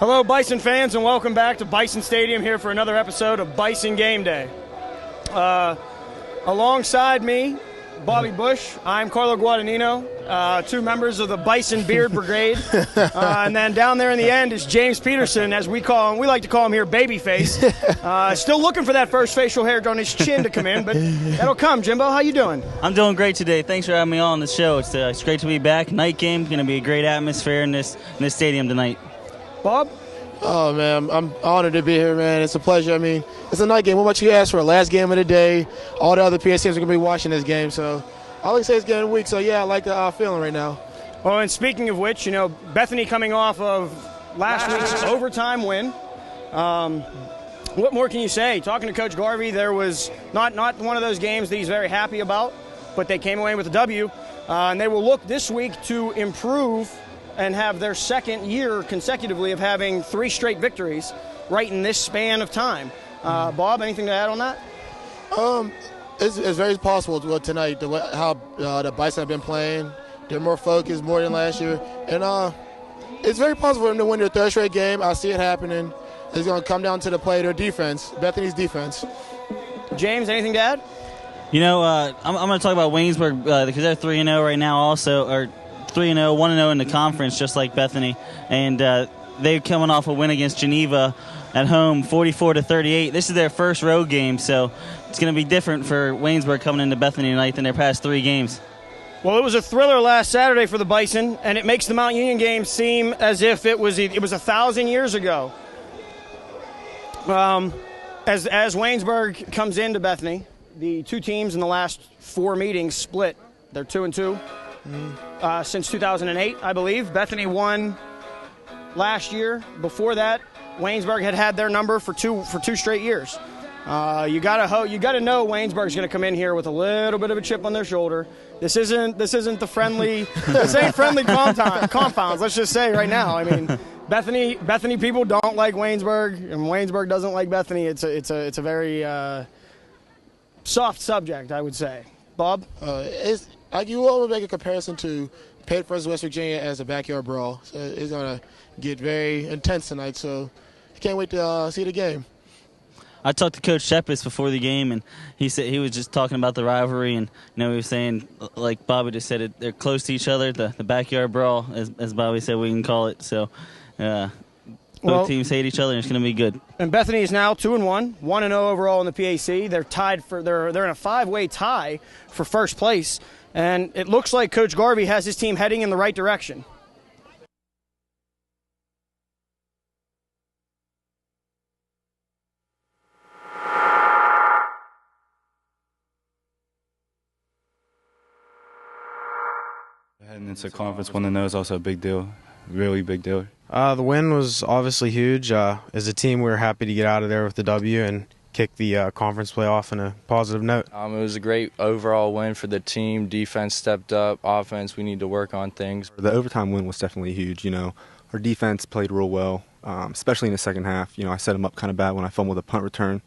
Hello, Bison fans, and welcome back to Bison Stadium here for another episode of Bison Game Day. Alongside me, Bobby Bush, I'm Carlo Guadagnino, two members of the Bison Beard Brigade. And then down there in the end is James Peterson, as we call him. We like to call him here Babyface. Still looking for that first facial hair on his chin to come in, but that'll come. Jimbo, how you doing? I'm doing great today. Thanks for having me on the show. It's great to be back. Night game, going to be a great atmosphere in this stadium tonight. Bob? Oh, man, I'm honored to be here, man. It's a pleasure. I mean, it's a night game. What about you guys for a last game of the day? All the other PS teams are going to be watching this game, so I like to say it's getting weak. So, yeah, I like the feeling right now. Well, and speaking of which, Bethany coming off of last week's overtime win. What more can you say? Talking to Coach Garvey, there was not one of those games that he's very happy about, but they came away with a W, and they will look this week to improve and have their second year consecutively of having 3 straight victories right in this span of time. Bob, anything to add on that? It's very possible tonight, how the Bison have been playing. They're more focused, more than last year. And it's very possible for them to win their 3rd straight game. I see it happening. It's going to come down to the play, their defense, Bethany's defense. James, anything to add? I'm going to talk about Waynesburg because they're 3-0 right now also, or 3-0, 1-0 in the conference, just like Bethany. And they're coming off a win against Geneva at home, 44-38. This is their first road game, so it's going to be different for Waynesburg coming into Bethany tonight than their past 3 games. Well, it was a thriller last Saturday for the Bison, and it makes the Mount Union game seem as if it was 1,000 years ago. As Waynesburg comes into Bethany, the two teams in the last 4 meetings split. They're 2-2. Since 2008, I believe. Bethany won last year. Before that, Waynesburg had their number for two straight years. You gotta know Waynesburg's going to come in here with a little bit of a chip on their shoulder. This isn't the friendly. This ain't friendly compounds. Let's just say right now. I mean, Bethany people don't like Waynesburg, and Waynesburg doesn't like Bethany. It's a very soft subject, I would say. Bob? You all make a comparison to Pitt versus West Virginia as a backyard brawl. So it's going to get very intense tonight, so I can't wait to see the game. I talked to Coach Shepis before the game, and he said he was just talking about the rivalry, and he was saying, like Bobby just said, they're close to each other, the backyard brawl, as Bobby said we can call it. So both teams hate each other, and it's going to be good. And Bethany is now 2-1, 1-0 overall in the PAC. They're tied they're in a 5-way tie for first place. And it looks like Coach Garvey has his team heading in the right direction. Heading into conference 1-0 is also a big deal, really big deal. The win was obviously huge. As a team, we were happy to get out of there with the W and kick the conference play off in a positive note. It was a great overall win for the team. Defense stepped up. Offense, we need to work on things. The overtime win was definitely huge. Our defense played real well, especially in the second half. I set them up kind of bad when I fumbled a punt return,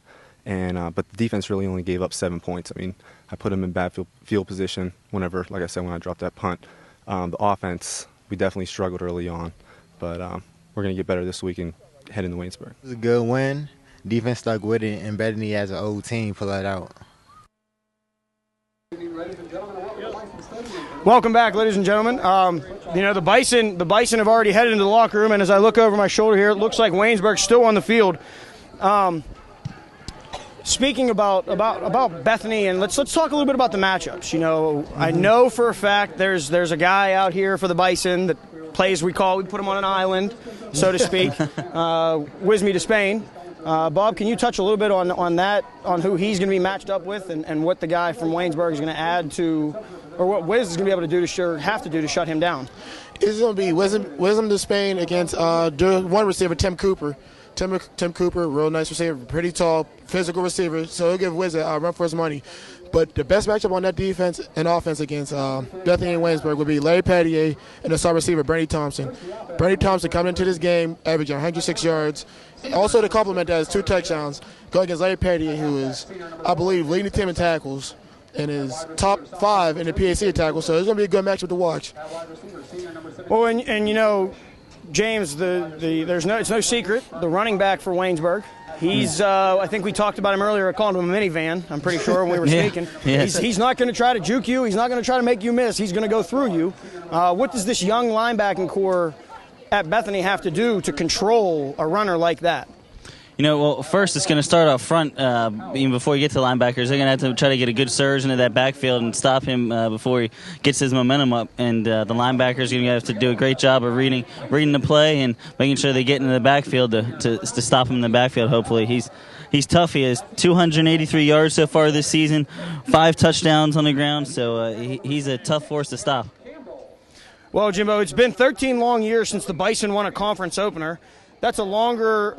but the defense really only gave up 7 points. I mean, I put them in bad field position when I dropped that punt. The offense, we definitely struggled early on, but we're going to get better this week and head into Waynesburg. It was a good win. Defense stuck with it, and Bethany as an old team pull that out. Welcome back, ladies and gentlemen. The Bison have already headed into the locker room, and as I look over my shoulder here, it looks like Waynesburg's still on the field. Speaking about Bethany, and let's talk a little bit about the matchups. I know for a fact there's a guy out here for the Bison that plays. We put him on an island, so to speak. Wisme to Spain. Bob, can you touch a little bit on that, on who he's going to be matched up with, and what the guy from Waynesburg is going to add to, or what Wiz is going to be able to do to shut him down? It's going to be Wisdom to Spain against one receiver, Tim Cooper. Tim Cooper, real nice receiver, pretty tall, physical receiver, so he'll give Wiz a run for his money. But the best matchup on that defense and offense against Bethany and Waynesburg would be Larry Pettier and the star receiver, Bernie Thompson. Bernie Thompson coming into this game, averaging 106 yards. Also to complement that is 2 touchdowns going against Larry Pettier, who is, I believe, leading the team in tackles and is top 5 in the PAC tackles. So it's going to be a good matchup to watch. Well, and James, it's no secret, the running back for Waynesburg. He's, I think we talked about him earlier. I called him a minivan, I'm pretty sure, when we were speaking. He's not going to try to juke you. He's not going to try to make you miss. He's going to go through you. What does this young linebacking core at Bethany have to do to control a runner like that? Well, first it's going to start up front. Even before you get to linebackers, they're going to have to try to get a good surge into that backfield and stop him before he gets his momentum up. And the linebackers are going to have to do a great job of reading the play and making sure they get into the backfield to stop him in the backfield. Hopefully, he's tough. He has 283 yards so far this season, 5 touchdowns on the ground. So he's a tough force to stop. Well, Jimbo, it's been 13 long years since the Bison won a conference opener. That's longer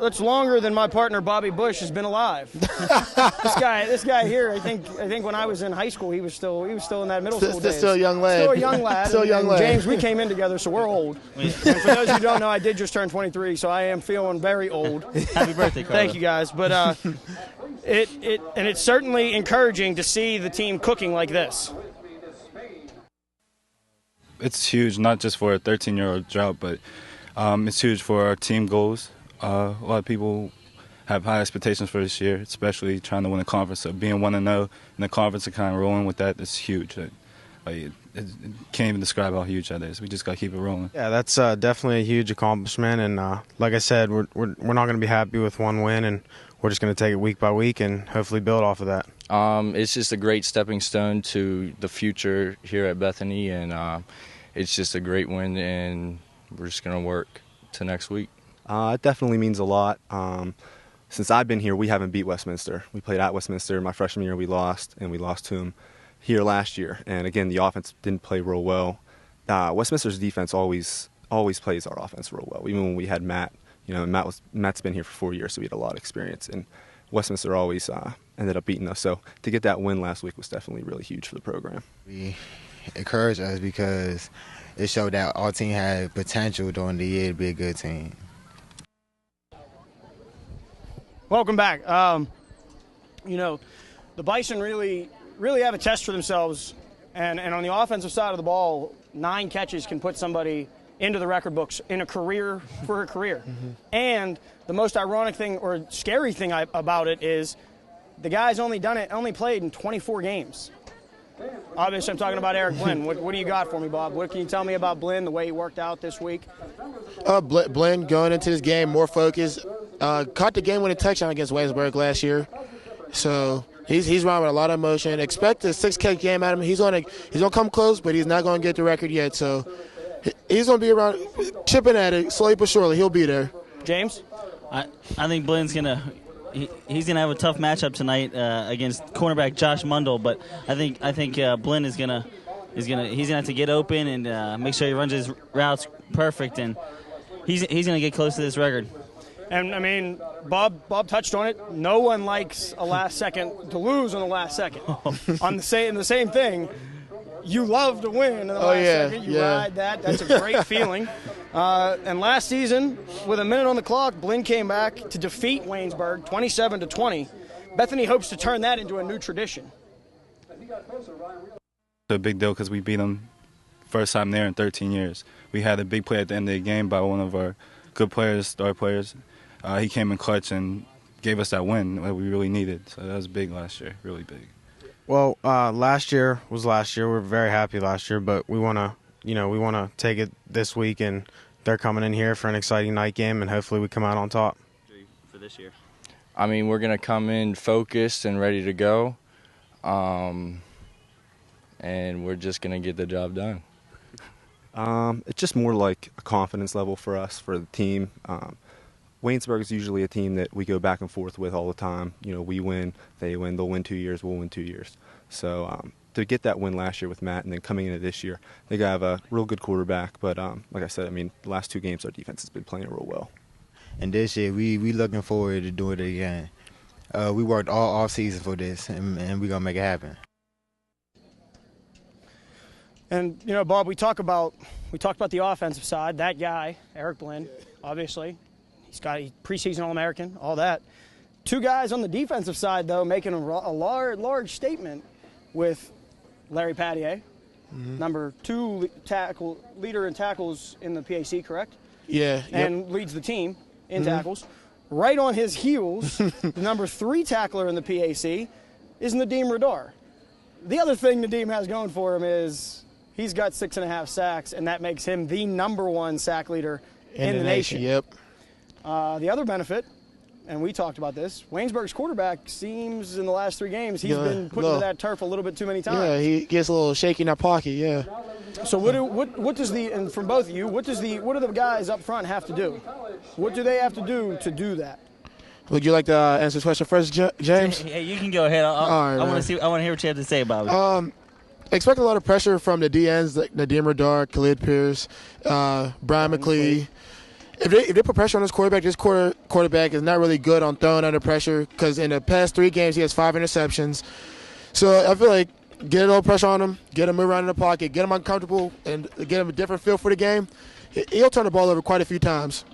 than my partner Bobby Bush has been alive. This guy here, I think when I was in high school, he was still in that middle school days. Still a young lad. Still a young lad. Still a young lad. James, we came in together, so we're old. And for those who don't know, I did just turn 23, so I am feeling very old. Happy birthday, Carlo. Thank you, guys. But it's certainly encouraging to see the team cooking like this. It's huge, not just for a 13-year-old drought, but it's huge for our team goals. A lot of people have high expectations for this year, especially trying to win a conference. So being 1-0 in the conference and kind of rolling with that is huge. It can't even describe how huge that is. We just got to keep it rolling. Yeah, that's definitely a huge accomplishment. And like I said, we're not going to be happy with one win, and we're just going to take it week by week and hopefully build off of that. It's just a great stepping stone to the future here at Bethany, and it's just a great win, and we're just going to work to next week. It definitely means a lot. Since I've been here, we haven't beat Westminster. We played at Westminster. My freshman year, we lost, and we lost to them here last year. And again, the offense didn't play real well. Westminster's defense always plays our offense real well. Even when we had Matt, Matt's been here for 4 years, so we had a lot of experience. And Westminster always ended up beating us. So to get that win last week was definitely really huge for the program. We encouraged us because it showed that our team had potential during the year to be a good team. Welcome back. The Bison really have a test for themselves, and on the offensive side of the ball, 9 catches can put somebody into the record books in a career for a career. Mm-hmm. And the most ironic thing or scary thing about it is the guy's only played in 24 games. Obviously, I'm talking about Eric Blinn. What do you got for me, Bob? What can you tell me about Blinn, the way he worked out this week? Blinn going into this game more focused. Caught the game-winning touchdown against Waynesburg last year. So he's running with a lot of emotion. Expect a 6-catch game out of him. He's gonna come close, but he's not gonna get the record yet. So he's gonna be around, chipping at it slowly but surely. He'll be there. James, I think Blinn's gonna. He's going to have a tough matchup tonight against cornerback Josh Mundell, but I think Blinn he's going to have to get open and make sure he runs his routes perfect, and he's going to get close to this record. And I mean, Bob touched on it. No one likes a last second to lose on the last second. On the same thing, you love to win in the last second. You ride that. That's a great feeling. And last season, with a minute on the clock, Blinn came back to defeat Waynesburg 27-20. Bethany hopes to turn that into a new tradition. It's a big deal because we beat them first time there in 13 years. We had a big play at the end of the game by one of our good players, star players. He came in clutch and gave us that win that we really needed. So that was big last year, really big. Well, last year was last year. We're very happy last year, but we want to take it this week, and they're coming in here for an exciting night game, and hopefully we come out on top. For this year, I mean, we're going to come in focused and ready to go, and we're just going to get the job done. It's just more like a confidence level for us, for the team. Waynesburg is usually a team that we go back and forth with all the time. We win, they win, they'll win 2 years, we'll win 2 years. So to get that win last year with Matt and then coming into this year, they have a real good quarterback. But like I said, I mean, the last 2 games our defense has been playing real well. And this year, we looking forward to doing it again. We worked all off season for this, and we're going to make it happen. And, Bob, we talked about the offensive side. That guy, Eric Blinn, obviously. He's preseason All-American, all that. 2 guys on the defensive side, though, making a large statement with Larry Pattier, number 2 leader in tackles in the PAC, correct? Yeah. and leads the team in tackles. Right on his heels, the number 3 tackler in the PAC is Nadeem Radar. The other thing Nadeem has going for him is he's got 6.5 sacks, and that makes him the number 1 sack leader in the nation. Yep. The other benefit, and we talked about this, Waynesburg's quarterback seems in the last 3 games he's been put into that turf a little bit too many times. Yeah, he gets a little shaky in that pocket. Yeah. So what does and from both of you, what do the guys up front have to do? What do they have to do that? Would you like to answer this question first, James? Hey, you can go ahead. I want to hear what you have to say about it. Expect a lot of pressure from the DNs like Nadeem Radar, Khalid Pierce, Brian McLee. If they put pressure on this quarterback is not really good on throwing under pressure because in the past 3 games he has 5 interceptions. So I feel like get a little pressure on him, get him move around in the pocket, get him uncomfortable, and get him a different feel for the game. He'll turn the ball over quite a few times.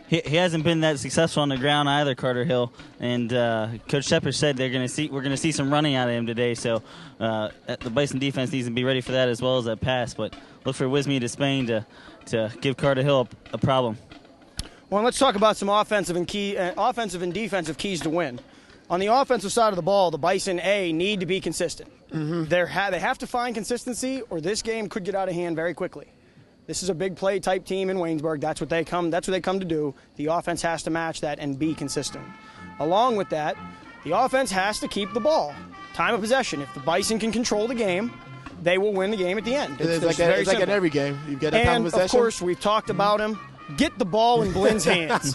He hasn't been that successful on the ground either, Carter Hill. And Coach Shepard said we're going to see some running out of him today. So the Bison defense needs to be ready for that as well as that pass. But look for Wisme to Spain to give Carter Hill a problem. Well, let's talk about some offensive and defensive keys to win. On the offensive side of the ball, the Bison need to be consistent. They have to find consistency, or this game could get out of hand very quickly. This is a big play type team in Waynesburg. That's what they come to do. The offense has to match that and be consistent. Along with that, the offense has to keep the ball. Time of possession. If the Bison can control the game, they will win the game at the end. It's like in every game. You've got that time of possession. And, of course, we've talked about him. Get the ball in Blynn's hands.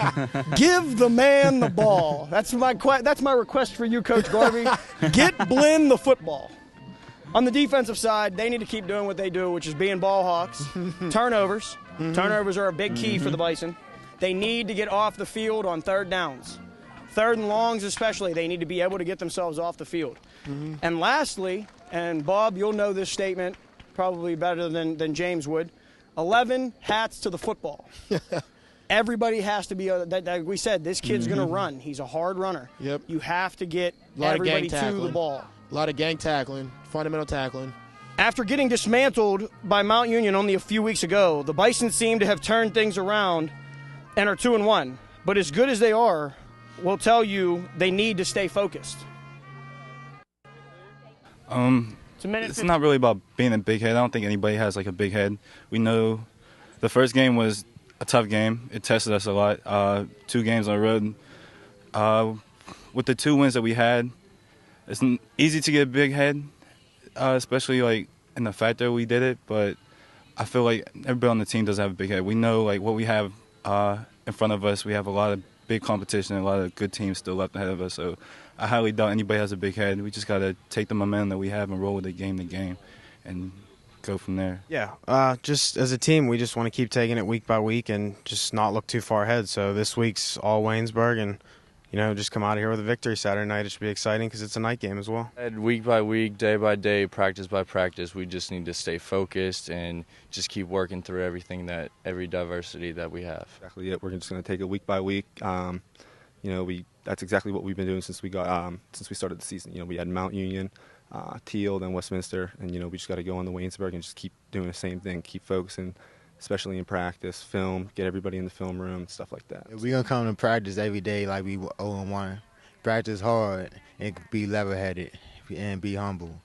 Give the man the ball. That's my request for you, Coach Garvey. Get Blynn the football. On the defensive side, they need to keep doing what they do, which is being ball hawks. Turnovers. Turnovers are a big key for the Bison. They need to get off the field on 3rd downs. 3rd and longs especially, they need to be able to get themselves off the field. And lastly, and Bob, you'll know this statement probably better than James would, 11 hats to the football. Everybody has to be, like we said, this kid's going to run. He's a hard runner. Yep. You have to get everybody to the ball. A lot of gang tackling, fundamental tackling. After getting dismantled by Mount Union only a few weeks ago, the Bison seem to have turned things around and are 2-1. But as good as they are, we'll tell you they need to stay focused. It's not really about being a big head. I don't think anybody has like a big head. We know the first game was a tough game. It tested us a lot. 2 games on the road. With the 2 wins that we had, it's easy to get a big head, especially like in the fact that we did it. But I feel like everybody on the team doesn't have a big head. We know like what we have in front of us. We have a lot of big competition and a lot of good teams still left ahead of us. So I highly doubt anybody has a big head. We just got to take the momentum that we have and roll with it game to game and go from there. Yeah, just as a team, we just want to keep taking it week by week and just not look too far ahead. So this week's all Waynesburg and, just come out of here with a victory Saturday night. It should be exciting because it's a night game as well. Week by week, day by day, practice by practice, we just need to stay focused and just keep working through every diversity that we have. Exactly it. We're just going to take it week by week. That's exactly what we've been doing since we started the season. We had Mount Union, Teal, then Westminster, and we just got to go on to Waynesburg and just keep doing the same thing, keep focusing, especially in practice, film, get everybody in the film room, stuff like that. We're going to come to practice every day like we 0-1. Practice hard and be level-headed and be humble.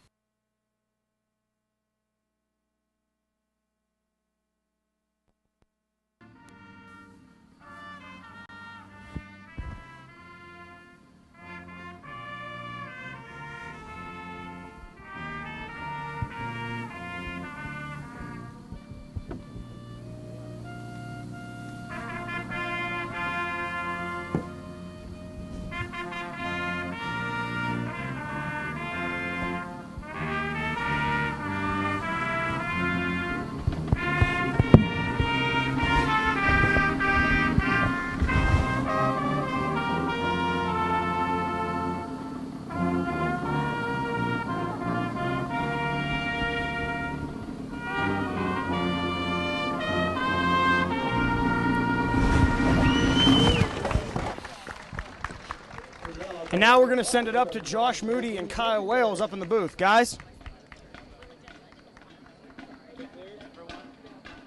And now we're going to send it up to Josh Moody and Kyle Wales up in the booth. Guys?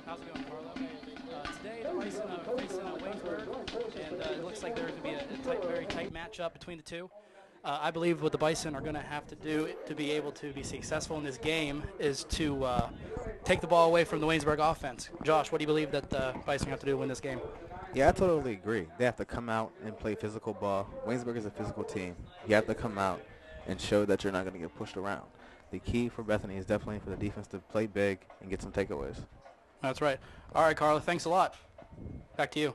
How's it going, Carlo? Today, the Bison like there's going to be a very tight matchup between the two. I believe what the Bison are going to have to do to be able to be successful in this game is to take the ball away from the Waynesburg offense. Josh, what do you believe that the Bison have to do to win this game? Yeah, I totally agree. They have to come out and play physical ball. Waynesburg is a physical team. You have to come out and show that you're not going to get pushed around. The key for Bethany is definitely for the defense to play big and get some takeaways. That's right. All right, Carla, thanks a lot. Back to you.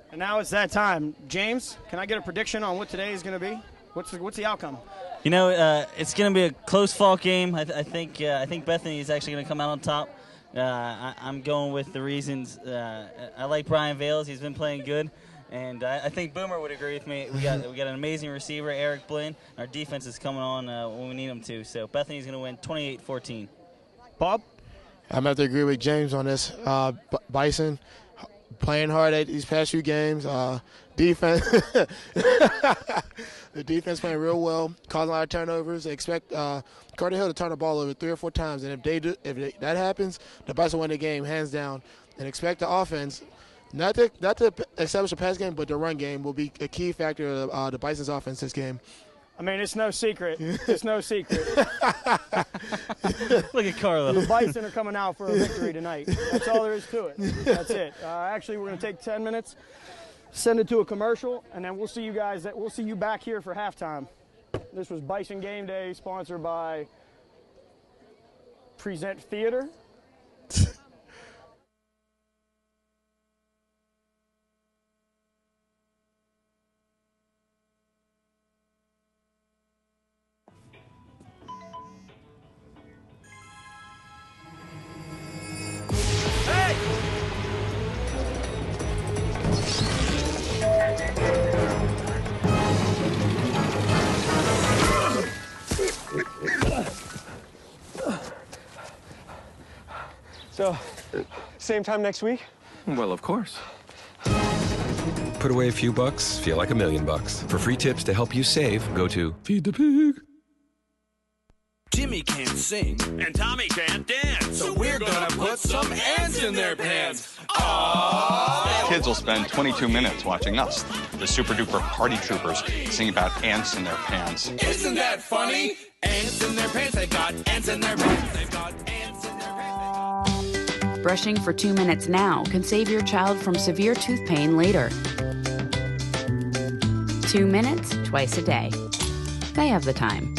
And now it's that time. James, can I get a prediction on what today is going to be? What's the outcome? You know, it's going to be a close fall game. I think Bethany is actually going to come out on top. I'm going with the reasons. I like Brian Vales. He's been playing good. And I think Boomer would agree with me. We got an amazing receiver, Eric Blinn. Our defense is coming on when we need them to. So Bethany's going to win 28-14. Bob? I'm going to have to agree with James on this. Bison playing hard at these past few games. Defense, the defense playing real well, causing a lot of turnovers. They expect Carter Hill to turn the ball over 3 or 4 times, and if that happens, the Bison win the game hands down. And expect the offense not to establish a pass game, but the run game will be a key factor of the Bison's offense this game. I mean, it's no secret. It's no secret. Look at Carlo. The Bison are coming out for a victory tonight. That's all there is to it. That's it. Actually, we're going to take 10 minutes, send it to a commercial, and then we'll see you guys. We'll see you back here for halftime. This was Bison Game Day, sponsored by Present Theater. So, same time next week? Well, of course. Put away a few bucks, feel like $1 million. For free tips to help you save, go to Feed the Pig. Jimmy can't sing, and Tommy can't dance, so we're gonna put some ants in their pants. Aww. Kids will spend 22 minutes watching us, the super duper party troopers, sing about ants in their pants. Isn't that funny? Ants in their pants, they've got ants in their pants, they've got ants in their pants. Brushing for 2 minutes now can save your child from severe tooth pain later. 2 minutes, twice a day. They have the time.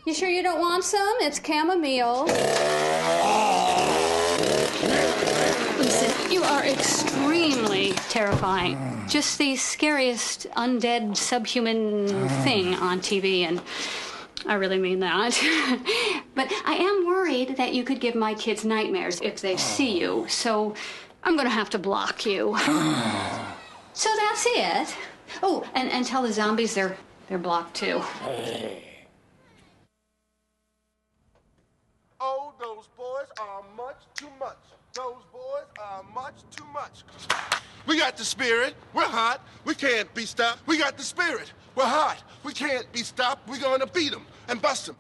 You sure you don't want some? It's chamomile. Listen, you are extremely terrifying. Just the scariest undead subhuman thing on TV, and I really mean that. But I am worried that you could give my kids nightmares if they see you, so I'm gonna have to block you. So that's it. Oh, and tell the zombies they're blocked too. Oh, those boys are much too much. Those boys are much too much. We got the spirit. We're hot. We can't be stopped. We got the spirit. We're hot. We can't be stopped. We're going to beat them and bust them.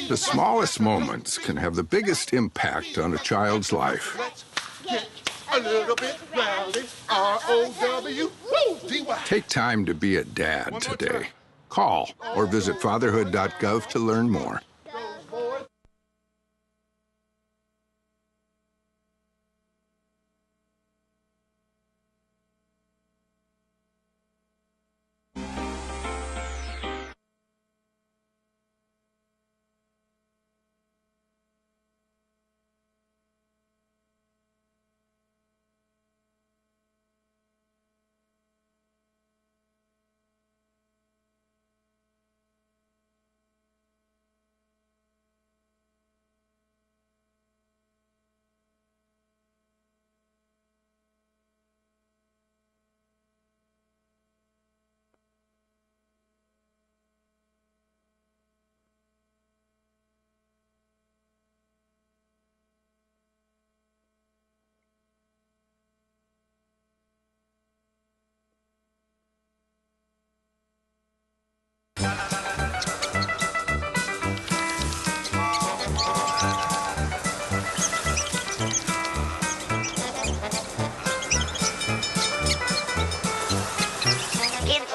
The smallest moments can have the biggest impact on a child's life. Let's get a little bit rowdy. R-O-W-D-Y. Take time to be a dad today. Call or visit fatherhood.gov to learn more.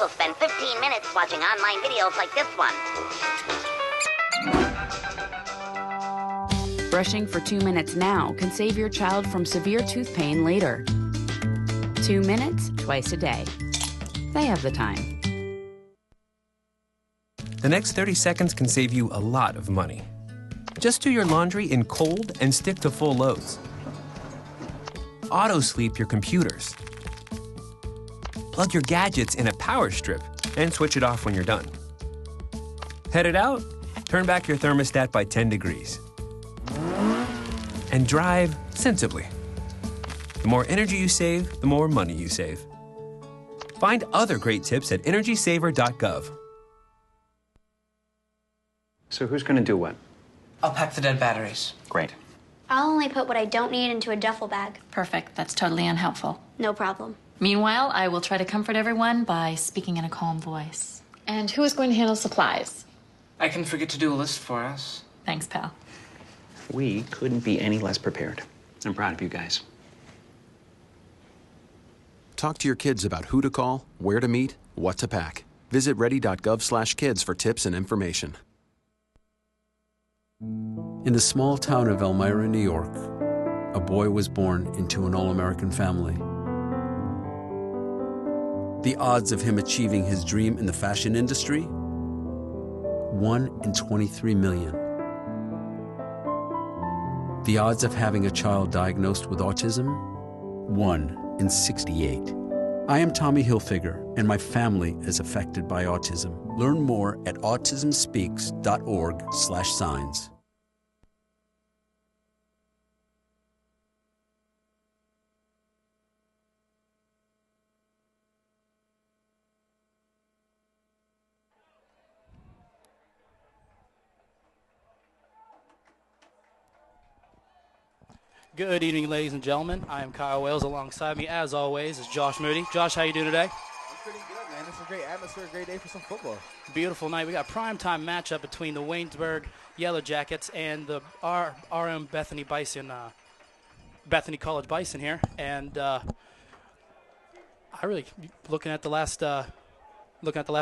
also spend 15 minutes watching online videos like this one. Brushing for 2 minutes now can save your child from severe tooth pain later. 2 minutes twice a day. They have the time. The next 30 seconds can save you a lot of money. Just do your laundry in cold and stick to full loads. Auto-sleep your computers. Plug your gadgets in a power strip and switch it off when you're done. Headed out? Turn back your thermostat by 10 degrees. And drive sensibly. The more energy you save, the more money you save. Find other great tips at energysaver.gov. So who's going to do what? I'll pack the dead batteries. Great. I'll only put what I don't need into a duffel bag. Perfect. That's totally unhelpful. No problem. Meanwhile, I will try to comfort everyone by speaking in a calm voice. And who is going to handle supplies? I can forget to do a list for us. Thanks, pal. We couldn't be any less prepared. I'm proud of you guys. Talk to your kids about who to call, where to meet, what to pack. Visit ready.gov/kids for tips and information. In the small town of Elmira, New York, a boy was born into an all-American family. The odds of him achieving his dream in the fashion industry? 1 in 23 million. The odds of having a child diagnosed with autism? 1 in 68. I am Tommy Hilfiger, and my family is affected by autism. Learn more at autismspeaks.org/signs. Good evening, ladies and gentlemen. I am Kyle Wales. Alongside me, as always, is Josh Moody. Josh, how you doing today? I'm pretty good, man. It's a great atmosphere, a great day for some football. Beautiful night. We got a primetime matchup between the Waynesburg Yellow Jackets and our own Bethany Bison, Bethany College Bison here. And I really looking at the last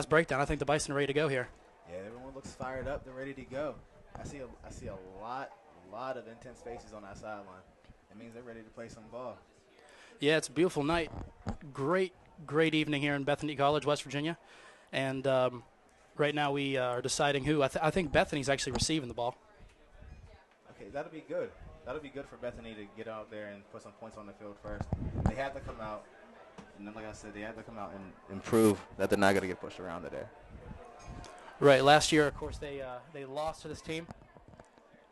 breakdown. I think the Bison are ready to go here. Yeah, everyone looks fired up. They're ready to go. I see a lot of intense faces on that sideline. It means they're ready to play some ball. Yeah, it's a beautiful night. Great evening here in Bethany College, West Virginia. And right now we are deciding who. I think Bethany's actually receiving the ball. Okay, that'll be good. That'll be good for Bethany to get out there and put some points on the field first. They have to come out, and then like I said, they have to come out and prove that they're not going to get pushed around today. Right. Last year, of course, they lost to this team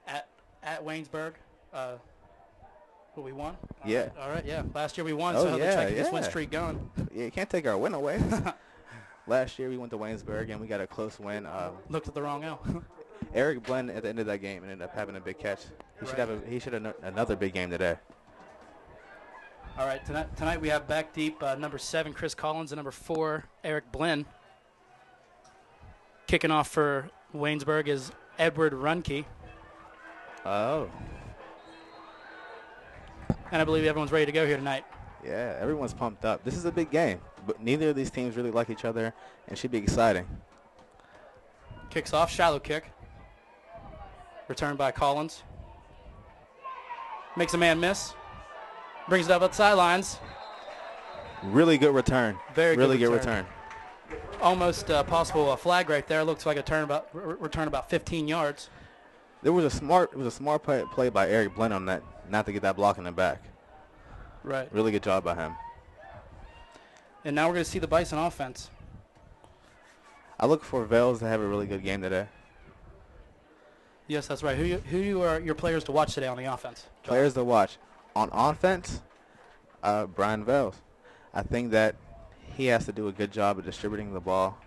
at Waynesburg. But we won. Yeah. All right, yeah. Last year we won, Oh, so yeah, they're trying to keep yeah. this win streak going. Yeah, you can't take our win away. Last year we went to Waynesburg, and we got a close win. Looked at the wrong L. Eric Blenn at the end of that game ended up having a big catch. He should have another big game today. All right, tonight we have back deep number 7, Chris Collins, and number 4, Eric Blinn. Kicking off for Waynesburg is Edward Runke. Oh. And I believe everyone's ready to go here tonight. Yeah, everyone's pumped up. This is a big game, but neither of these teams really like each other, and should be exciting. Kicks off, shallow kick. Returned by Collins. Makes a man miss. Brings it up at the sidelines. Really good return. Very really good return. Almost possible flag right there. Looks like a return about 15 yards. It was a smart play by Eric Blinn on that, not to get that block in the back. Right. Really good job by him. And now we're going to see the Bison offense. I look for Vales to have a really good game today. Yes, that's right. Who are your players to watch today on the offense? Players to watch. On offense, Brian Vales. I think that he has to do a good job of distributing the ball.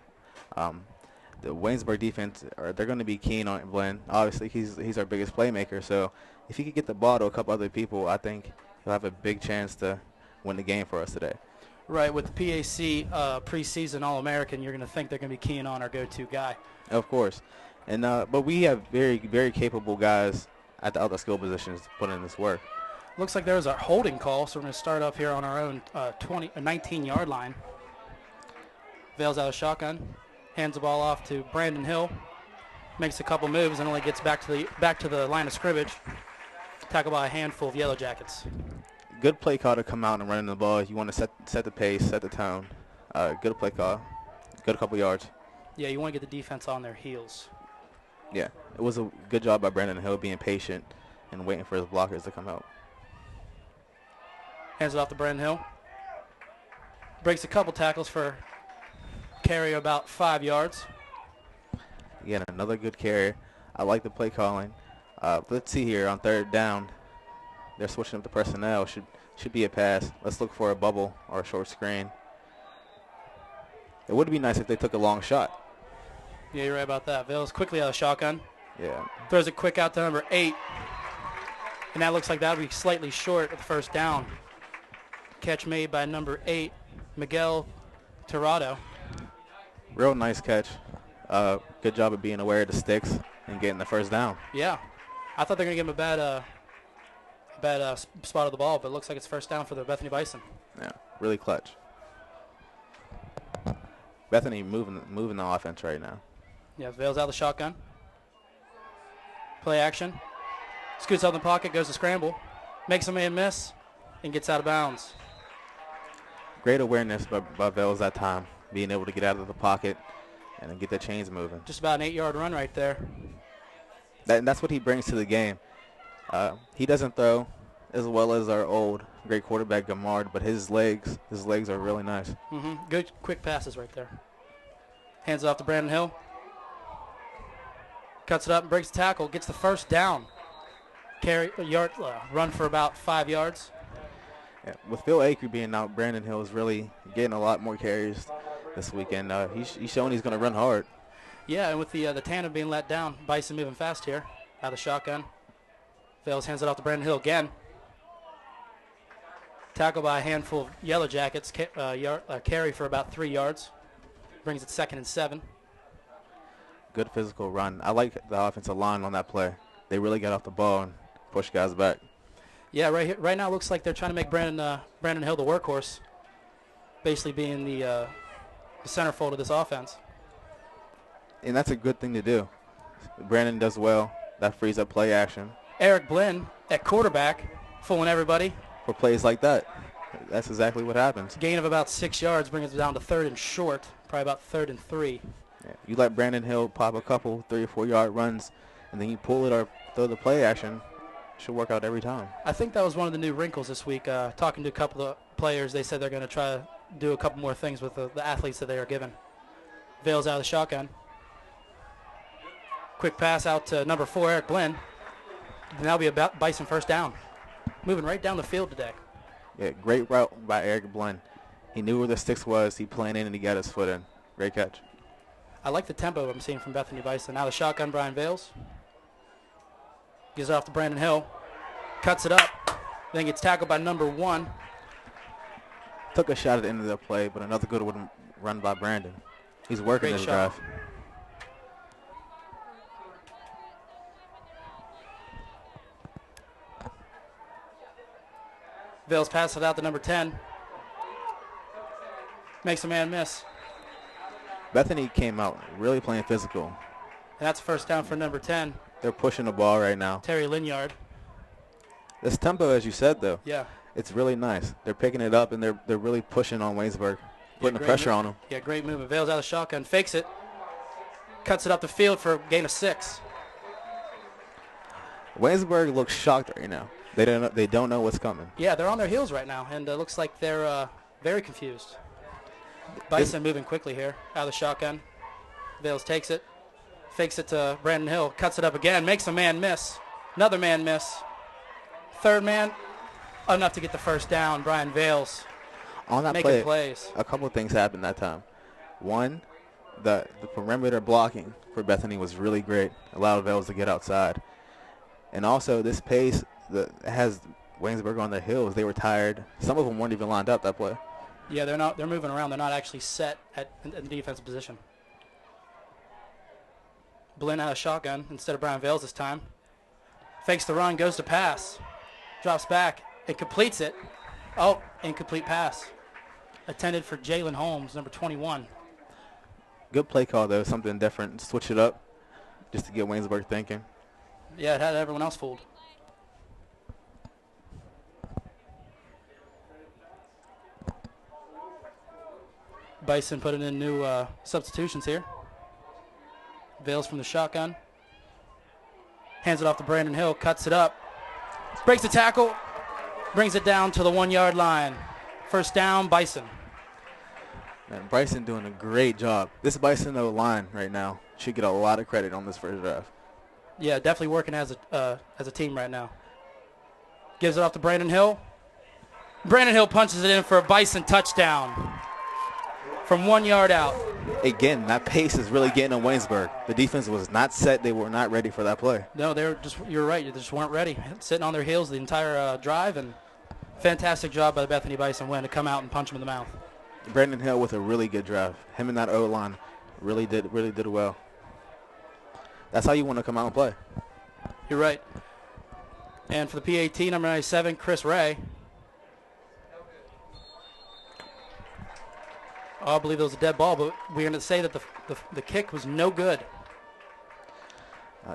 The Waynesburg defense, they're going to be keen on Blinn. Obviously, he's our biggest playmaker. So if he could get the ball to a couple other people, I think he'll have a big chance to win the game for us today. Right, with the PAC preseason All-American, you're going to think they're going to be keen on our go-to guy. Of course. And but we have very, very capable guys at the other skill positions to put in this work. Looks like there was a holding call, so we're going to start up here on our own 19-yard line. Vales out of shotgun, hands the ball off to Brandon Hill, makes a couple moves and only gets back to the line of scrimmage. Tackled by a handful of Yellow Jackets. Good play call to come out and run the ball. You want to set the pace, set the tone. Good play call. Good couple yards. Yeah, you want to get the defense on their heels. Yeah, it was a good job by Brandon Hill being patient and waiting for his blockers to come out. Hands it off to Brandon Hill. Breaks a couple tackles for carry about 5 yards. Again, another good carry. I like the play calling. Let's see here on third down. They're switching up the personnel. Should be a pass. Let's look for a bubble or a short screen. It would be nice if they took a long shot. Yeah, you're right about that. Vales quickly out of shotgun. Yeah. Throws it quick out to number 8. And that looks like that would be slightly short of the first down. Catch made by number 8, Miguel Tirado. Real nice catch. Good job of being aware of the sticks and getting the first down. Yeah. I thought they were going to give him a bad spot of the ball, but it looks like it's first down for the Bethany Bison. Yeah, really clutch. Bethany moving the offense right now. Yeah, Vales out of the shotgun. Play action. Scoots out in the pocket, goes to scramble. Makes a man miss and gets out of bounds. Great awareness by Vales that time, being able to get out of the pocket and then get the chains moving. Just about an 8-yard run right there. That's what he brings to the game. He doesn't throw as well as our old great quarterback Gamard, but his legs are really nice. Good quick passes right there. Hands it off to Brandon Hill. Cuts it up and breaks the tackle. Gets the first down. Run for about 5 yards. Yeah, with Phil Acre being out, Brandon Hill is really getting a lot more carries this weekend. He's showing he's going to run hard. Yeah, and with the tandem being let down, Bison moving fast here out of the shotgun. Vales hands it off to Brandon Hill again. Tackled by a handful of Yellow Jackets. Carry for about 3 yards. Brings it 2nd and 7. Good physical run. I like the offensive line on that play. They really got off the ball and pushed guys back. Yeah, right now it looks like they're trying to make Brandon Hill the workhorse, basically being the centerfold of this offense. And that's a good thing to do. Brandon does well. That frees up play action. Eric Blinn at quarterback, fooling everybody. For plays like that, that's exactly what happens. Gain of about 6 yards brings it down to 3rd and short, probably about 3rd and 3. Yeah, you let Brandon Hill pop a couple 3 or 4 yard runs, and then you pull it or throw the play action. Should work out every time. I think that was one of the new wrinkles this week. Talking to a couple of players, they said they're going to try to do a couple more things with the athletes that they are given. Vales out of the shotgun. Quick pass out to number 4, Eric Blinn. And that'll be a Bison first down. Moving right down the field today. Yeah, great route by Eric Blinn. He knew where the sticks was. He planned in and he got his foot in. Great catch. I like the tempo I'm seeing from Bethany Bison. Now the shotgun, Brian Vales. Gives it off to Brandon Hill. Cuts it up. Then gets tackled by number 1. Took a shot at the end of the play, but another good one run by Brandon. He's working Great his shot. drive. Vales passes it out to number 10. Makes a man miss. Bethany came out really playing physical. And that's first down for number 10. They're pushing the ball right now. Terry Linyard. This tempo, as you said, though, Yeah. it's really nice. They're picking it up, and they're really pushing on Waynesburg, putting the great pressure move. on them. Yeah, great movement. Vales out of shotgun, fakes it, cuts it up the field for a gain of 6. Waynesburg looks shocked right now. They don't know what's coming. Yeah, they're on their heels right now, and it looks like they're very confused. Bison moving quickly here out of the shotgun. Vales takes it, fakes it to Brandon Hill, cuts it up again, makes a man miss. Another man miss. Third man, enough to get the first down. Brian Vales On that making play, plays. a couple of things happened that time. One, the perimeter blocking for Bethany was really great. Allowed Vales to get outside. And also this pace that has Waynesburg on their heels. They were tired. Some of them weren't even lined up that play. Yeah, they're moving around. They're not actually set in the defensive position. Blinn out of shotgun instead of Brian Vales this time. Fakes the run, goes to pass. Drops back and completes it. Oh, incomplete pass. Intended for Jalen Holmes, number 21. Good play call, though. Something different. Switch it up just to get Waynesburg thinking. Yeah, it had everyone else fooled. Bison putting in new substitutions here. Vales from the shotgun. Hands it off to Brandon Hill. Cuts it up. Breaks the tackle. Brings it down to the 1-yard line. First down, Bison. Man, Bryson doing a great job. This Bison O-line right now should get a lot of credit on this first drive. Yeah, definitely working as a team right now. Gives it off to Brandon Hill. Brandon Hill punches it in for a Bison touchdown from 1 yard out. Again, that pace is really getting on Waynesburg. The defense was not set. They were not ready for that play. No, they were just, you're right, they just weren't ready. Sitting on their heels the entire drive, and fantastic job by the Bethany Bison win to come out and punch them in the mouth. Brandon Hill with a really good drive. Him and that O-line really did well. That's how you want to come out and play. You're right. And for the PAT, number 97, Chris Ray. Oh, I believe it was a dead ball, but we're going to say that the kick was no good.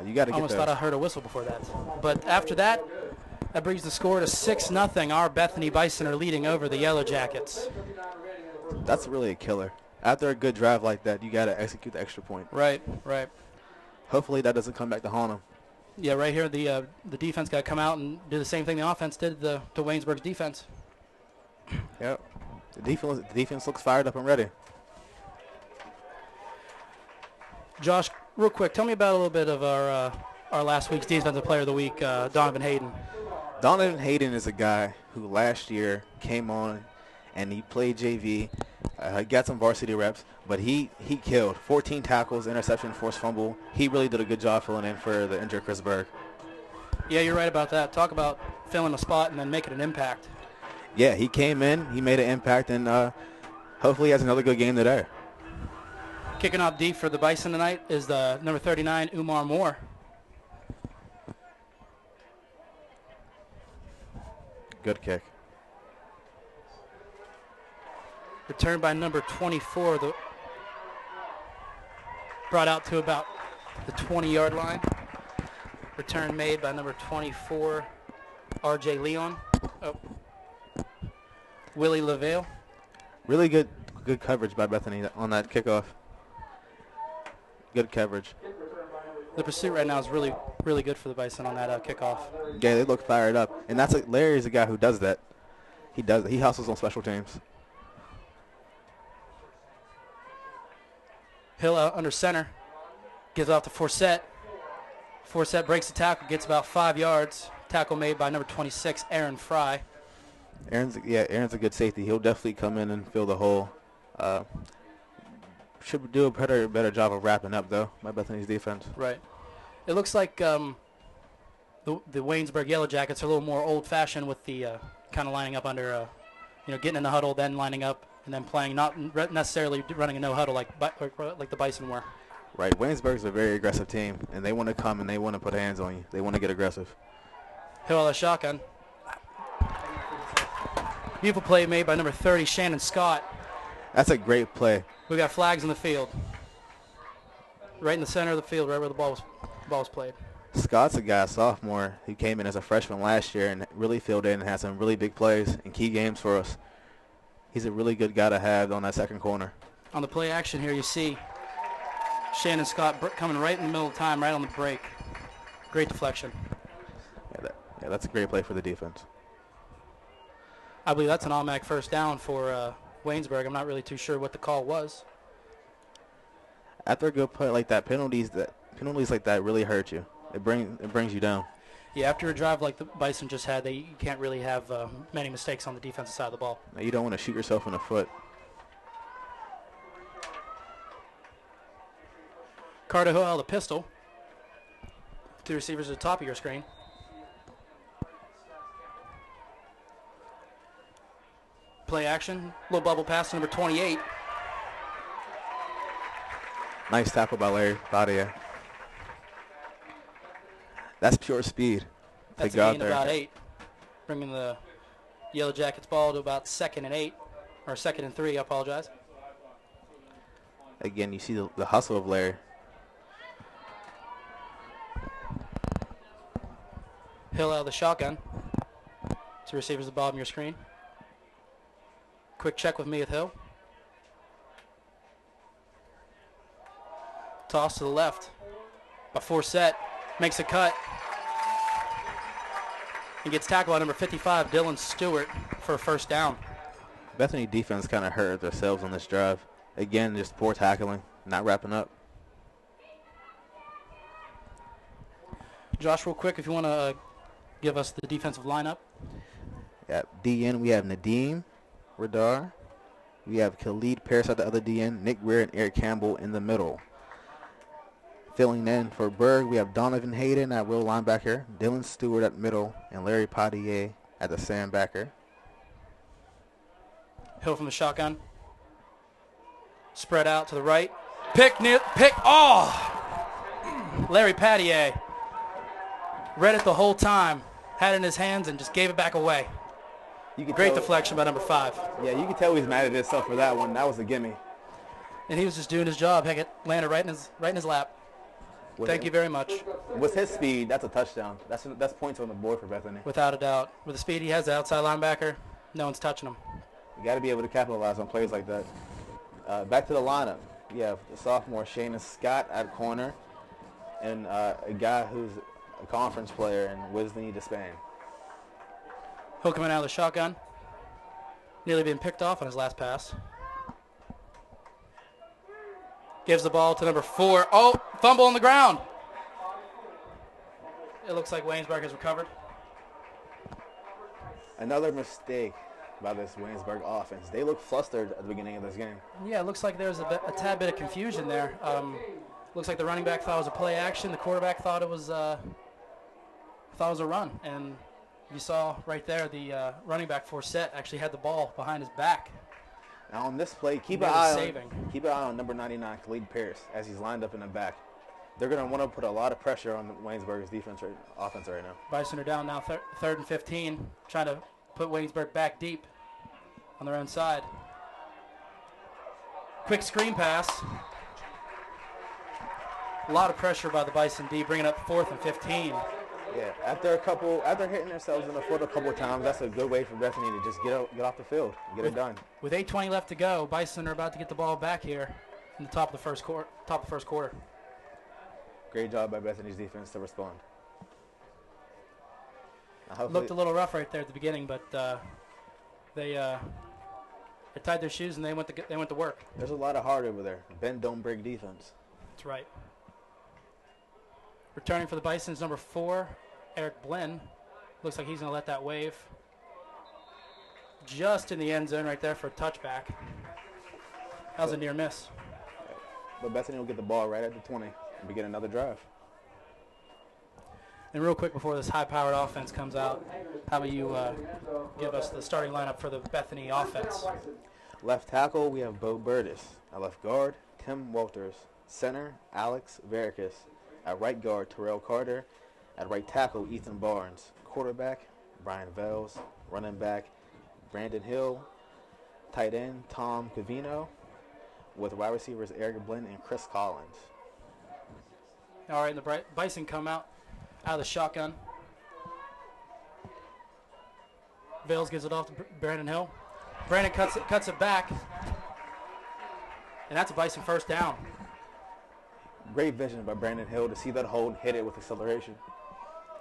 You got to get almost thought I heard a whistle before that. But after that, that brings the score to 6-0. Our Bethany Bison are leading over the Yellow Jackets. That's really a killer. After a good drive like that, you got to execute the extra point. Right, right. Hopefully that doesn't come back to haunt them. Yeah, right here the defense got to come out and do the same thing the offense did to Waynesburg's defense. Yep. The defense looks fired up and ready. Josh, real quick, tell me about a little bit of our last week's Defensive Player of the Week, Donovan Hayden. Donovan Hayden is a guy who last year came on and he played JV. He got some varsity reps, but he killed. 14 tackles, interception, forced fumble. He really did a good job filling in for the injured Chris Berg. Yeah, you're right about that. Talk about filling a spot and then making an impact. Yeah, he came in, he made an impact, and hopefully he has another good game today. Kicking off deep for the Bison tonight is the number 39, Umar Moore. Good kick. Returned by number 24, brought out to about the 20-yard line. Return made by number 24, R.J. Leon. Oh. Willie LaVale. Really good coverage by Bethany on that kickoff. Good coverage. The pursuit right now is really, really good for the Bison on that kickoff. Yeah, they look fired up. And Larry's a guy who does that. He hustles on special teams. Hill out under center. Gives off to Forsett. Forsett breaks the tackle, gets about 5 yards. Tackle made by number 26, Aaron Fry. Aaron's a good safety. He'll definitely come in and fill the hole. Should do a better job of wrapping up, though, by Bethany's defense. Right. It looks like the Waynesburg Yellow Jackets are a little more old-fashioned with the kind of lining up under, getting in the huddle, then lining up, and then playing, not necessarily running a no-huddle like the Bison were. Right. Waynesburg's a very aggressive team, and they want to come and they want to put hands on you. They want to get aggressive. Hill on the shotgun. Beautiful play made by number 30, Shannon Scott. That's a great play. We got flags in the field. Right in the center of the field, right where the ball was played. Scott's a guy, a sophomore, who came in as a freshman last year and really filled in and had some really big plays and key games for us. He's a really good guy to have on that second corner. On the play action here, you see Shannon Scott coming right in the middle of time, right on the break. Great deflection. Yeah, that's a great play for the defense. I believe that's an automatic first down for Waynesburg. I'm not really too sure what the call was. After a good play like that, penalties like that really hurt you. It brings you down. Yeah, after a drive like the Bison just had, you can't really have many mistakes on the defensive side of the ball. Now, you don't want to shoot yourself in the foot. Carter Hill held a pistol. Two receivers at the top of your screen. Play action, little bubble pass to number 28. Nice tackle by Larry Badia. That's pure speed. That's a gain of about 8. Bringing the Yellow Jackets ball to about 2nd and 8. Or 2nd and 3, I apologize. Again, you see the hustle of Larry. Hill out of the shotgun. To receivers at the bottom of your screen. Quick check with me with Hill. Toss to the left. A Forsett makes a cut. And gets tackled by number 55, Dylan Stewart, for a first down. Bethany defense kind of hurt themselves on this drive. Again, just poor tackling, not wrapping up. Josh, real quick, if you want to give us the defensive lineup. At DN, we have Nadeem Radar. We have Khalid Paris at the other DN, Nick Greer and Eric Campbell in the middle. Filling in for Berg, we have Donovan Hayden at will linebacker, Dylan Stewart at middle, and Larry Potier at the sandbacker. Hill from the shotgun. Spread out to the right. Pick. Larry Potier read it the whole time, had it in his hands, and just gave it back away. Great deflection by number 5. Yeah, you can tell he's mad at himself for that one. That was a gimme. And he was just doing his job. Heck, it landed right in his lap. Thank you very much. With his speed, that's a touchdown. That's points on the board for Bethany. Without a doubt. With the speed he has, the outside linebacker, no one's touching him. You got to be able to capitalize on plays like that. Back to the lineup. You have the sophomore Shayna Scott at corner, and a guy who's a conference player in Wisney Despain. Hill coming out of the shotgun. Nearly being picked off on his last pass. Gives the ball to number 4. Oh, fumble on the ground. It looks like Waynesburg has recovered. Another mistake by this Waynesburg offense. They look flustered at the beginning of this game. Yeah, it looks like there's a tad bit of confusion there. Looks like the running back thought it was a play action. The quarterback thought it was a run. And you saw right there the running back Forsett actually had the ball behind his back. Now on this play, keep an eye on number 99, Khalid Pierce, as he's lined up in the back. They're going to want to put a lot of pressure on Waynesburg's offense right now. Bison are down now, third and 15, trying to put Waynesburg back deep on their own side. Quick screen pass. A lot of pressure by the Bison D, bringing up 4th and 15. Yeah, after hitting themselves in the foot a couple of times, that's a good way for Bethany to just get off the field, get it done. With 8:20 left to go, Bison are about to get the ball back here in the top of the first quarter. Great job by Bethany's defense to respond. Looked a little rough right there at the beginning, but they tied their shoes and they went to work. There's a lot of heart over there. Bend don't break defense. That's right. Returning for the Bison is number 4, Eric Blinn. Looks like he's going to let that wave. Just in the end zone right there for a touchback. That was a near miss. But Bethany will get the ball right at the 20 and begin another drive. And real quick before this high-powered offense comes out, how about you give us the starting lineup for the Bethany offense? Left tackle, we have Bo Burtis. At left guard, Tim Walters. Center, Alex Vericus. At right guard, Terrell Carter. At right tackle, Ethan Barnes. Quarterback, Brian Vels. Running back, Brandon Hill. Tight end, Tom Cavino. With wide receivers, Eric Blinn and Chris Collins. All right, and the Bison come out of the shotgun. Vales gives it off to Brandon Hill. Brandon cuts it back. And that's a Bison first down. Great vision by Brandon Hill to see that hole and hit it with acceleration.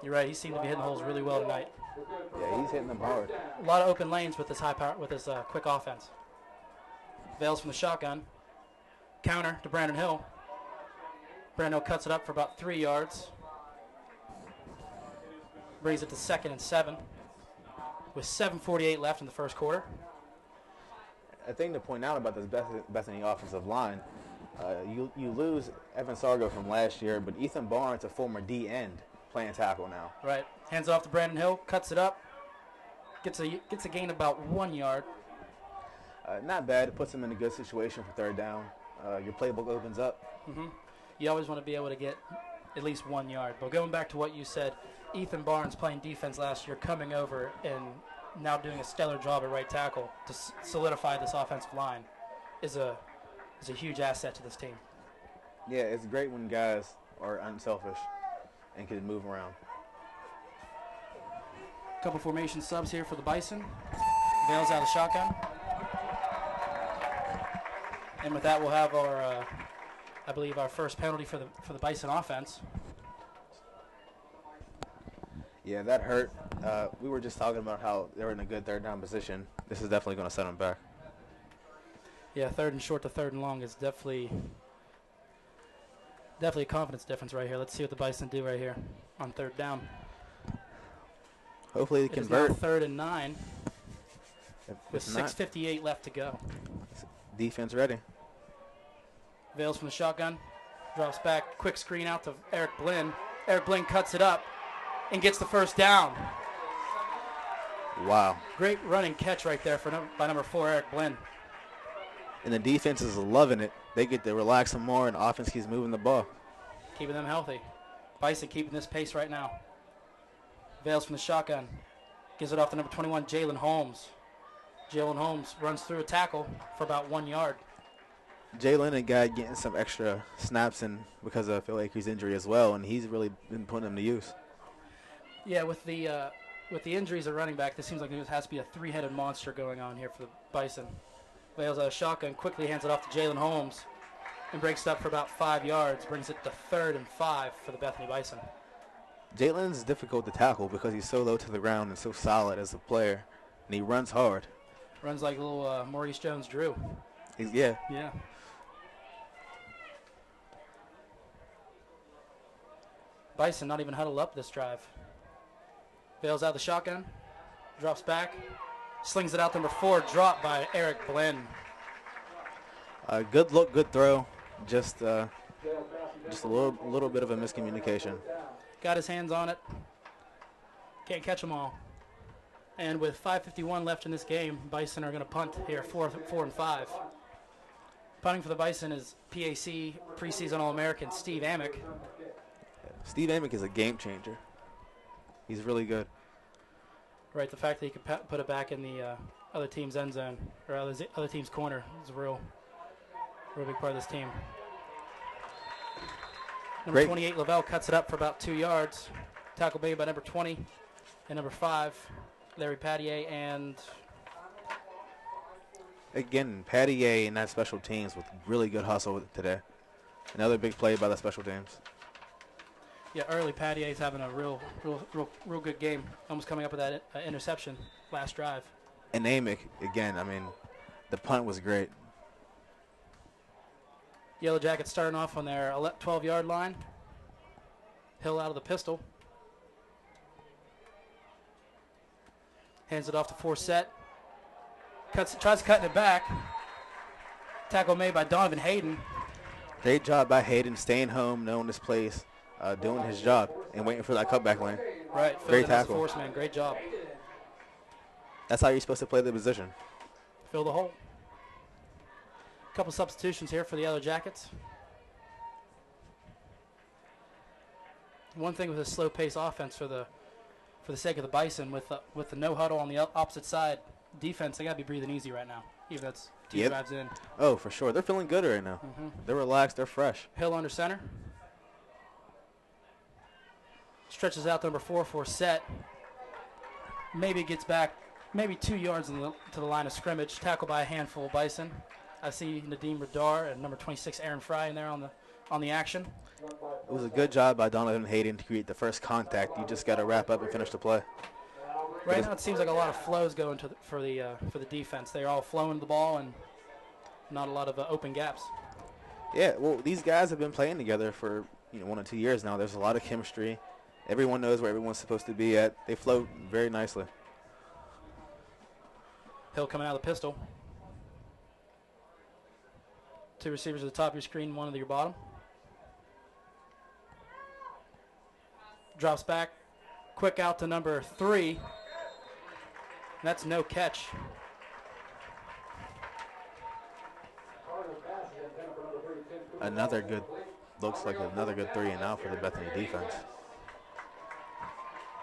You're right. He seemed to be hitting holes really well tonight. Yeah, he's hitting them hard. A lot of open lanes with this quick offense. Vales from the shotgun. Counter to Brandon Hill. Brandon Hill cuts it up for about 3 yards. Brings it to 2nd and 7. With 7:48 left in the first quarter. A thing to point out about this Bethany offensive line, you lose Evan Sargo from last year, but Ethan Barnes, a former D end, playing tackle now. Right. Hands off to Brandon Hill, cuts it up, gets a gain of about 1 yard. Not bad. It puts him in a good situation for third down. Your playbook opens up. Mm-hmm. You always want to be able to get at least 1 yard. But going back to what you said, Ethan Barnes playing defense last year, coming over and now doing a stellar job at right tackle to solidify this offensive line is a is a huge asset to this team. Yeah, it's great when guys are unselfish and can move around. Couple formation subs here for the Bison. Vales out of shotgun. And with that, we'll have our, I believe, our first penalty for the Bison offense. Yeah, that hurt. We were just talking about how they were in a good third down position. This is definitely going to set them back. Yeah, third and short to third and long is definitely a confidence difference right here. Let's see what the Bison do right here on third down. Hopefully they convert. It is now 3rd and 9 with 6:58 left to go. Defense ready. Vales from the shotgun, drops back, quick screen out to Eric Blinn. Eric Blinn cuts it up and gets the first down. Wow. Great running catch right there by number 4, Eric Blinn. And the defense is loving it. They get to relax some more, and the offense keeps moving the ball. Keeping them healthy. Bison keeping this pace right now. Vales from the shotgun. Gives it off to number 21, Jalen Holmes. Jalen Holmes runs through a tackle for about 1 yard. Jalen, a guy getting some extra snaps in because of Phil Akers' injury as well, and he's really been putting them to use. Yeah, with the injuries at running back, this seems like there has to be a three-headed monster going on here for the Bison. Vales out of shotgun, quickly hands it off to Jalen Holmes and breaks it up for about 5 yards, brings it to 3rd and 5 for the Bethany Bison. Jalen's difficult to tackle because he's so low to the ground and so solid as a player, and he runs hard. Runs like little Maurice Jones-Drew. Yeah. Yeah. Bison not even huddled up this drive. Vales out the shotgun, drops back, slings it out to number 4, dropped by Eric Blinn. Good look, good throw. Just a little bit of a miscommunication. Got his hands on it. Can't catch them all. And with 5:51 left in this game, Bison are going to punt here, 4 and 5. Punting for the Bison is PAC preseason All-American Steve Amick. Steve Amick is a game changer. He's really good. Right, the fact that he could put it back in the other team's end zone or other team's corner is a real big part of this team. Number 28, Lavelle, cuts it up for about 2 yards. Tackle made by number 20 and number 5, Larry Pattier, and again, Pattier and that special teams with really good hustle today. Another big play by the special teams. Yeah, early Pattier's having a real good game. Almost coming up with that interception last drive. And Amick, again, I mean, the punt was great. Yellow Jackets starting off on their 12-yard line. Hill out of the pistol. Hands it off to Forsett. Tries cutting it back. Tackle made by Donovan Hayden. Great job by Hayden, staying home, knowing this place, doing his job, and waiting for that cutback lane. Right, great tackle. Force man, great job. That's how you're supposed to play the position. Fill the hole. Couple substitutions here for the Yellow Jackets. One thing with a slow-paced offense for the sake of the Bison, with the no huddle on the opposite side defense, they got to be breathing easy right now, even though it's 2 drives in. Oh, for sure. They're feeling good right now. They're relaxed. They're fresh. Hill under center. Stretches out to number 4 for set. Maybe gets back, maybe 2 yards to the line of scrimmage. Tackled by a handful of Bison. I see Nadeem Radar and number 26 Aaron Fry in there on the action. It was a good job by Donovan Hayden to create the first contact. You just got to wrap up and finish the play. Right now it seems like a lot of flows going for the defense. They're all flowing the ball and not a lot of open gaps. Yeah, well, these guys have been playing together for 1 or 2 years now. There's a lot of chemistry. Everyone knows where everyone's supposed to be at. They flow very nicely. Hill coming out of the pistol. 2 receivers at the top of your screen, 1 at your bottom. Drops back, quick out to number 3. That's no catch. Looks like another good 3 and out for the Bethany defense.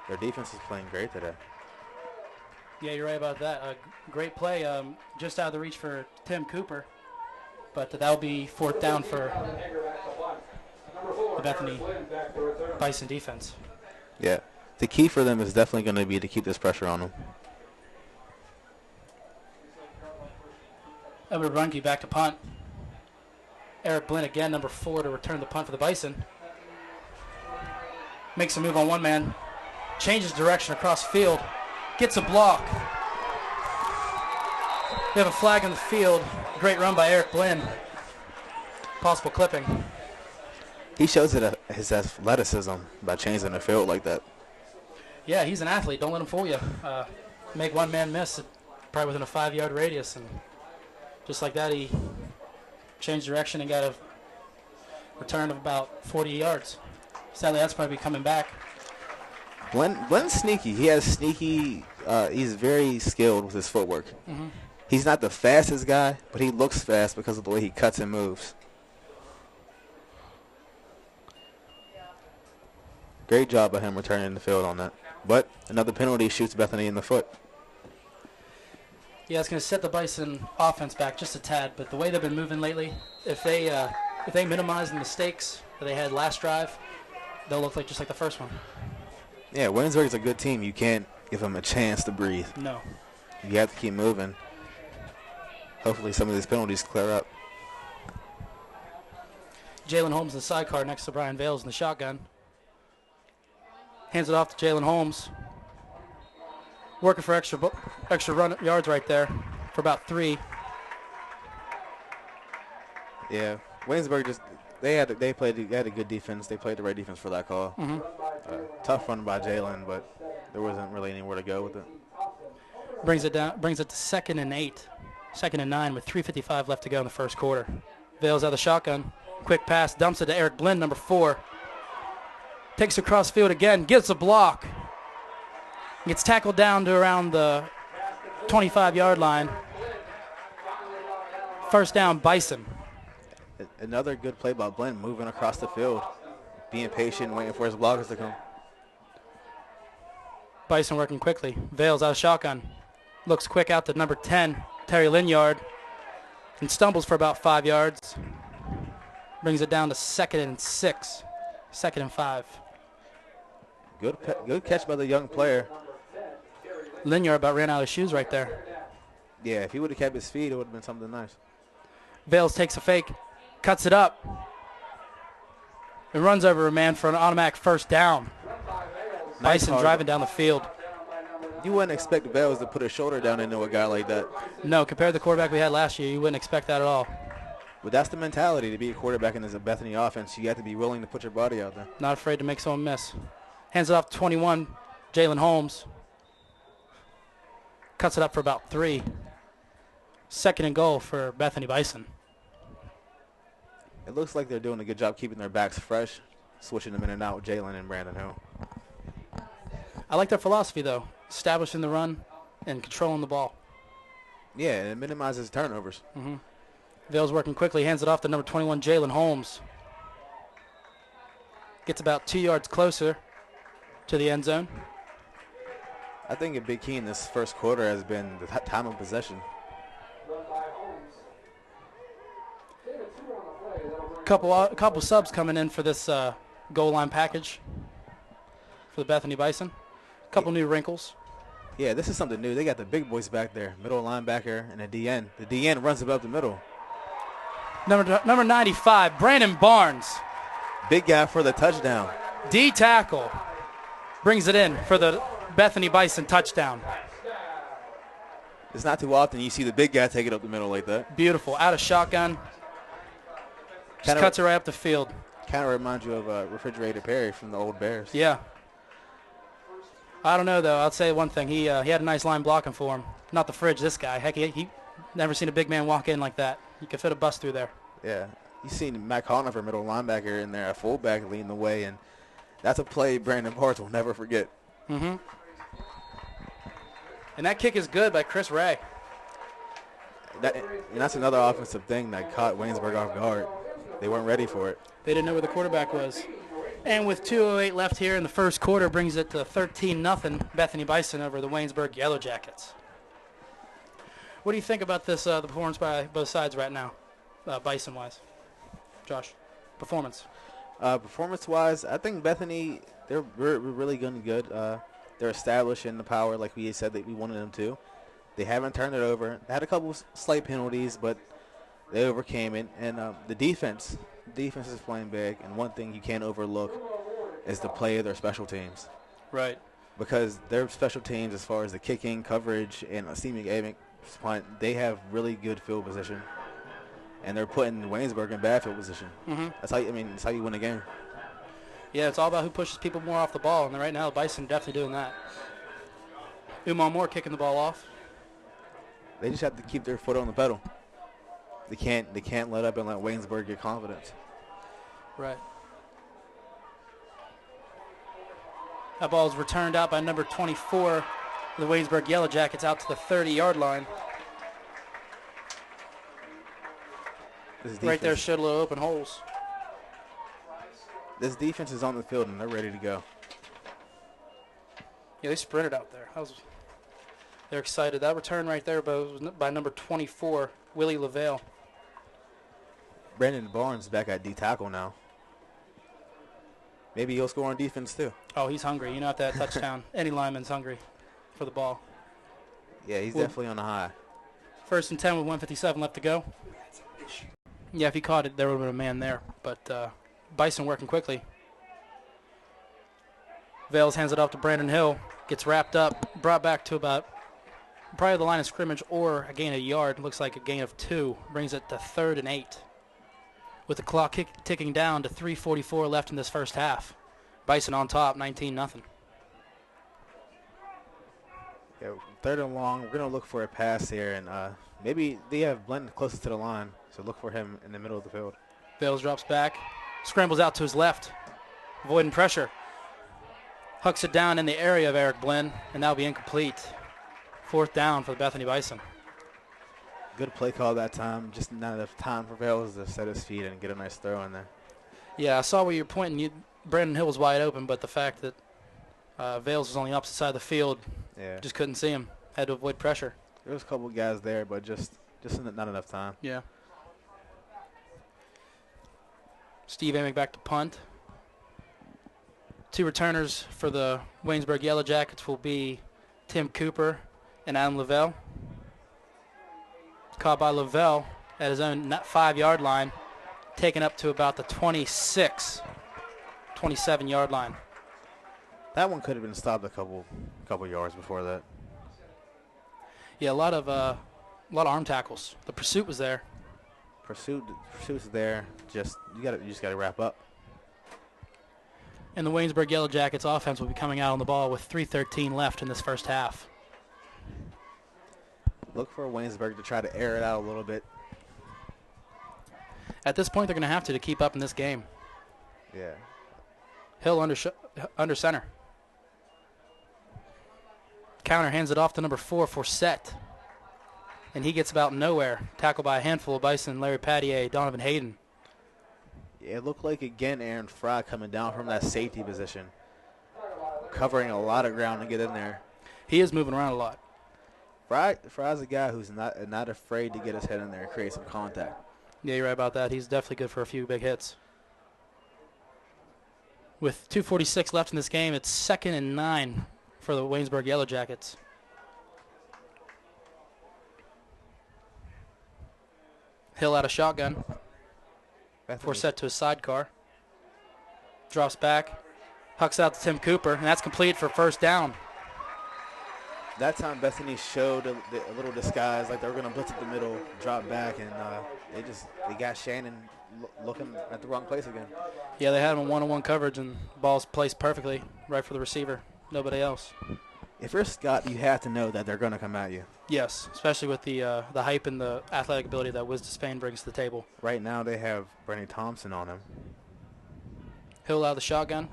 Their defense is playing great today. Yeah, you're right about that. Great play, just out of the reach for Tim Cooper. But that'll be 4th down for the Bethany Bison defense. Yeah. The key for them is definitely going to be to keep this pressure on them. Edward Runge back to punt. Eric Blinn again, number 4, to return the punt for the Bison. Makes a move on one man. Changes direction across field. Gets a block. We have a flag on the field. Great run by Eric Blinn. Possible clipping. He shows it his athleticism by changing the field like that. Yeah, he's an athlete. Don't let him fool you. Make one man miss, probably within a 5-yard radius. And just like that, he changed direction and got a return of about 40 yards. Sadly, that's probably coming back. Blenn's sneaky. He has sneaky. He's very skilled with his footwork. Mm-hmm. He's not the fastest guy, but he looks fast because of the way he cuts and moves. Great job by him returning the field on that. But another penalty shoots Bethany in the foot. Yeah, it's going to set the Bison offense back just a tad, but the way they've been moving lately, if they minimize the mistakes that they had last drive, they'll look like just like the first one. Yeah, Waynesburg is a good team. You can't give them a chance to breathe. No. You have to keep moving. Hopefully some of these penalties clear up. Jalen Holmes in the sidecar next to Brian Vales in the shotgun. Hands it off to Jalen Holmes. Working for extra run yards right there for about 3. Yeah, Waynesburg they had a good defense. They played the right defense for that call. Mm-hmm. Tough run by Jalen, but there wasn't really anywhere to go with it. Brings it to 2nd and 8, 2nd and 9 with 3:55 left to go in the first quarter. Vales out of the shotgun. Quick pass, dumps it to Eric Blinn, number 4. Takes it across field again, gets a block. Gets tackled down to around the 25-yard line. First down, Bison. Another good play by Blinn, moving across the field, being patient, waiting for his blockers to come. Bison working quickly. Vales out of shotgun. Looks quick out to number 10, Terry Linyard, and stumbles for about 5 yards. Brings it down to 2nd and 6, 2nd and 5. Good catch by the young player. Linyard about ran out of his shoes right there. Yeah, if he would have kept his feet, it would have been something nice. Vales takes a fake, cuts it up, and runs over a man for an automatic first down. Nice Bison driving down the field. You wouldn't expect Vales to put his shoulder down into a guy like that. No, compared to the quarterback we had last year, you wouldn't expect that at all. But that's the mentality to be a quarterback in this Bethany offense. You have to be willing to put your body out there. Not afraid to make someone miss. Hands it off to 21, Jalen Holmes. Cuts it up for about 3. 2nd and goal for Bethany Bison. It looks like they're doing a good job keeping their backs fresh, switching them in and out with Jalen and Brandon Hill. I like their philosophy, though, establishing the run and controlling the ball. Yeah, and it minimizes turnovers. Mm-hmm. Vale's working quickly, hands it off to number 21, Jalen Holmes. Gets about 2 yards closer to the end zone. I think a big key in this first quarter has been the time of possession. Couple subs coming in for this goal line package for the Bethany Bison. Couple new wrinkles. Yeah, this is something new. They got the big boys back there, middle linebacker and a DN. The DN runs above the middle. Number 95, Brandon Barnes. Big guy for the touchdown. D tackle. Brings it in for the Bethany Bison touchdown. It's not too often you see the big guy take it up the middle like that. Beautiful. Out of shotgun. Just cuts it right up the field. Kind of reminds you of Refrigerator Perry from the old Bears. Yeah. I don't know, though. I'll say one thing. He had a nice line blocking for him. Not the fridge, this guy. Heck, he never seen a big man walk in like that. He could fit a bus through there. Yeah. You seen Matt Conover, middle linebacker, in there, a fullback leading the way, and that's a play Brandon Barnes will never forget. Mm-hmm. And that kick is good by Chris Ray. And that's another offensive thing that caught Waynesburg off guard. They weren't ready for it. They didn't know where the quarterback was. And with 2:08 left here in the first quarter, brings it to 13-0 Bethany Bison over the Waynesburg Yellow Jackets. What do you think about this, the performance by both sides right now? Bison-wise? Josh, performance. Performance-wise, I think Bethany, they're really good. They're established in the power like we said that we wanted them to. They haven't turned it over. They had a couple slight penalties, but they overcame it. And the defense is playing big. And one thing you can't overlook is the play of their special teams. Right. Because their special teams, as far as the kicking, coverage, and seeming aiming, they have really good field position. And they're putting Waynesburg in bad field position. Mm-hmm. That's how you win a game. Yeah, it's all about who pushes people more off the ball, and right now the Bison definitely doing that. Umar Moore kicking the ball off. They just have to keep their foot on the pedal. They can't let up and let Waynesburg get confidence. Right. That ball is returned out by number 24, the Waynesburg Yellow Jackets, out to the 30-yard line. Right there showed a little open holes. This defense is on the field, and they're ready to go. Yeah, they sprinted out there. They're excited. That return right there was by number 24, Willie LaVale. Brandon Barnes back at D-tackle now. Maybe he'll score on defense too. Oh, he's hungry. You know, at that touchdown, any lineman's hungry for the ball. Yeah, he's definitely on the high. 1st and 10 with 1:57 left to go. Yeah, if he caught it, there would have been a man there. But Bison working quickly. Vales hands it off to Brandon Hill. Gets wrapped up, brought back to about probably the line of scrimmage or a gain of a yard. Looks like a gain of 2. Brings it to 3rd and 8. With the clock ticking down to 3:44 left in this first half. Bison on top, 19-0. Yeah, 3rd and long. We're going to look for a pass here, and maybe they have Blenton closest to the line, so look for him in the middle of the field. Vales drops back, scrambles out to his left, avoiding pressure. Hucks it down in the area of Eric Blinn, and that'll be incomplete. 4th down for the Bethany Bison. Good play call that time. Just not enough time for Vales to set his feet and get a nice throw in there. Yeah, I saw where you're pointing. Brandon Hill was wide open, but the fact that Vales was on the opposite side of the field, just couldn't see him. Had to avoid pressure. There was a couple guys there, but just not enough time. Yeah. Steve aiming back to punt. 2 returners for the Waynesburg Yellow Jackets will be Tim Cooper and Adam Lavelle. Caught by Lavelle at his own 5-yard line, taken up to about the 27-yard line. That one could have been stopped a couple yards before that. Yeah, a lot of arm tackles. The pursuit was there. Pursuit's there. You just got to wrap up. And the Waynesburg Yellow Jackets offense will be coming out on the ball with 3:13 left in this first half. Look for Waynesburg to try to air it out a little bit. At this point, they're going to have to keep up in this game. Yeah. Hill under center. Counter hands it off to number 4, Forsett. And he gets about nowhere. Tackled by a handful of Bison, Larry Pattier, Donovan Hayden. Yeah, it looked like, again, Aaron Fry coming down from that safety position. Covering a lot of ground to get in there. He is moving around a lot. Fry's a guy who's not afraid to get his head in there and create some contact. Yeah, you're right about that. He's definitely good for a few big hits. With 2:46 left in this game, it's 2nd and 9 for the Waynesburg Yellow Jackets. Hill out of shotgun. Forsett to his sidecar. Drops back. Hucks out to Tim Cooper, and that's complete for 1st down. That time Bethany showed a little disguise, like they were going to blitz at the middle, drop back, and they got Shannon looking at the wrong place again. Yeah, they had him in one-on-one coverage, and the ball's placed perfectly right for the receiver. Nobody else. If you're Scott, you have to know that they're going to come at you. Yes, especially with the hype and the athletic ability that Wiz Despain brings to the table. Right now they have Brenny Thompson on him. Hill out of the shotgun.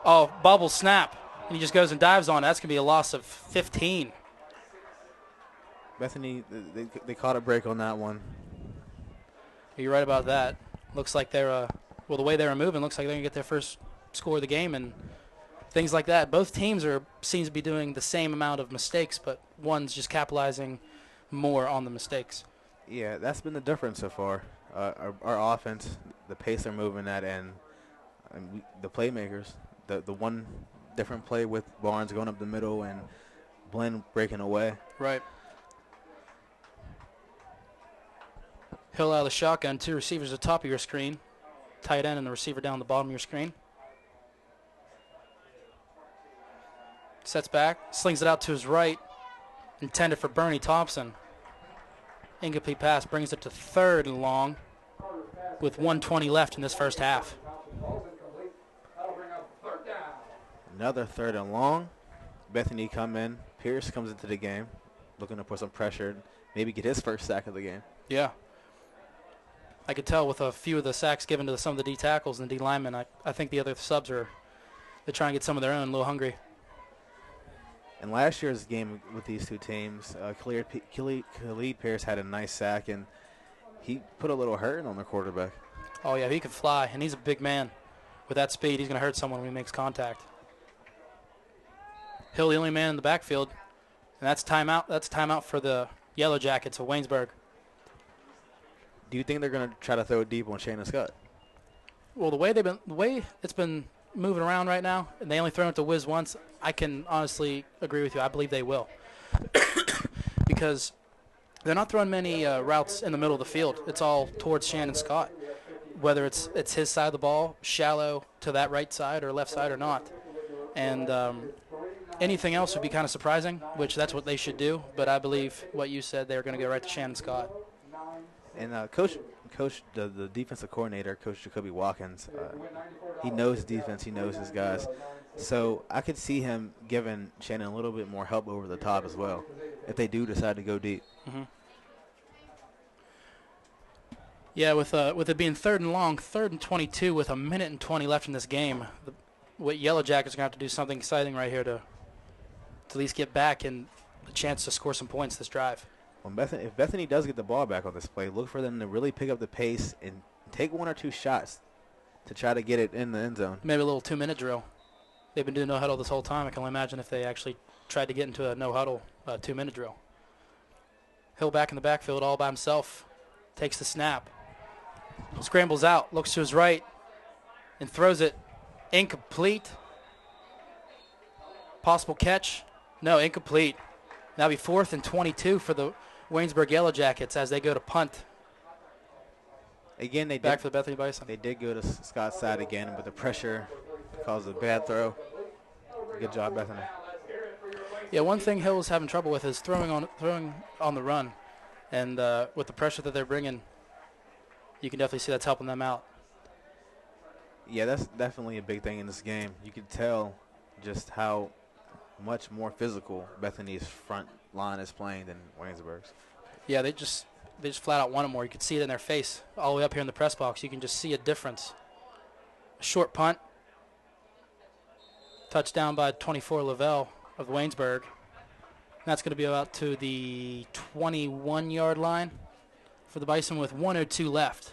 Oh, bubble snap. And he just goes and dives on it. That's going to be a loss of 15. Bethany, they caught a break on that one. You're right about that. Looks like they're, the way they were moving, looks like they're going to get their first score of the game and things like that. Both teams seems to be doing the same amount of mistakes, but one's just capitalizing more on the mistakes. Yeah, that's been the difference so far. our offense, the pace they're moving at, and the playmakers, the one different play with Barnes going up the middle and Blinn breaking away. Right. Hill out of the shotgun, 2 receivers at the top of your screen, tight end and the receiver down the bottom of your screen. Sets back, slings it out to his right, intended for Bernie Thompson. Incomplete pass brings it to 3rd and long with 1:20 left in this first half. Another 3rd and long. Bethany come in. Pierce comes into the game, looking to put some pressure, maybe get his first sack of the game. Yeah. I could tell with a few of the sacks given to some of the D tackles and D linemen, I think the other subs they're trying to get some of their own, a little hungry. In last year's game with these two teams, Khalid Pierce had a nice sack, and he put a little hurting on the quarterback. Oh, yeah, he can fly, and he's a big man. With that speed, he's going to hurt someone when he makes contact. Hill, the only man in the backfield, and that's timeout. That's timeout for the Yellow Jackets of Waynesburg. Do you think they're going to try to throw it deep on Shannon Scott? Well, the way it's been moving around right now, and they only throw it to Wiz once, I can honestly agree with you. I believe they will. Because they're not throwing many routes in the middle of the field. It's all towards Shannon Scott, whether it's his side of the ball, shallow to that right side or left side or not. And anything else would be kind of surprising, which that's what they should do. But I believe what you said, they're going to go right to Shannon Scott. And Coach, the defensive coordinator, Coach Jacoby Watkins, he knows defense. He knows his guys. So I could see him giving Shannon a little bit more help over the top as well if they do decide to go deep. Mm-hmm. Yeah, with it being 3rd and long, 3rd and 22 with 1:20 left in this game, what Yellow Jackets are going to have to do something exciting right here to at least get back and a chance to score some points this drive. If Bethany does get the ball back on this play, look for them to really pick up the pace and take 1 or 2 shots to try to get it in the end zone. Maybe a little 2-minute drill. They've been doing no huddle this whole time. I can only imagine if they actually tried to get into a no huddle 2-minute drill. Hill back in the backfield all by himself. Takes the snap. Scrambles out, looks to his right, and throws it incomplete. Possible catch. No, incomplete. That'll be 4th and 22 for the Waynesburg Yellow Jackets as they go to punt. Again, back for the Bethany Bison. They did go to Scott's side again, but the pressure caused a bad throw. Good job, Bethany. Yeah, one thing Hill is having trouble with is throwing on the run, and with the pressure that they're bringing, you can definitely see that's helping them out. Yeah, that's definitely a big thing in this game. You can tell just how much more physical Bethany's front line is playing than Waynesburg's. Yeah, they just flat out want it more. You can see it in their face all the way up here in the press box. You can just see a difference. A short punt. Touchdown by 24 Lavelle of Waynesburg. That's going to be about to the 21-yard line for the Bison with 1:02 left.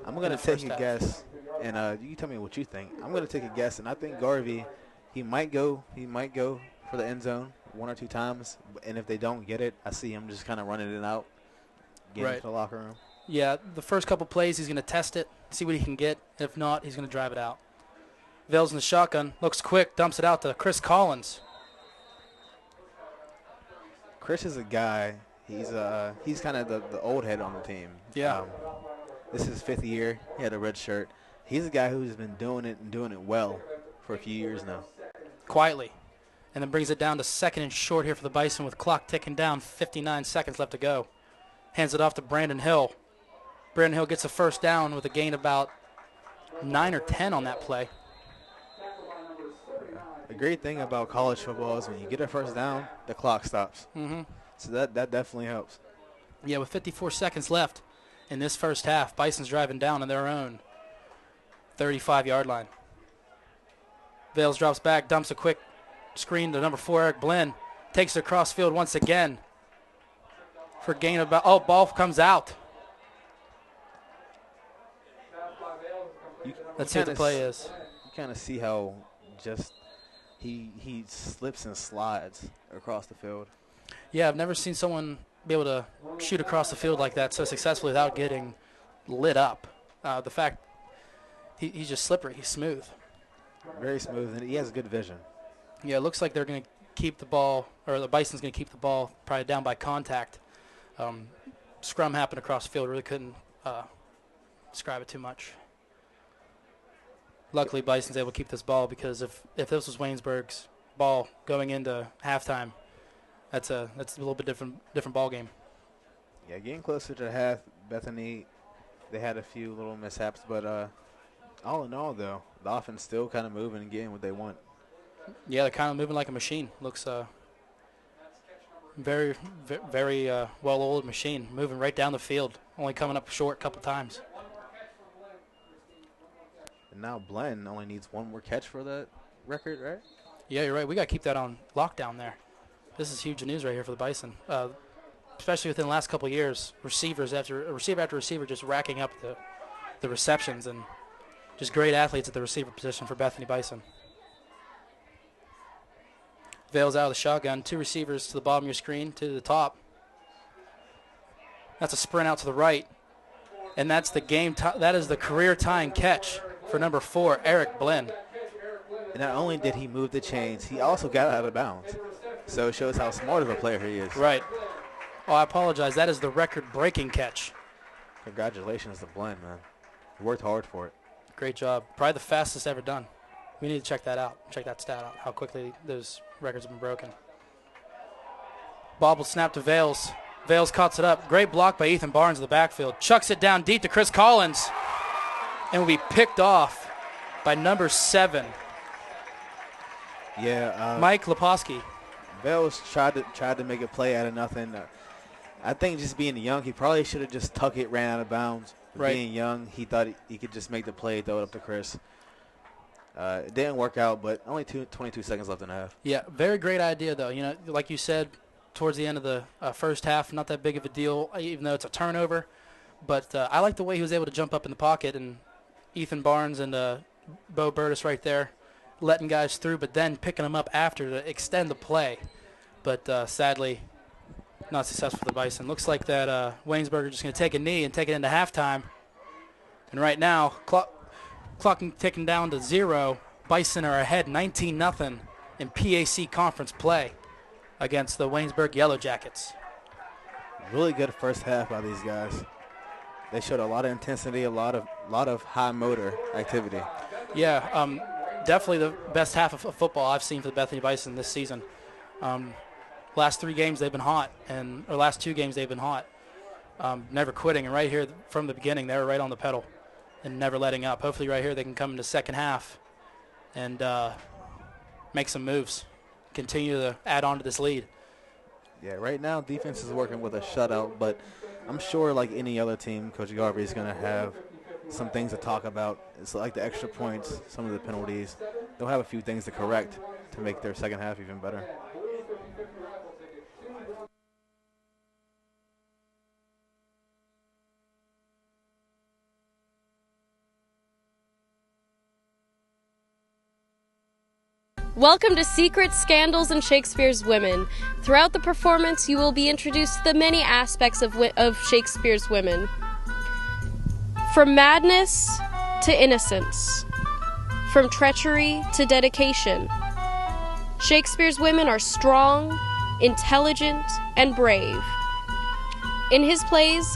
I'm going to take a guess, and you can tell me what you think. I'm going to take a guess, and I think Garvey, he might go for the end zone 1 or 2 times, and if they don't get it, I see him just kind of running it out, getting right to the locker room. Yeah, the first couple plays he's going to test it, see what he can get. If not, he's going to drive it out. Vale's in the shotgun, looks quick, dumps it out to Chris Collins. Chris is a guy. He's kind of the old head on the team. Yeah. This is his 5th year. He had a red shirt. He's a guy who's been doing it and doing it well for a few years now. Quietly. And then brings it down to 2nd and short here for the Bison with clock ticking down, 59 seconds left to go. Hands it off to Brandon Hill. Brandon Hill gets a first down with a gain about 9 or 10 on that play. The great thing about college football is when you get a first down, the clock stops. Mm-hmm. So that definitely helps. Yeah, with 54 seconds left in this first half, Bison's driving down on their own 35-yard line. Vales drops back, dumps a quick screen to number 4, Eric Blinn. Takes it across field once again for a gain of about, ball comes out. Let's see what the play is. You kind of see how just he slips and slides across the field. Yeah, I've never seen someone be able to shoot across the field like that so successfully without getting lit up. The fact he's just slippery, he's smooth. Very smooth, and he has good vision. Yeah, it looks like they're going to keep the ball, or the Bison's going to keep the ball probably down by contact. Scrum happened across the field, really couldn't describe it too much. Luckily, Bison's able to keep this ball, because if this was Waynesburg's ball going into halftime, that's a little bit different ball game. Yeah, getting closer to half, Bethany, they had a few little mishaps, but all in all, though, the offense still kind of moving and getting what they want. Yeah, they're kind of moving like a machine. Looks very well-oiled machine, moving right down the field, only coming up short a couple times. And now Blen only needs one more catch for that record, right? Yeah, you're right. We got to keep that on lockdown there. This is huge news right here for the Bison, especially within the last couple of years. Receiver after receiver just racking up the receptions, and just great athletes at the receiver position for Bethany Bison. Vales out of the shotgun. 2 receivers to the bottom of your screen, to the top. That's a sprint out to the right. And that's the that is the career-tying catch for number 4, Eric Blinn. And not only did he move the chains, he also got out of bounds. So it shows how smart of a player he is. Right. Oh, I apologize. That is the record-breaking catch. Congratulations to Blinn, man. He worked hard for it. Great job. Probably the fastest ever done. We need to check that out. Check that stat out, how quickly those records have been broken. Bobble snap to Vales. Vales cuts it up. Great block by Ethan Barnes in the backfield. Chucks it down deep to Chris Collins, and will be picked off by number 7. Yeah. Mike Leposki. Vales tried to make a play out of nothing. I think just being young, he probably should have just tucked it, ran out of bounds. Right. Being young, he thought he could just make the play, throw it up to Chris. It didn't work out, but only 22 seconds left in the half. Yeah, very great idea, though. You know, like you said, towards the end of the first half, not that big of a deal, even though it's a turnover. But I like the way he was able to jump up in the pocket, and Ethan Barnes and Bo Burtis right there letting guys through, but then picking them up after to extend the play. But sadly, not successful for the Bison. Looks like that Waynesburg are just going to take a knee and take it into halftime. And right now, clock ticking down to 0. Bison are ahead 19-0 in PAC conference play against the Waynesburg Yellow Jackets. Really good first half by these guys. They showed a lot of intensity, a lot of high motor activity. Yeah, definitely the best half of football I've seen for the Bethany Bison this season. Last 3 games they've been hot, or last 2 games they've been hot. Never quitting, and right here from the beginning they were right on the pedal and never letting up. Hopefully right here they can come into second half and make some moves, continue to add on to this lead. Yeah, right now defense is working with a shutout, but I'm sure like any other team, Coach Garvey is going to have some things to talk about. It's like the extra points, some of the penalties. They'll have a few things to correct to make their second half even better. Welcome to Secrets, Scandals, and Shakespeare's Women. Throughout the performance, you will be introduced to the many aspects of Shakespeare's women. From madness to innocence. From treachery to dedication. Shakespeare's women are strong, intelligent, and brave. In his plays,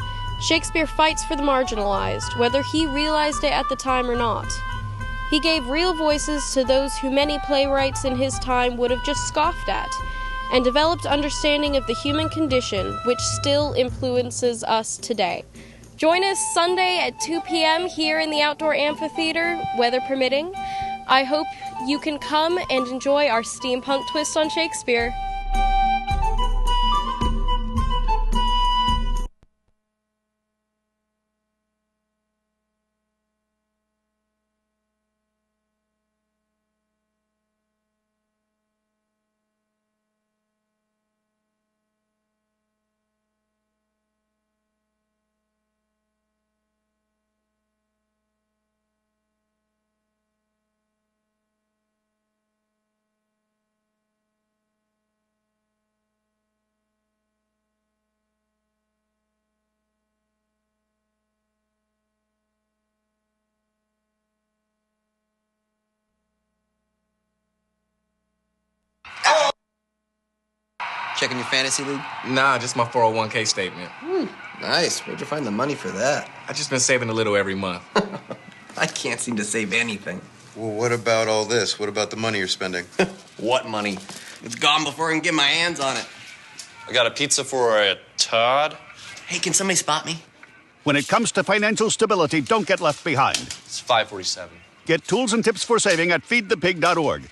Shakespeare fights for the marginalized, whether he realized it at the time or not. He gave real voices to those who many playwrights in his time would have just scoffed at, and developed understanding of the human condition, which still influences us today. Join us Sunday at 2 p.m. here in the outdoor amphitheater, weather permitting. I hope you can come and enjoy our steampunk twist on Shakespeare. Checking your fantasy league? Nah, just my 401k statement. Nice. Where'd you find the money for that? I just been saving a little every month. I can't seem to save anything. Well, what about all this? What about the money you're spending? What money? It's gone before I can get my hands on it. I got a pizza for a Todd. Hey, can somebody spot me? When it comes to financial stability, don't get left behind. It's 547. Get tools and tips for saving at feedthepig.org.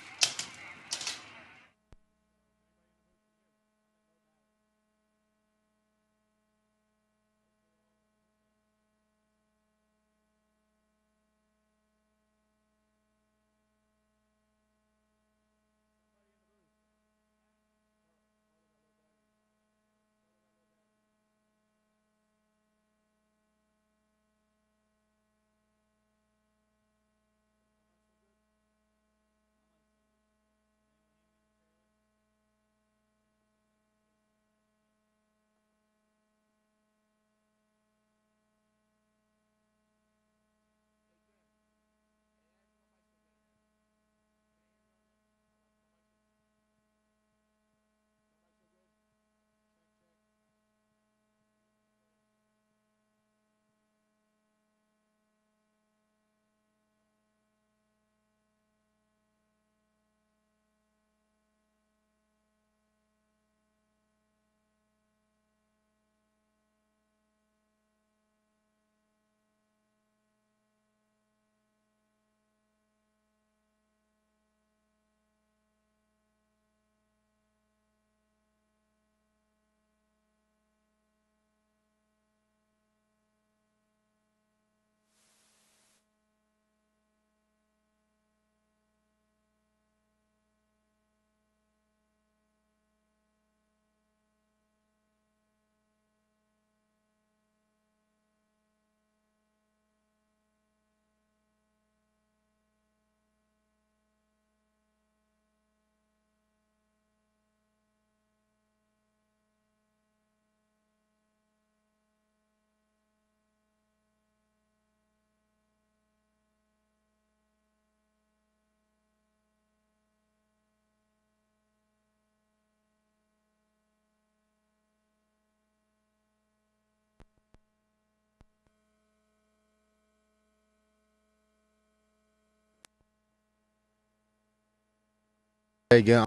Again.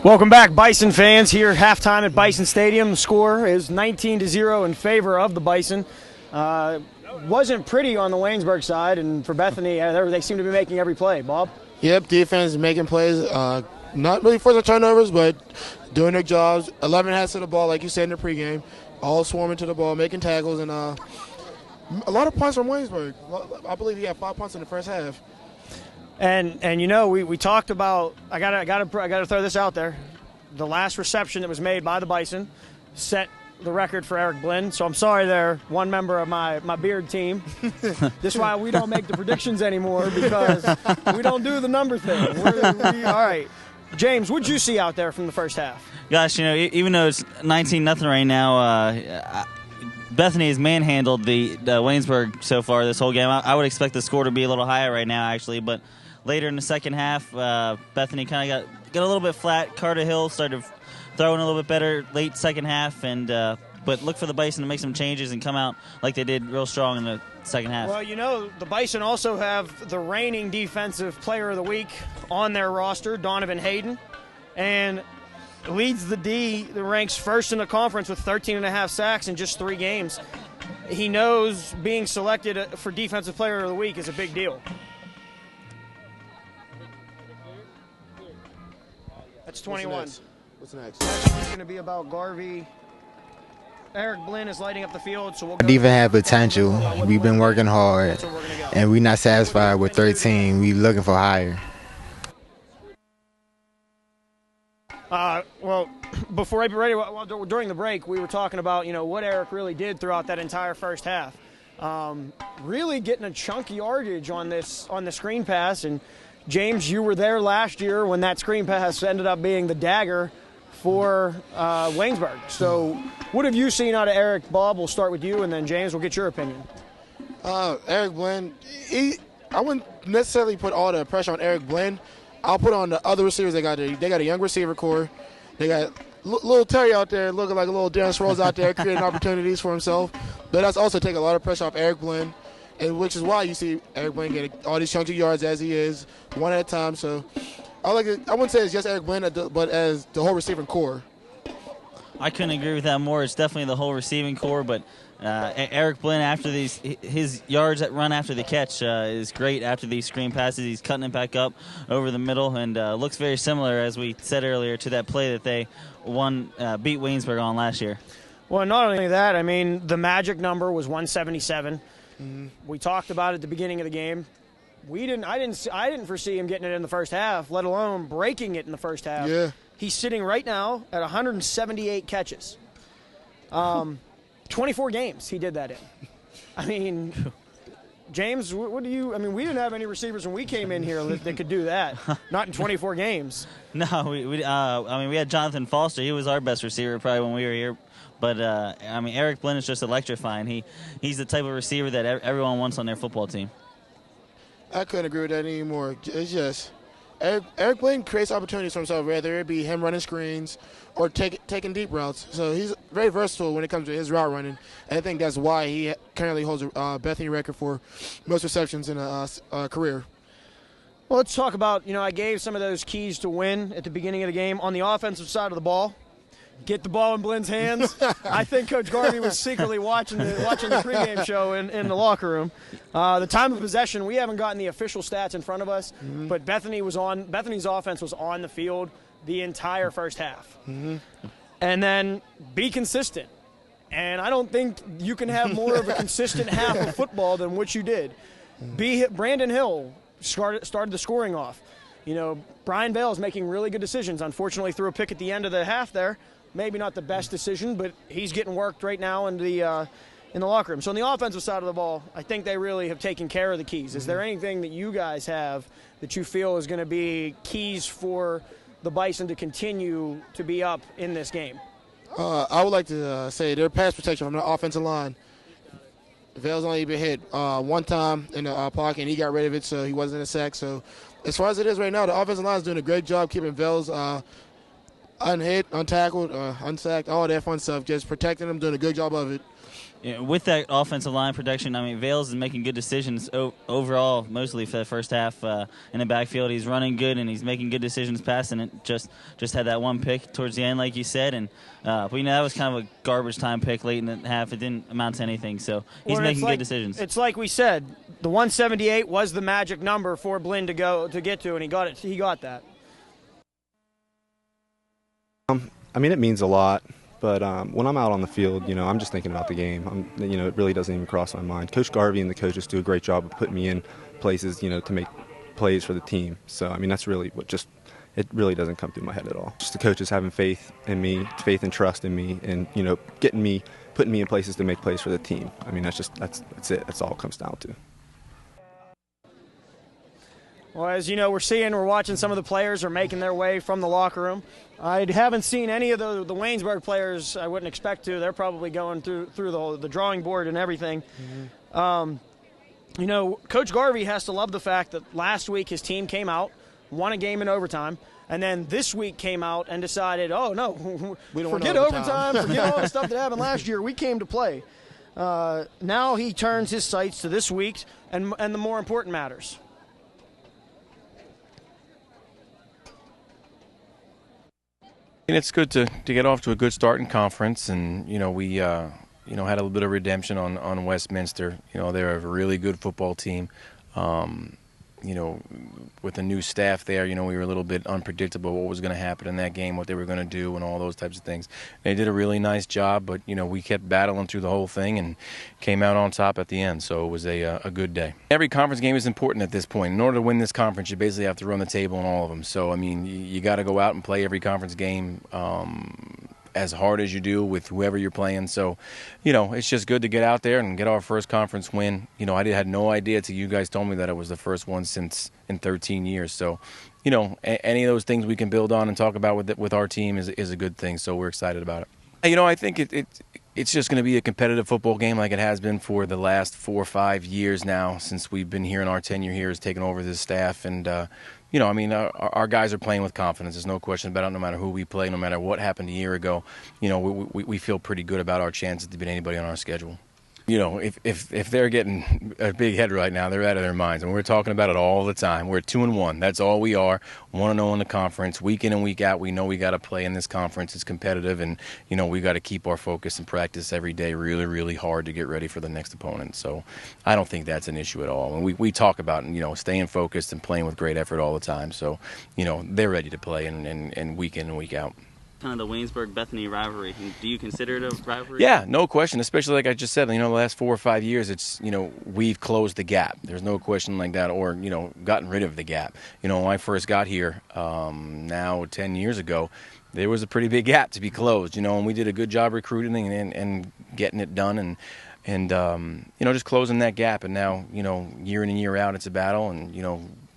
Welcome back, Bison fans. Here, halftime at Bison Stadium. The score is 19-0 in favor of the Bison. Wasn't pretty on the Waynesburg side, and for Bethany, they seem to be making every play. Bob? Yep, defense is making plays. Not really forcing turnovers, but doing their jobs. 11 hats to the ball, like you said in the pregame. All swarming to the ball, making tackles, and a lot of punts from Waynesburg. I believe he had 5 punts in the first half. And you know, we talked about, I gotta throw this out there. The last reception that was made by the Bison set the record for Eric Blinn. So I'm sorry there, one member of my beard team. This is why we don't make the predictions anymore, because we don't do the number thing. All right. James, what'd you see out there from the first half? Gosh, you know, even though it's 19-0 right now, Bethany has manhandled the Waynesburg so far this whole game. I would expect the score to be a little higher right now, actually, but later in the second half, Bethany kind of got a little bit flat. Carter Hill started throwing a little bit better late second half, and but look for the Bison to make some changes and come out like they did real strong in the second half. Well, you know, the Bison also have the reigning Defensive Player of the Week on their roster, Donovan Hayden, and leads the ranks first in the conference with 13.5 sacks in just 3 games. He knows being selected for Defensive Player of the Week is a big deal. That's 21. What's next? It's going to be about Garvey. Eric Blinn is lighting up the field, so we'll go. Defense have potential. We've been working hard, and we're not satisfied with 13. We're looking for higher. Well, before I be ready, during the break, we were talking about, you know, what Eric really did throughout that entire first half. really getting a chunky yardage on the screen pass. And James, you were there last year when that screen pass ended up being the dagger for Waynesburg. So what have you seen out of Eric? Bob, we'll start with you, and then James, we'll get your opinion. Eric Blinn, I wouldn't necessarily put all the pressure on Eric Blinn. I'll put on the other receivers they got. They got a young receiver core. They got little Terry out there looking like a little Darren Sproles out there creating opportunities for himself. But that's also taking a lot of pressure off Eric Blinn, and which is why you see Eric Blinn getting all these chunky yards as he is, one at a time. So I wouldn't say it's just Eric Blinn, but as the whole receiving core. I couldn't agree with that more. It's definitely the whole receiving core, but Eric Blinn, after his yards that run after the catch is great. After these screen passes, he's cutting it back up over the middle, and looks very similar, as we said earlier, to that play that they beat Waynesburg on last year. Well, not only that, I mean, the magic number was 177. Mm-hmm. We talked about it at the beginning of the game. I didn't foresee him getting it in the first half, let alone breaking it in the first half. Yeah. He's sitting right now at 178 catches. 24 games he did that in. I mean, James, what do you – I mean, we didn't have any receivers when we came in here that could do that, not in 24 games. No, we had Jonathan Foster. He was our best receiver probably when we were here. But, I mean, Eric Blinn is just electrifying. He's the type of receiver that everyone wants on their football team. I couldn't agree with that anymore. It's just Eric Blinn creates opportunities for himself, whether it be him running screens or taking deep routes. So he's very versatile when it comes to his route running. And I think that's why he currently holds a Bethany record for most receptions in a career. Well, let's talk about, I gave some of those keys to win at the beginning of the game. On the offensive side of the ball, get the ball in Blinn's hands. I think Coach Garvey was secretly watching the pregame show in the locker room. The time of possession, we haven't gotten the official stats in front of us, but Bethany's offense was on the field the entire first half. Mm-hmm. And then be consistent. And I don't think you can have more of a consistent half of football than what you did. Brandon Hill started the scoring off. Brian Bale's making really good decisions. Unfortunately, threw a pick at the end of the half there. Maybe not the best decision, but he's getting worked right now in the locker room. So on the offensive side of the ball, I think they really have taken care of the keys. Is there anything that you guys have that you feel is going to be keys for the Bison to continue to be up in this game? I would like to say their pass protection from the offensive line. Vale's only been hit one time in the pocket, and he got rid of it, so he wasn't a sack. So as far as it is right now, the offensive line is doing a great job keeping Vale's unhit, untackled, unsacked, all that fun stuff, just protecting them, doing a good job of it. Yeah, with that offensive line protection, I mean, Vales is making good decisions overall, mostly for the first half in the backfield. He's running good, and he's making good decisions passing it. Just had that one pick towards the end, like you said, and but that was kind of a garbage time pick late in the half. It didn't amount to anything, so he's making good decisions. It's like we said, the 178 was the magic number for Blinn to get to, and he got it. He got that. I mean, it means a lot, but when I'm out on the field, I'm just thinking about the game. It really doesn't even cross my mind. Coach Garvey and the coaches do a great job of putting me in places, to make plays for the team. So, I mean, that's really it really doesn't come through my head at all. Just the coaches having faith in me, faith and trust in me, and, putting me in places to make plays for the team. I mean, that's it. That's all it comes down to. Well, as you know, we're watching some of the players are making their way from the locker room. I haven't seen any of the Waynesburg players. I wouldn't expect to. They're probably going through the drawing board and everything. Mm-hmm. Coach Garvey has to love the fact that last week his team came out, won a game in overtime, and then this week came out and decided, oh, no, forget overtime, forget all the stuff that happened last year. We came to play. Now he turns his sights to this week and the more important matters. And it's good to get off to a good start in conference, and we had a little bit of redemption on Westminster. They're a really good football team. With the new staff there, we were a little bit unpredictable what was going to happen in that game, what they were going to do, and all those types of things. They did a really nice job, but we kept battling through the whole thing and came out on top at the end. So it was a good day. Every conference game is important at this point. In order to win this conference, you basically have to run the table in all of them. So I mean, you got to go out and play every conference game. as hard as you do with whoever you're playing. So, it's just good to get out there and get our first conference win. I had no idea till you guys told me that it was the first one in 13 years. So, any of those things we can build on and talk about with our team is a good thing. So we're excited about it. I think it's just going to be a competitive football game like it has been for the last 4 or 5 years now since we've been here and our tenure here has taken over this staff. And, our guys are playing with confidence. There's no question about it. No matter who we play, no matter what happened a year ago, we feel pretty good about our chances to beat anybody on our schedule. If they're getting a big head right now, they're out of their minds. And we're talking about it all the time. We're 2-1. That's all we are. 1-0 in the conference. Week in and week out, we know we got to play in this conference. It's competitive, and, we got to keep our focus and practice every day really, really hard to get ready for the next opponent. So I don't think that's an issue at all. And we talk about, staying focused and playing with great effort all the time. So, they're ready to play and week in and week out. Kind of the Waynesburg-Bethany rivalry. Do you consider it a rivalry? Yeah, no question. Especially like I just said, the last 4 or 5 years, it's we've closed the gap. There's no question like that, or gotten rid of the gap. When I first got here, now 10 years ago, there was a pretty big gap to be closed. And we did a good job recruiting and getting it done, and just closing that gap. And now year in and year out, it's a battle, and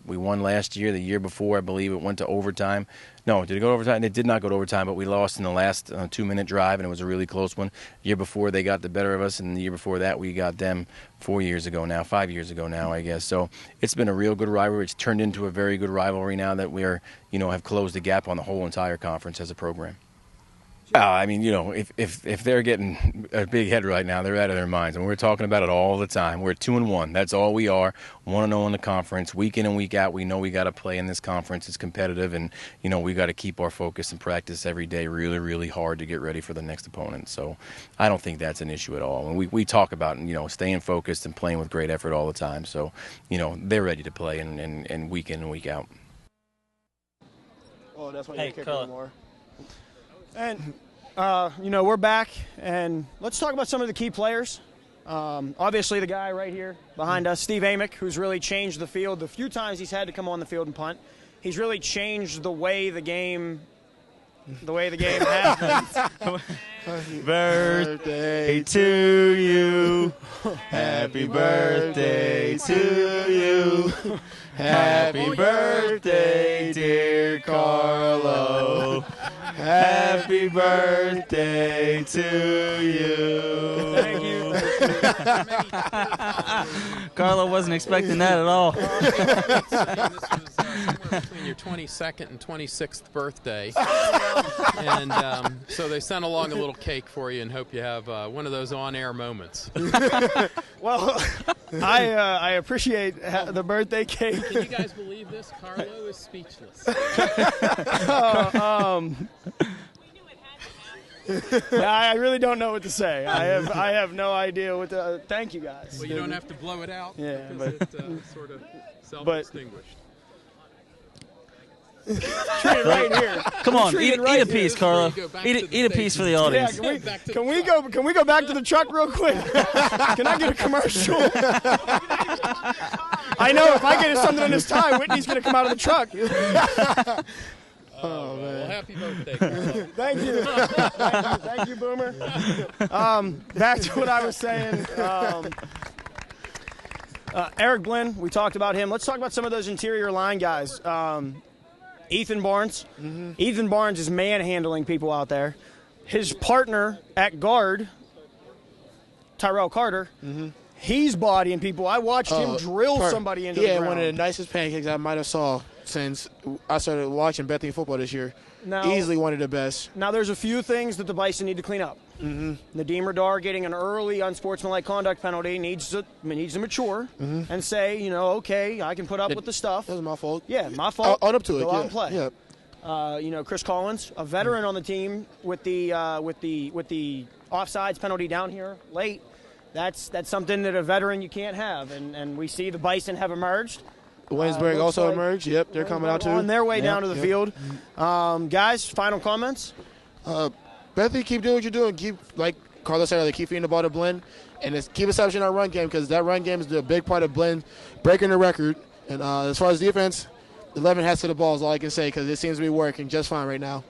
we won last year. The year before, I believe it went to overtime. No, did it go to overtime? It did not go to overtime, but we lost in the last 2-minute drive, and it was a really close one. The year before, they got the better of us, and the year before that, we got them 5 years ago now, I guess. So it's been a real good rivalry. It's turned into a very good rivalry now that we're, have closed the gap on the whole entire conference as a program. If they're getting a big head right now, they're out of their minds. And we're talking about it all the time. We're 2-1. That's all we are. 1-0 in the conference. Week in and week out, we know we got to play in this conference. It's competitive, and, we got to keep our focus and practice every day really, really hard to get ready for the next opponent. So I don't think that's an issue at all. And we talk about, staying focused and playing with great effort all the time. So, they're ready to play and week in and week out. Oh, that's why you kick more. And, we're back, and let's talk about some of the key players. Obviously, the guy right here behind us, Steve Amick, who's really changed the field. The few times he's had to come on the field and punt, he's really changed the way the game happens. Birthday to you. Happy birthday to you. Happy birthday, dear Carlo. Happy birthday to you. Thank you. Carlo wasn't expecting that at all. This was somewhere between your 22nd and 26th birthday. And so they sent along a little cake for you and hope you have one of those on-air moments. Well, I appreciate the birthday cake. Can you guys believe this? Carlo is speechless. I really don't know what to say. I have no idea what to. Thank you guys. Well, you don't have to blow it out. Yeah, but it's sort of self-distinguished. Treat it right here. Come on, eat a piece, Carlo. Eat a piece for the audience. Yeah, can we go back to the truck real quick? Can I get a commercial? I know if I get something in this tie, Whitney's going to come out of the truck. Oh, man. Well, happy birthday, Carlo. Thank you. Thank you, Boomer. Back to what I was saying. Eric Blinn, we talked about him. Let's talk about some of those interior line guys. Ethan Barnes. Mm-hmm. Ethan Barnes is manhandling people out there. His partner at guard, Tyrell Carter, he's bodying people. I watched him drill somebody into the ground. Yeah, one of the nicest pancakes I might have saw since I started watching Bethany football this year. Now, easily one of the best. Now, there's a few things that the Bison need to clean up. Nadeem Radar getting an early unsportsmanlike conduct penalty needs to mature and say, okay, I can put up with the stuff. That was my fault. Yeah, my fault. Own up to it. Go out and play. Yeah. Chris Collins, a veteran on the team with the offsides penalty down here late. That's something that a veteran you can't have, and we see the Bison have emerged. Waynesburg also emerged. Yep, they're coming out too. On their way down to the field. Guys, final comments? Bethany, keep doing what you're doing. Keep, like Carlos said earlier, keep feeding the ball to Blinn, and keep establishing our run game, because that run game is a big part of Blinn breaking the record. And as far as defense, 11 hats to the ball is all I can say, because it seems to be working just fine right now.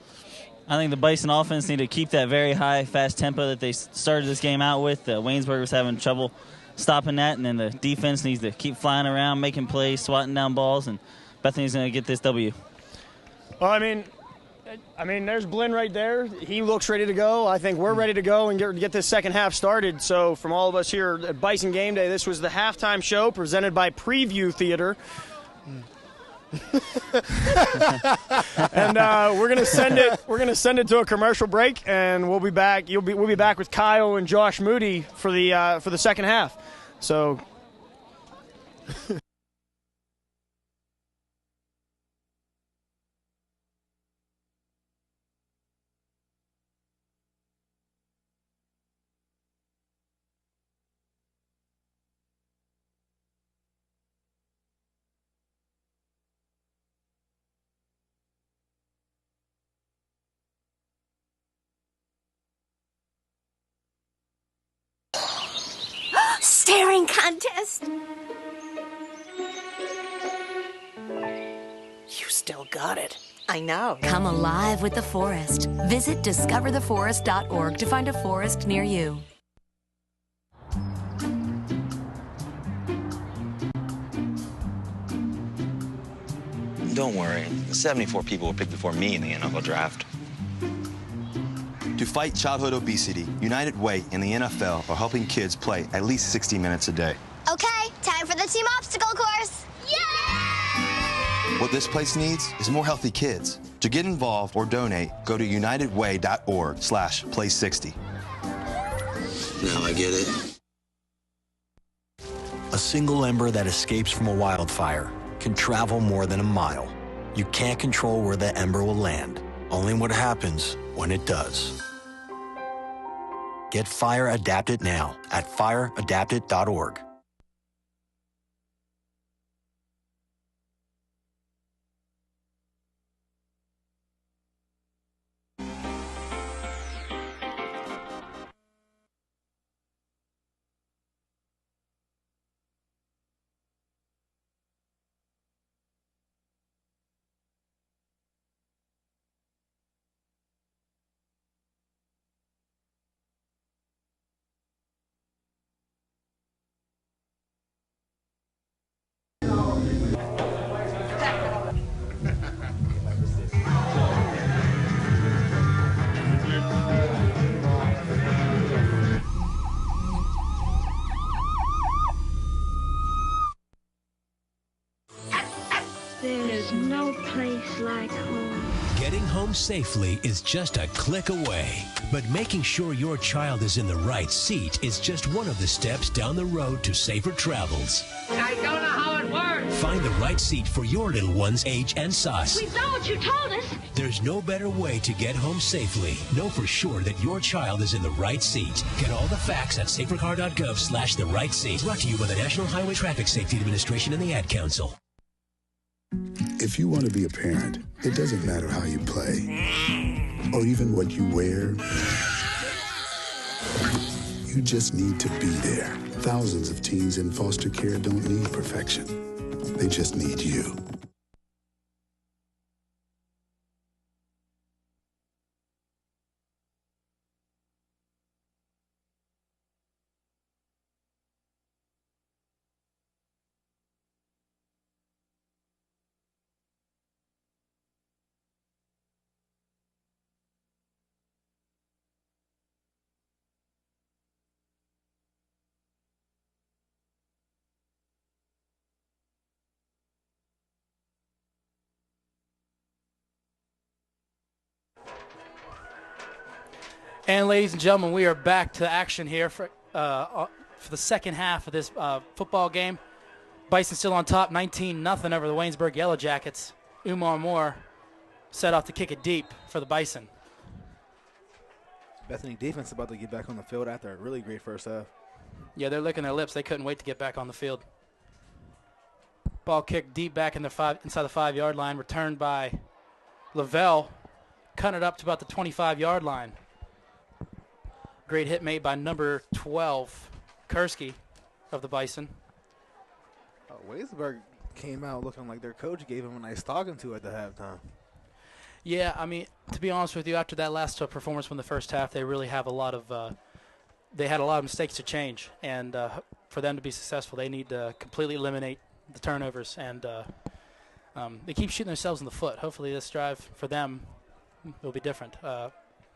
I think the Bison offense need to keep that very high, fast tempo that they started this game out with. Waynesburg was having trouble stopping that, and then the defense needs to keep flying around, making plays, swatting down balls, and Bethany's going to get this W. Well, I mean, there's Blinn right there. He looks ready to go. I think we're ready to go and get this second half started. So from all of us here at Bison Game Day, this was the halftime show presented by Preview Theater. And we're gonna send it. We're gonna send it to a commercial break, and we'll be back. We'll be back with Kyle and Josh Moody for the second half. So. Staring contest. You still got it. I know. Come alive with the forest. Visit discovertheforest.org to find a forest near you. Don't worry. 74 people were picked before me in the NFL draft. To fight childhood obesity, United Way and the NFL are helping kids play at least 60 minutes a day. Okay, time for the team obstacle course. Yay! What this place needs is more healthy kids. To get involved or donate, go to unitedway.org/play60. Now I get it. A single ember that escapes from a wildfire can travel more than a mile. You can't control where the ember will land, only what happens when it does. Get Fire Adapted now at fireadapted.org. There's no place like home. Getting home safely is just a click away. But making sure your child is in the right seat is just one of the steps down the road to safer travels. I don't know how it works. Find the right seat for your little one's age and size. We've done what you told us. There's no better way to get home safely. Know for sure that your child is in the right seat. Get all the facts at safercar.gov/the right seat. Brought to you by the National Highway Traffic Safety Administration and the Ad Council. If you want to be a parent, it doesn't matter how you play or even what you wear. You just need to be there. Thousands of teens in foster care don't need perfection. They just need you. And ladies and gentlemen, we are back to action here for the second half of this football game. Bison still on top, 19-0 over the Waynesburg Yellow Jackets. Umar Moore set off to kick it deep for the Bison. Bethany defense about to get back on the field after a really great first half. Yeah, they're licking their lips. They couldn't wait to get back on the field. Ball kicked deep back in the inside the 5-yard line, returned by Lavelle, cutting it up to about the 25-yard line. Great hit made by number 12, Kursky of the Bison. Waynesburg came out looking like their coach gave him a nice talking to at the halftime. Yeah, I mean, to be honest with you, after that last performance from the first half, they really have a lot of they had a lot of mistakes to change, and for them to be successful, they need to completely eliminate the turnovers, and they keep shooting themselves in the foot. Hopefully this drive for them will be different.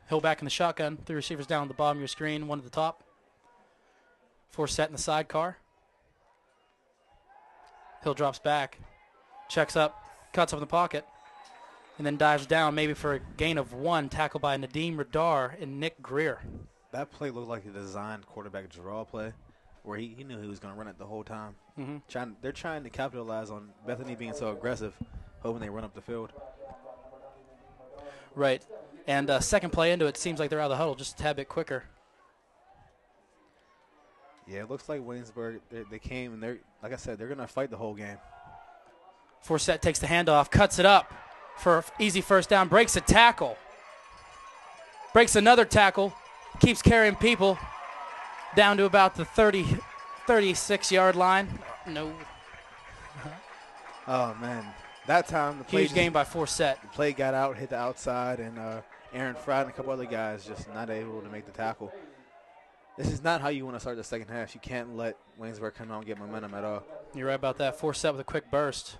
Hill back in the shotgun, 3 receivers down at the bottom of your screen, 1 at the top. 4 set in the sidecar. Hill drops back, checks up, cuts up in the pocket, and then dives down maybe for a gain of 1, tackled by Nadeem Radar and Nick Greer. That play looked like a designed quarterback draw play where he knew he was going to run it the whole time. They're trying to capitalize on Bethany being so aggressive, hoping they run up the field. Right. And second play into it, seems like they're out of the huddle just a tad bit quicker. Yeah, it looks like Waynesburg, they came, and they're, like I said, they're going to fight the whole game. Forsett takes the handoff, cuts it up for easy first down, breaks a tackle. Breaks another tackle, keeps carrying people down to about the 36-yard line. No. Oh, man. That time, the play huge gain by Forsett. The play got out, hit the outside, and Aaron Fry and a couple other guys just not able to make the tackle. This is not how you want to start the second half. You can't let Waynesburg come out and get momentum at all. You're right about that. Forsett with a quick burst.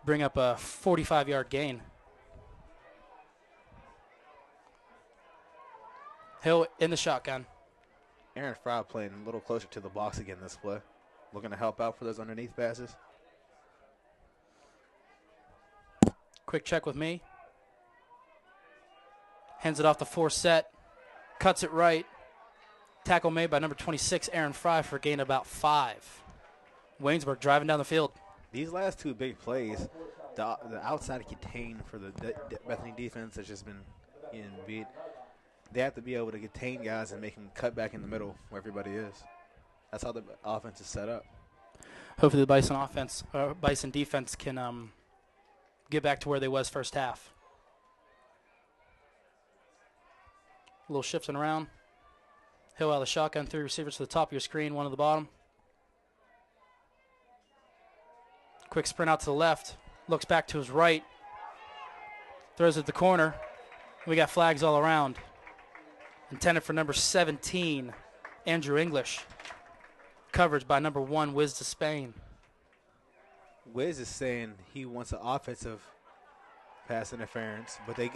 Bring up a 45-yard gain. Hill in the shotgun. Aaron Fry playing a little closer to the box again this play. Looking to help out for those underneath passes. Quick check with me. Hands it off to Forsett. Cuts it right. Tackle made by number 26, Aaron Fry, for a gain of about 5. Waynesburg driving down the field. These last 2 big plays, the outside contain for the Bethany defense has just been beat. They have to be able to contain guys and make them cut back in the middle where everybody is. That's how the offense is set up. Hopefully the Bison defense can get back to where they was first half. A little shifting around. Hill out of the shotgun, 3 receivers to the top of your screen, 1 to the bottom. Quick sprint out to the left. Looks back to his right. Throws it to the corner. We got flags all around. Intended for number 17, Andrew English. Coverage by number 1, Wiz to Spain. Wiz is saying he wants an offensive pass interference, but they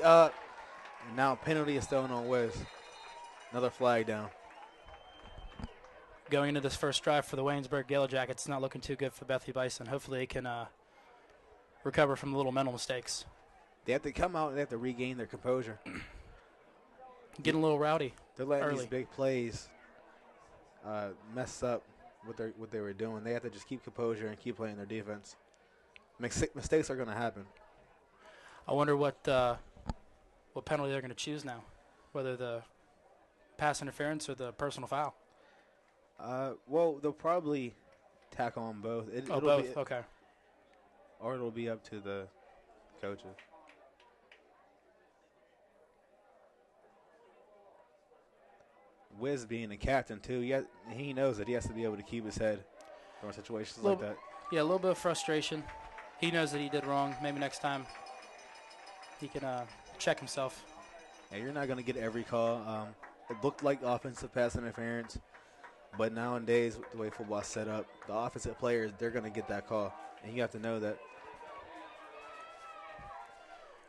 now penalty is thrown on Wiz. Another flag down. Going into this first drive for the Waynesburg Yellow Jackets, not looking too good for Bethany Bison. Hopefully they can recover from the little mental mistakes. They have to come out and they have to regain their composure. Getting a little rowdy. They're letting early. these big plays mess up what they were doing. They have to just keep composure and keep playing their defense. Mistakes are going to happen. I wonder what penalty they're going to choose now, whether the pass interference or the personal foul. Well, they'll probably tackle on both. Both, okay. Or it'll be up to the coaches. Wiz being the captain, too, he knows that he has to be able to keep his head during situations like that. Yeah, a little bit of frustration. He knows that he did wrong. Maybe next time he can check himself. Yeah, you're not going to get every call. It looked like offensive pass interference, but nowadays, with the way football's set up, the offensive players, they're going to get that call, and you have to know that.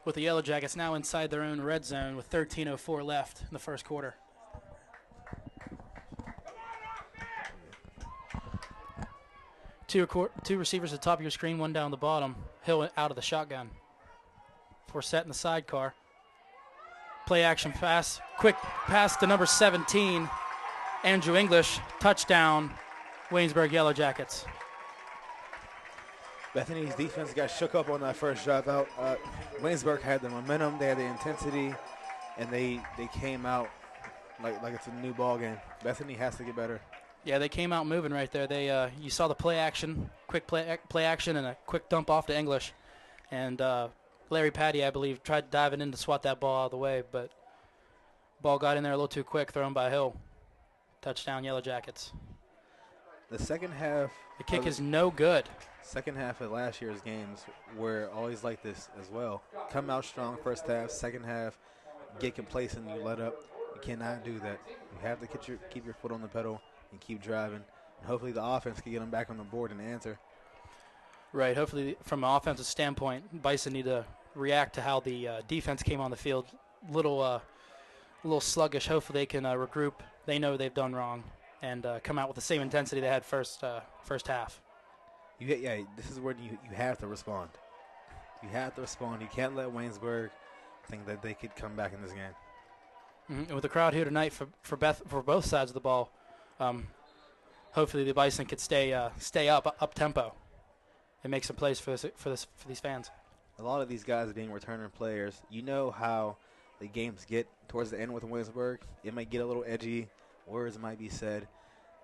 With the Yellow Jackets now inside their own red zone with 13:04 left in the first quarter. Two receivers at the top of your screen, 1 down the bottom. Hill out of the shotgun. Forsett in the sidecar. Play action pass. Quick pass to number 17, Andrew English. Touchdown, Waynesburg Yellow Jackets. Bethany's defense got shook up on that first drive out. Waynesburg had the momentum, they had the intensity, and they came out like it's a new ball game. Bethany has to get better. Yeah, they came out moving right there. They you saw the play action, quick play action, and a quick dump off to English. And Larry Patty, I believe, tried diving in to swat that ball out of the way, but ball got in there a little too quick, thrown by Hill. Touchdown, Yellow Jackets. The second half The kick is no good. Second half of last year's games were always like this as well. Come out strong first half, second half, get complacent, you let up. You cannot do that. You have to keep your foot on the pedal and keep driving. And hopefully the offense can get them back on the board and answer. Right. Hopefully, from an offensive standpoint, Bison need to react to how the defense came on the field. A little sluggish. Hopefully, they can regroup. They know they've done wrong and come out with the same intensity they had first half. Yeah, this is where you have to respond. You have to respond. You can't let Waynesburg think that they could come back in this game. Mm-hmm. And with the crowd here tonight for both sides of the ball, hopefully the Bison could stay up tempo and make some plays for these fans. A lot of these guys being returning players, you know how the games get towards the end with Waynesburg. It might get a little edgy, words might be said,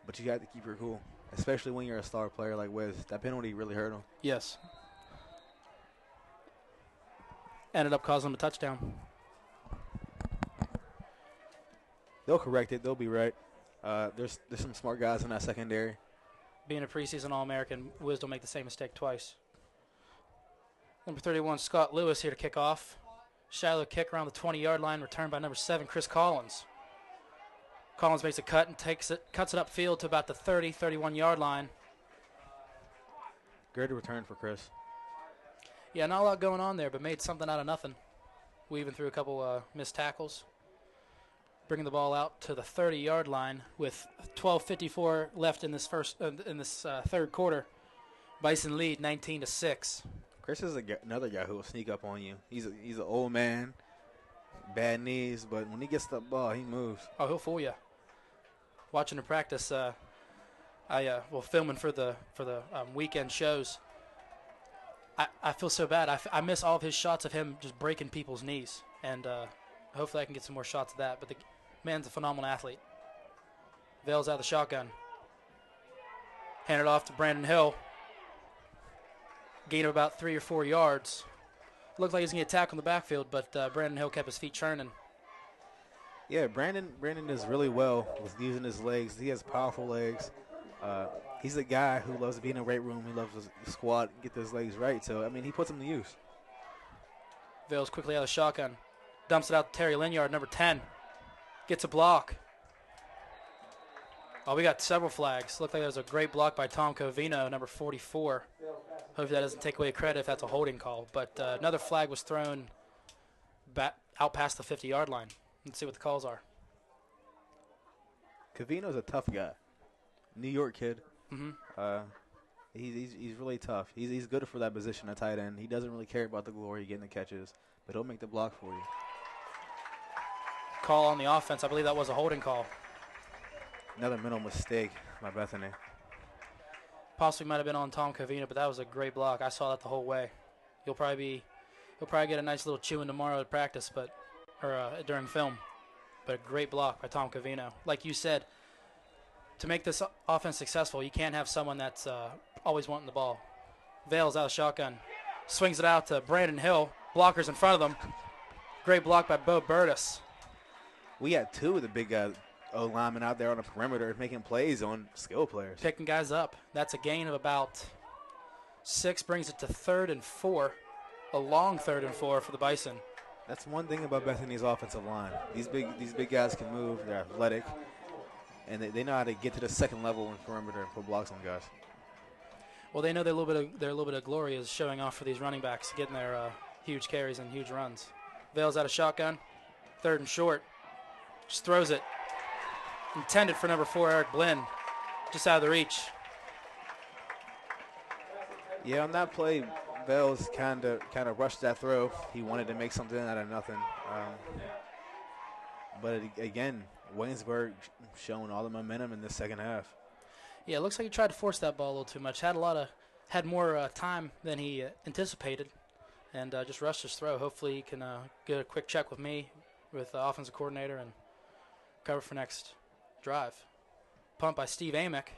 but you have to keep your cool, especially when you're a star player like Wiz. That penalty really hurt him. Yes. Ended up causing him a touchdown. They'll correct it. They'll be right. There's some smart guys in that secondary. Being a preseason All-American, Wiz will make the same mistake twice. Number 31, Scott Lewis here to kick off. Shallow kick around the 20-yard line, returned by number 7, Chris Collins. Collins makes a cut and cuts it upfield to about the 30, 31-yard line. Great return for Chris. Yeah, not a lot going on there, but made something out of nothing. Weaving through a couple missed tackles. Bringing the ball out to the 30-yard line with 12:54 left in this third quarter. Bison lead 19-6. Chris is another guy who will sneak up on you. He's an old man, bad knees, but when he gets the ball, he moves. Oh, he'll fool you. Watching him practice, filming for the weekend shows. I feel so bad. I miss all of his shots of him just breaking people's knees, and hopefully I can get some more shots of that. But the man's a phenomenal athlete. Vales out of the shotgun. Handed off to Brandon Hill. Gain of about 3 or 4 yards. Looked like he was going to get tackled in the backfield, but Brandon Hill kept his feet churning. Yeah, Brandon does really well with using his legs. He has powerful legs. He's a guy who loves to be in the weight room. He loves to squat, get those legs right. So, I mean, he puts them to use. Vales quickly out of the shotgun. Dumps it out to Terry Linyard, number 10. Gets a block. Oh, we got several flags. Looked like there was a great block by Tom Covino, number 44. Hopefully that doesn't take away credit if that's a holding call. But another flag was thrown out past the 50-yard line. Let's see what the calls are. Covino's a tough guy. New York kid. Mm-hmm. He's really tough. He's good for that position at tight end. He doesn't really care about the glory, getting the catches, but he'll make the block for you. Call on the offense. I believe that was a holding call. Another mental mistake by Bethany. Possibly might have been on Tom Covino, but that was a great block. I saw that the whole way. He'll probably get a nice little chewing tomorrow at practice, or during film. But a great block by Tom Covino. Like you said, to make this offense successful, you can't have someone that's always wanting the ball. Vales out of shotgun. Swings it out to Brandon Hill. Blockers in front of them. Great block by Bo Burtis. We had two of the big O-linemen out there on the perimeter making plays on skill players. Picking guys up. That's a gain of about 6, brings it to 3rd and 4. A long 3rd and 4 for the Bison. That's one thing about Bethany's offensive line. These big guys can move. They're athletic. And they know how to get to the second level in perimeter and put blocks on guys. Well, they know their little bit of glory is showing off for these running backs, getting their huge carries and huge runs. Vales out of shotgun. 3rd and short. Just throws it. Intended for number 4, Eric Blinn. Just out of the reach. Yeah, on that play, Vales kind of rushed that throw. He wanted to make something out of nothing. But again, Waynesburg showing all the momentum in the second half. Yeah, it looks like he tried to force that ball a little too much. Had more time than he anticipated, and just rushed his throw. Hopefully he can get a quick check with me, with the offensive coordinator, and cover for next drive. Punt by Steve Amick.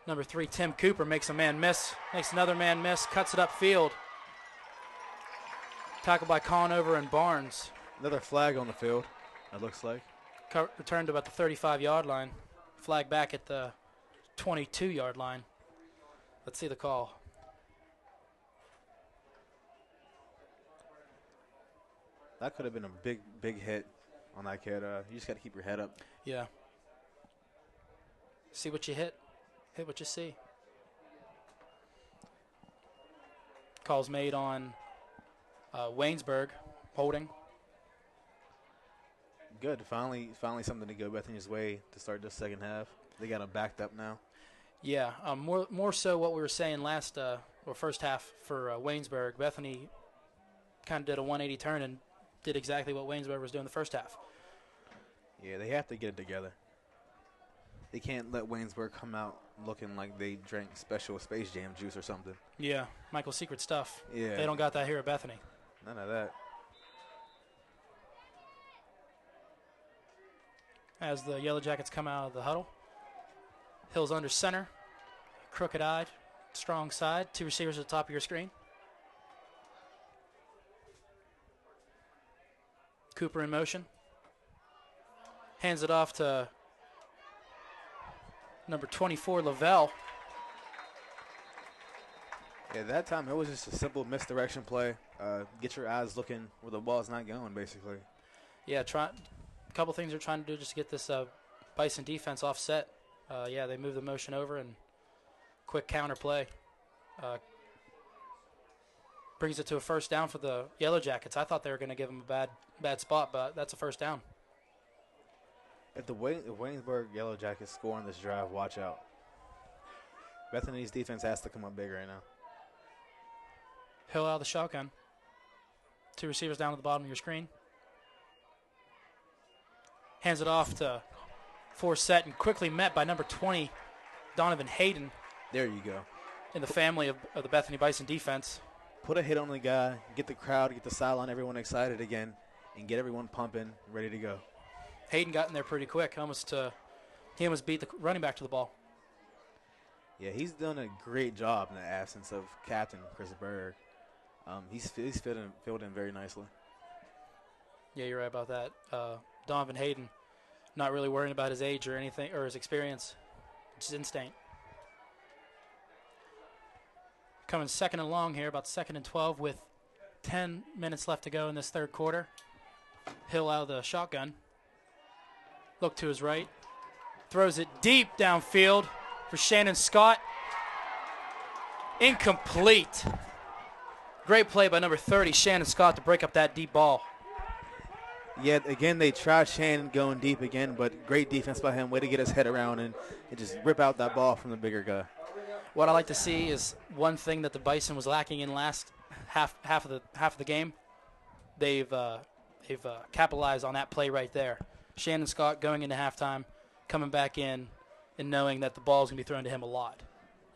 Number 3, Tim Cooper makes a man miss. Makes another man miss. Cuts it upfield. Tackled by Conover and Barnes. Another flag on the field, it looks like. Returned to about the 35-yard line. Flag back at the 22-yard line. Let's see the call. That could have been a big hit on that kid. You just got to keep your head up. Yeah. See what you hit. Hit what you see. Calls made on Waynesburg, holding. Good. Finally something to go Bethany's way to start the second half. They got them backed up now. Yeah, more so what we were saying first half for Waynesburg. Bethany kind of did a 180 turn and did exactly what Waynesburg was doing the first half. Yeah, they have to get it together. They can't let Waynesburg come out looking like they drank special Space Jam juice or something. Yeah, Michael's secret stuff. Yeah. They don't got that here at Bethany. None of that. As the Yellow Jackets come out of the huddle, Hill's under center, crooked-eyed, strong side, 2 receivers at the top of your screen. Cooper in motion. Hands it off to number 24, Lavelle. Yeah, that time it was just a simple misdirection play. Get your eyes looking where the ball's not going, basically. Yeah, a couple things they're trying to do just to get this Bison defense offset. They move the motion over and quick counter play. Brings it to a first down for the Yellow Jackets. I thought they were going to give them a bad spot, but that's a first down. If the Waynesburg Yellow Jackets score on this drive, watch out. Bethany's defense has to come up big right now. Hill out of the shotgun. 2 receivers down at the bottom of your screen. Hands it off to Forsett and quickly met by number 20, Donovan Hayden. There you go. In the family of the Bethany Bison defense. Put a hit on the guy, get the crowd, get the sideline, everyone excited again, and get everyone pumping, ready to go. Hayden got in there pretty quick. He almost beat the running back to the ball. Yeah, he's done a great job in the absence of captain Chris Berg. He's filled in very nicely. Yeah, you're right about that. Donovan Hayden, not really worrying about his age or anything, or his experience. Just instinct. Coming second and long here, about 2nd and 12 with 10 minutes left to go in this third quarter. Hill out of the shotgun. Look to his right. Throws it deep downfield for Shannon Scott. Incomplete. Great play by number 30, Shannon Scott, to break up that deep ball. Yeah, again, they tried Shannon going deep again, but great defense by him. Way to get his head around and just rip out that ball from the bigger guy. What I like to see is one thing that the Bison was lacking in last half of the game. They've capitalized on that play right there. Shannon Scott going into halftime, coming back in, and knowing that the ball's gonna be thrown to him a lot,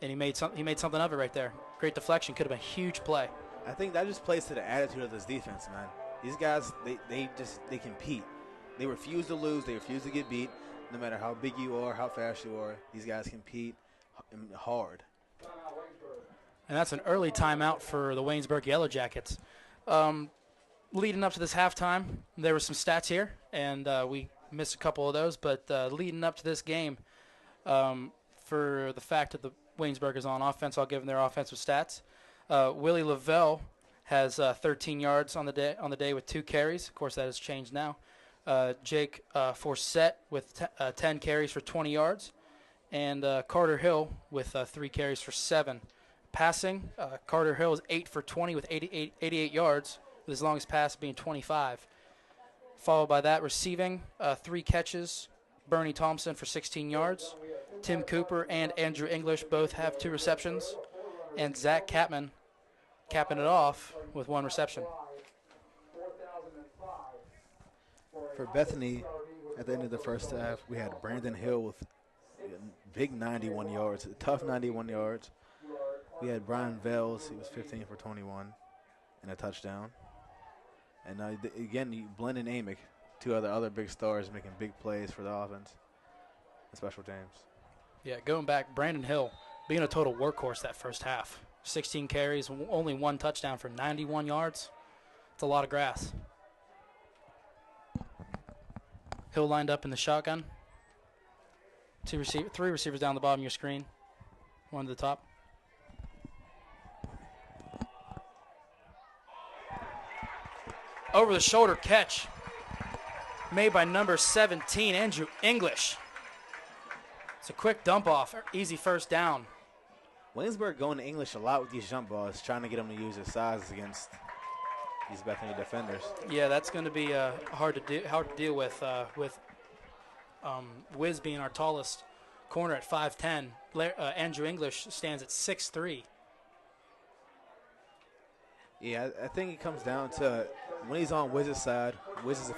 and he made something of it right there. Great deflection, could have been a huge play. I think that just plays to the attitude of this defense, man. These guys, they compete. They refuse to lose. They refuse to get beat. No matter how big you are, how fast you are, these guys compete hard. And that's an early timeout for the Waynesburg Yellow Jackets. Leading up to this halftime, there were some stats here, and we missed a couple of those. But leading up to this game, for the fact that the Waynesburg is on offense, I'll give them their offensive stats. Willie Lavelle has 13 yards on the day with 2 carries. Of course, that has changed now. Jake Forsett with 10 carries for 20 yards. And Carter Hill with 3 carries for 7. Passing, Carter Hill is 8 for 20 with 88 yards, with his longest pass being 25. Followed by that, receiving, 3 catches. Bernie Thompson for 16 yards. Tim Cooper and Andrew English both have 2 receptions. And Zach Capman capping it off with 1 reception. For Bethany, at the end of the first half, we had Brandon Hill with big 91 yards, a tough 91 yards. We had Brian Vels, he was 15 for 21 and a touchdown. And again, Blendon Amick, 2 other big stars making big plays for the offense and special teams. Yeah, going back, Brandon Hill being a total workhorse that first half. 16 carries, only 1 touchdown for 91 yards. It's a lot of grass. Hill lined up in the shotgun. Three receivers down the bottom of your screen. One to the top. Over the shoulder catch made by number 17, Andrew English. It's a quick dump off, easy first down. Waynesburg going to English a lot with these jump balls, trying to get him to use his size against these Bethany defenders. Yeah, that's going to be hard to deal with Wiz being our tallest corner at 5'10". Andrew English stands at 6'3". Yeah, I think it comes down to when he's on Wiz's side. Wiz is a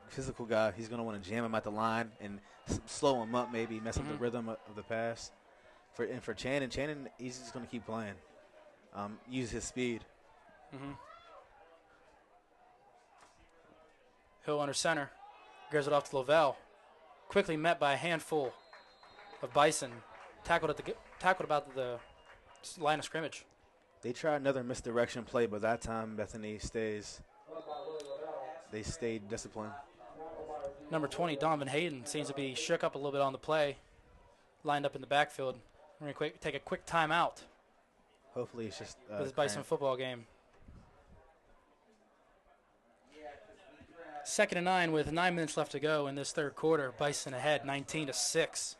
physical guy. He's going to want to jam him at the line and slow him up, maybe mess up the rhythm of the pass. For Channon, he's just going to keep playing, use his speed. Hill under center, gives it off to Lavelle. Quickly met by a handful of Bison, tackled about the line of scrimmage. They try another misdirection play, but that time Bethany stayed disciplined. Number 20, Donovan Hayden, seems to be shook up a little bit on the play, lined up in the backfield. We're going to take a quick timeout. Hopefully it's just for this Bison football game. 2nd and 9 with 9 minutes left to go in this third quarter. Bison ahead 19-6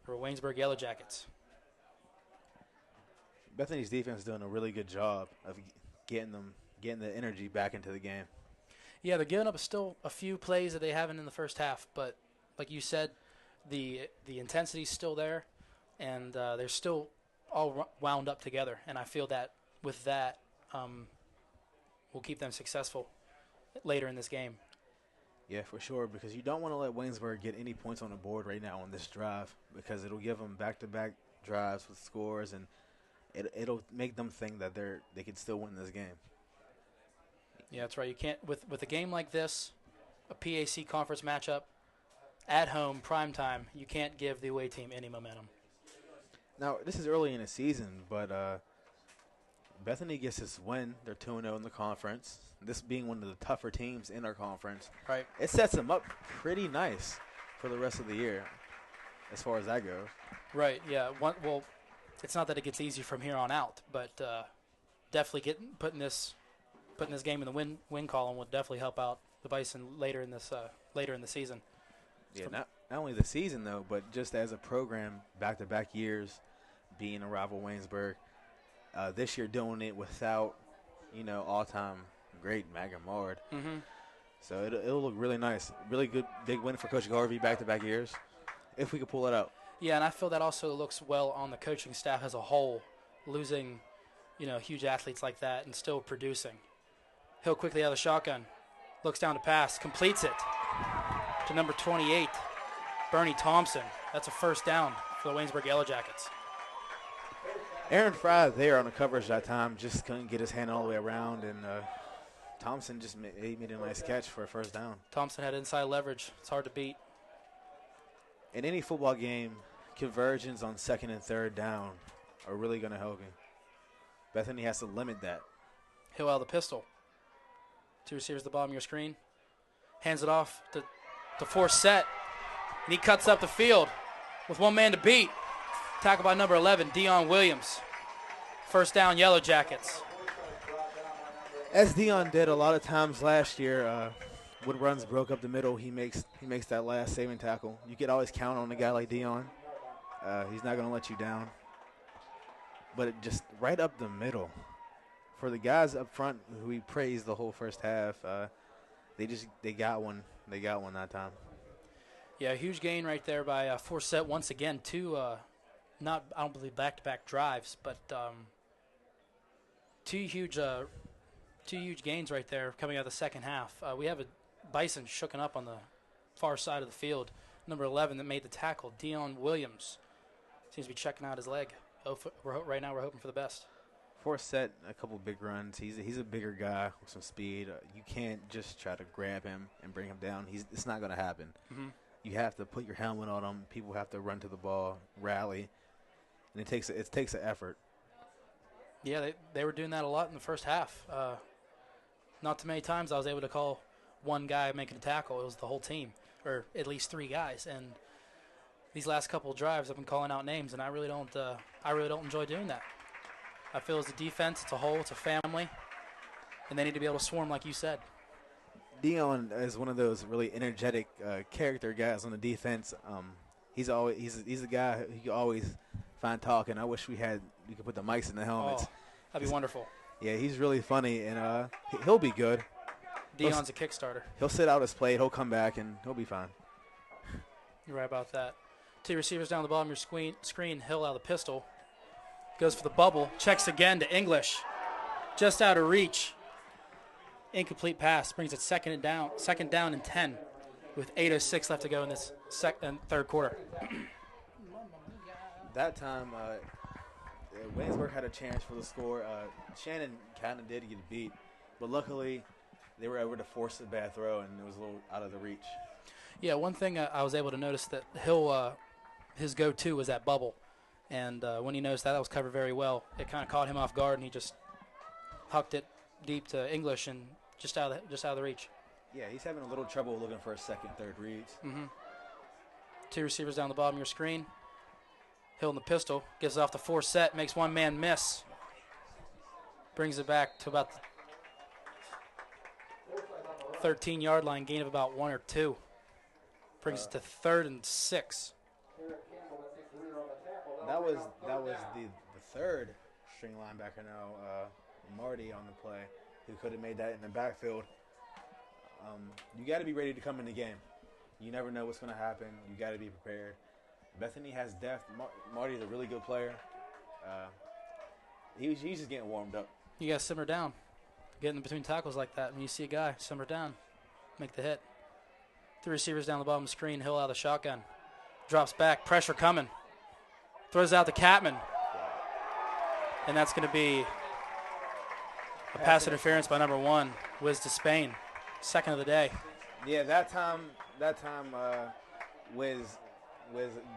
for Waynesburg Yellow Jackets. Bethany's defense is doing a really good job of getting the energy back into the game. Yeah, they're giving up still a few plays that they haven't in the first half, but like you said, the intensity's still there, and they're still all wound up together. And I feel that with that, will keep them successful later in this game. Yeah, for sure, because you don't want to let Waynesburg get any points on the board right now on this drive, because it'll give them back-to-back drives with scores, and it'll make them think that they can still win this game. Yeah, that's right. You can't with a game like this, a PAC conference matchup, at home, prime time. You can't give the away team any momentum. Now this is early in the season, but Bethany gets this win. They're 2-0 in the conference. This being one of the tougher teams in our conference, right? It sets them up pretty nice for the rest of the year, as far as that goes. Right. Yeah. Well, it's not that it gets easy from here on out, but definitely putting this game in the win column would definitely help out the Bison later in the season. Yeah, not only the season though, but just as a program, back-to-back years, being a rival Waynesburg. This year doing it without, all-time great Magamard. So it'll look really nice. Really good big win for Coach Garvey back-to-back years, if we could pull it out. Yeah, and I feel that also looks well on the coaching staff as a whole, losing, huge athletes like that and still producing. Hill quickly out of the shotgun, looks down to pass, completes it to number 28, Bernie Thompson. That's a first down for the Waynesburg Yellow Jackets. Aaron Fry there on the coverage that time, just couldn't get his hand all the way around, and Thompson just made a nice catch for a first down. Thompson had inside leverage. It's hard to beat. In any football game, conversions on 2nd and 3rd down are really going to help you. Bethany has to limit that. Hill out of the pistol. Two receivers at the bottom of your screen. Hands it off to Forsett. And he cuts up the field with one man to beat. Tackled by number 11, Dion Williams. First down, Yellow Jackets. As Dion did a lot of times last year, when runs broke up the middle, he makes that last saving tackle. You can always count on a guy like Dion. He's not going to let you down. But it just right up the middle. For the guys up front who we praised the whole first half, they got one. They got one that time. Yeah, huge gain right there by Forsett once again. I don't believe back-to-back drives, but two huge gains right there coming out of the second half. We have a Bison shooken up on the far side of the field. Number 11 that made the tackle, Dion Williams, seems to be checking out his leg. Right now we're hoping for the best. Forsett, a couple big runs. He's a bigger guy with some speed. You can't just try to grab him and bring him down. It's not going to happen. You have to put your helmet on him. People have to run to the ball, rally, and it takes an effort. Yeah, they were doing that a lot in the first half. Not too many times I was able to call one guy making a tackle. It was the whole team, or at least three guys. And these last couple of drives, I've been calling out names, and I really don't enjoy doing that. I feel as a defense, it's a whole, it's a family, and they need to be able to swarm like you said. Dion is one of those really energetic character guys on the defense. He's a guy who you always find talking. I wish we could put the mics in the helmets. Oh, that'd be wonderful. Yeah, he's really funny, and he'll be good. Dion's a Kickstarter. He'll sit out his plate. He'll come back, and he'll be fine. You're right about that. 2 receivers down the bottom of your screen. Hill out of the pistol. Goes for the bubble. Checks again to English. Just out of reach. Incomplete pass. Brings it second down and 10 with 8:06 left to go in this third quarter. That time, Waynesburg had a chance for the score. Shannon kind of did get beat, but luckily they were able to force a bad throw, and it was a little out of the reach. Yeah, one thing I was able to notice that Hill, his go-to was that bubble. And when he noticed that was covered very well, it kind of caught him off guard, and he just hucked it deep to English and just out of the reach. Yeah, he's having a little trouble looking for a second, third reads. 2 receivers down the bottom of your screen. Hill in the pistol, gives it off the 4 set, makes one man miss. Brings it back to about the 13-yard line, gain of about 1 or 2. Brings it to 3rd and 6. That was the third string linebacker now, Marty on the play, who could have made that in the backfield. You got to be ready to come in the game. You never know what's going to happen. You got to be prepared. Bethany has depth. Marty's a really good player. He's just getting warmed up. You got to simmer down. Getting in between tackles like that. When you see a guy, simmer down. Make the hit. 3 receivers down the bottom of the screen. Hill out of the shotgun. Drops back. Pressure coming. Throws out to Catman. And that's going to be a pass interference by number 1, Wiz to Spain. Second of the day. Yeah, that time, Wiz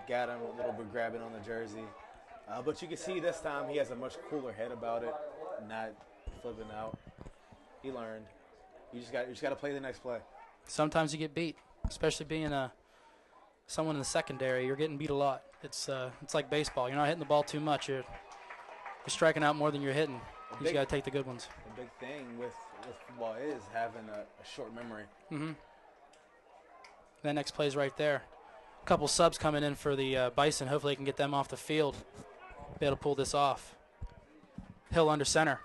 got him a little bit grabbing on the jersey. But you can see this time he has a much cooler head about it, not flipping out. He learned. You just got to play the next play. Sometimes you get beat, especially being someone in the secondary. You're getting beat a lot. It's like baseball. You're not hitting the ball too much. You're striking out more than you're hitting. You just got to take the good ones. The big thing with football is having a short memory. That next play's right there. A couple subs coming in for the Bison. Hopefully they can get them off the field. Be able to pull this off. Hill under center.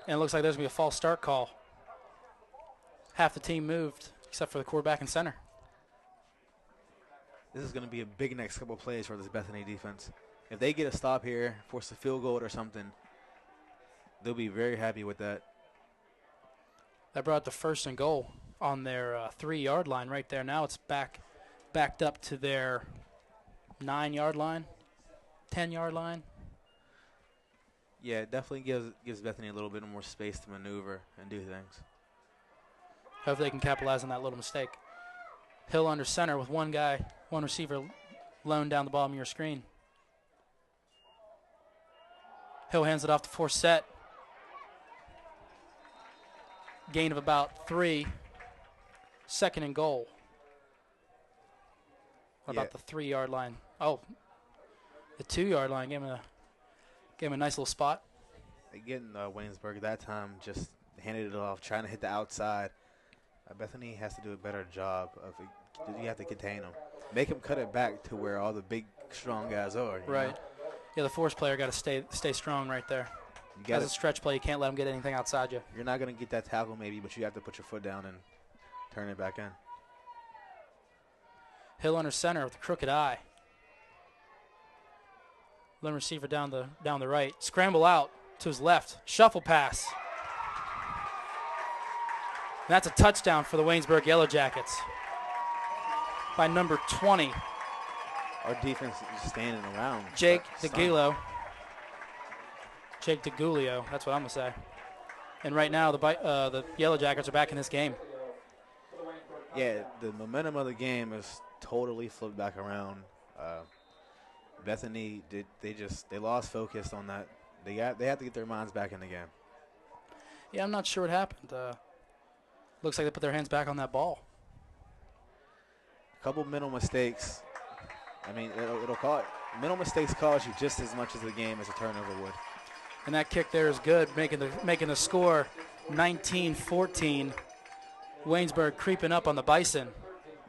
And it looks like there's going to be a false start call. Half the team moved, except for the quarterback and center. This is going to be a big next couple of plays for this Bethany defense. If they get a stop here, force a field goal or something, they'll be very happy with that. That brought the 1st and goal on their 3-yard line right there. Now it's backed up to their 9-yard line, 10-yard line. Yeah, it definitely gives Bethany a little bit more space to maneuver and do things. Hopefully they can capitalize on that little mistake. Hill under center with one receiver lone down the bottom of your screen. Hill hands it off to 4 set. Gain of about 3. 2nd and goal. About the 3-yard line. Oh, the 2-yard line. Gave him a nice little spot. Again, Waynesburg that time just handed it off, trying to hit the outside. Bethany has to do a better job of it. You have to contain them. Make them cut it back to where all the big, strong guys are. Right. Know? Yeah, the force player got to stay strong right there. As a stretch play, you can't let them get anything outside you. You're not going to get that tackle maybe, but you have to put your foot down and turn it back in. Hill under center with a crooked eye. Lone receiver down the right. Scramble out to his left. Shuffle pass. And that's a touchdown for the Waynesburg Yellow Jackets by number 20. Our defense is standing around. Jake DeGulio. That's what I'm going to say. And right now, the Yellow Jackets are back in this game. Yeah, the momentum of the game is totally flipped back around. Bethany, they lost focus on that. They have to get their minds back in the game. Yeah, I'm not sure what happened. Looks like they put their hands back on that ball. couple mental mistakes. I mean, mental mistakes cost you just as much as the game as a turnover would. And that kick there is good, making the score 19-14. Waynesburg creeping up on the Bison.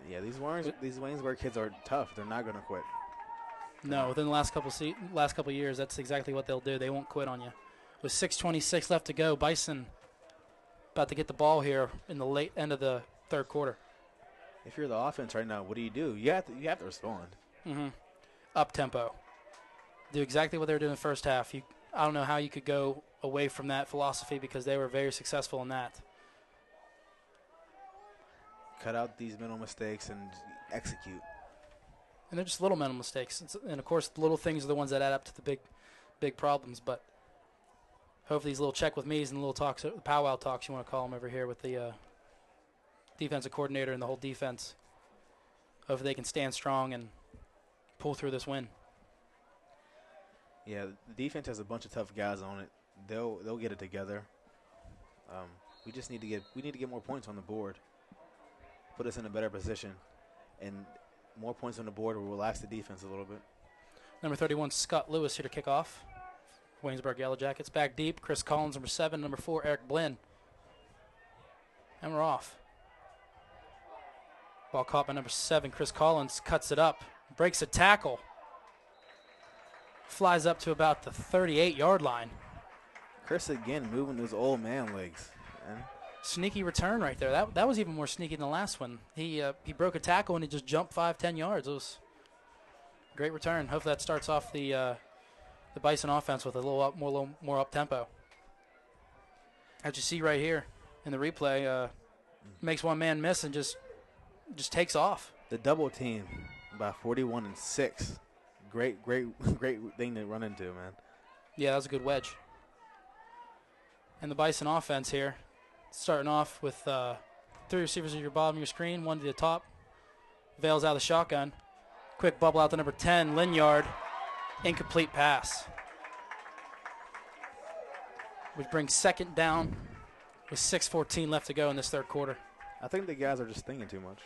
Yeah, these Waynesburg kids are tough. They're not going to quit. No, within the last couple years, that's exactly what they'll do. They won't quit on you. With 6:26 left to go, Bison about to get the ball here in the late end of the third quarter. If you're the offense right now, what do? You have to respond. Mm-hmm. Up tempo. Do exactly what they were doing in the first half. I don't know how you could go away from that philosophy because they were very successful in that. Cut out these mental mistakes and execute. And they're just little mental mistakes. And, of course, the little things are the ones that add up to the big problems. But hopefully these little check with me's and little talks, powwow talks you want to call them over here with the defensive coordinator and the whole defense. Hopefully they can stand strong and pull through this win. Yeah, the defense has a bunch of tough guys on it. They'll get it together. We just need to get more points on the board. Put us in a better position, and more points on the board will relax the defense a little bit. Number 31, Scott Lewis here to kick off. Waynesburg Yellow Jackets back deep. Chris Collins, number 7. Number 4, Eric Blinn. And we're off. Ball caught by number 7, Chris Collins. Cuts it up. Breaks a tackle. Flies up to about the 38-yard line. Chris again moving those old man legs. Man. Sneaky return right there. That was even more sneaky than the last one. He broke a tackle and he just jumped 5-10 yards. It was a great return. Hopefully that starts off the Bison offense with a little more up tempo. As you see right here in the replay, makes one man miss and just takes off. The double team by 41-6. Great thing to run into, man. Yeah, that was a good wedge. And the Bison offense here, starting off with 3 receivers at your bottom of your screen, 1 to the top. Vales out of the shotgun. Quick bubble out to number 10, Linyard. Incomplete pass. Which brings second down with 6:14 left to go in this third quarter. I think the guys are just thinking too much.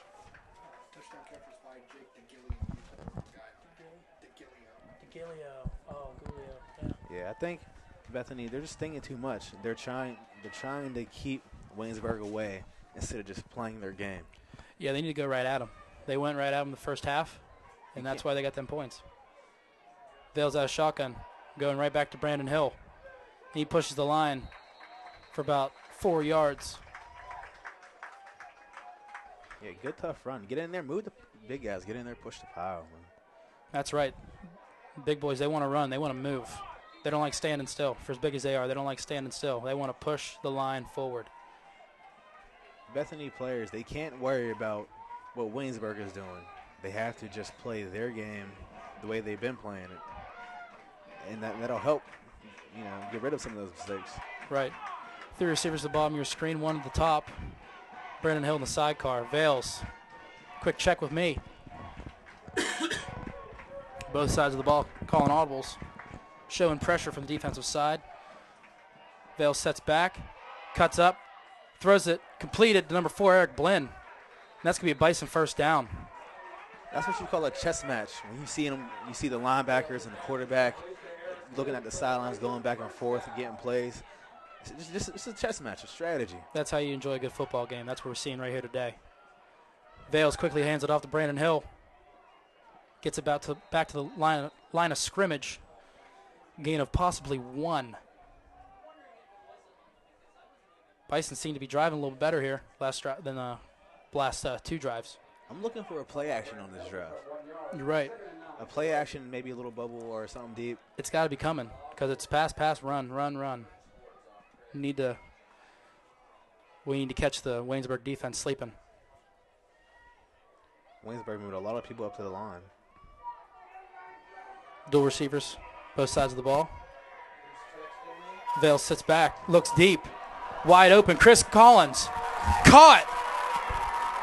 Yeah, I think Bethany, they're just thinking too much. They're trying to keep Waynesburg away instead of just playing their game. Yeah, they need to go right at them. They went right at them the first half, and that's why they got them points. Vales out of shotgun, going right back to Brandon Hill. He pushes the line for about 4 yards. Yeah, good tough run. Get in there, move the big guys. Get in there, push the pile. Man. That's right. Big boys, they want to run. They want to move. They don't like standing still. For as big as they are, they don't like standing still. They want to push the line forward. Bethany players, they can't worry about what Waynesburg is doing. They have to just play their game the way they've been playing it. And that'll help, get rid of some of those mistakes. Right. 3 receivers at the bottom of your screen, 1 at the top. Brandon Hill in the sidecar. Vales, quick check with me. Both sides of the ball calling audibles, showing pressure from the defensive side. Vales sets back, cuts up, throws it, completed to number 4, Eric Blinn. And that's going to be a Bison first down. That's what you call a chess match. When you see them, you see the linebackers and the quarterback looking at the sidelines, going back and forth, getting plays. It's a chess match, a strategy. That's how you enjoy a good football game. That's what we're seeing right here today. Vales quickly hands it off to Brandon Hill. Gets it back to the line of scrimmage. Gain of possibly 1. Bison seem to be driving a little better here than the last 2 drives. I'm looking for a play action on this drive. You're right. A play action, maybe a little bubble or something deep. It's got to be coming because it's pass, run. We need to catch the Waynesburg defense sleeping. Waynesburg moved a lot of people up to the line. Dual receivers, both sides of the ball. Vale sits back, looks deep, wide open. Chris Collins caught,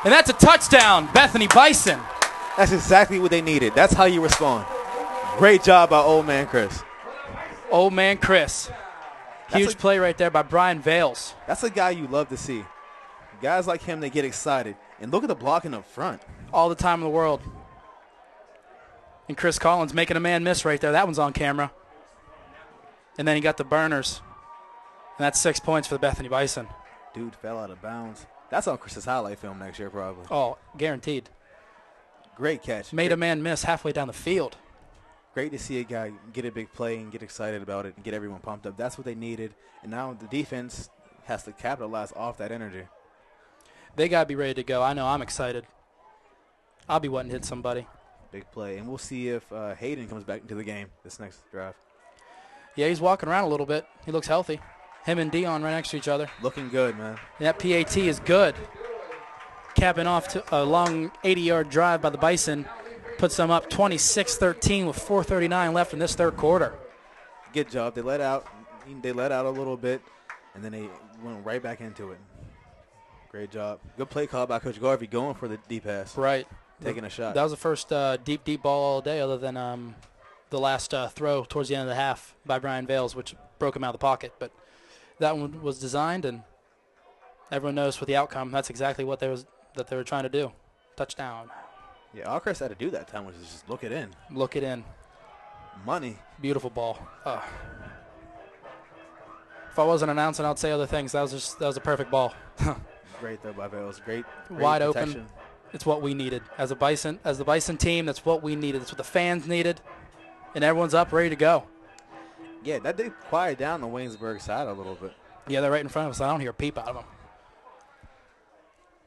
and that's a touchdown. Bethany Bison. That's exactly what they needed. That's how you respond. Great job by old man Chris. Old man Chris. Huge play right there by Brian Vales. That's a guy you love to see. Guys like him, they get excited. And look at the blocking up front. all the time in the world. And Chris Collins making a man miss right there. That one's on camera. And then he got the burners. And that's 6 points for the Bethany Bison. Dude fell out of bounds. That's on Chris's highlight film next year, probably. Oh, guaranteed. Great catch. Made a man miss halfway down the field. Great to see a guy get a big play and get excited about it and get everyone pumped up. That's what they needed. And now the defense has to capitalize off that energy. They got to be ready to go. I know I'm excited. I'll be wanting to hit somebody. Big play. And we'll see if Hayden comes back into the game this next drive. Yeah, he's walking around a little bit. He looks healthy. Him and Dion right next to each other. Looking good, man. And that PAT is good. Capping off to a long 80-yard drive by the Bison. Puts them up 26-13 with 4:39 left in this third quarter. Good job. They let out a little bit, and then they went right back into it. Great job. Good play call by Coach Garvey going for the deep pass. Right. Taking a shot. That was the first deep ball all day other than the last throw towards the end of the half by Brian Vales, which broke him out of the pocket. But that one was designed, and everyone knows for the outcome, that's exactly what they were trying to do. Touchdown. Yeah, all Chris had to do that time was just look it in. Look it in. Money. Beautiful ball. If I wasn't announcing, I'd say other things. That was a perfect ball. Great though by Vales. Great wide protection. Open. It's what we needed as the Bison team. That's what we needed. That's what the fans needed, and everyone's up, ready to go. Yeah, that did quiet down the Waynesburg side a little bit. Yeah, they're right in front of us. I don't hear a peep out of them.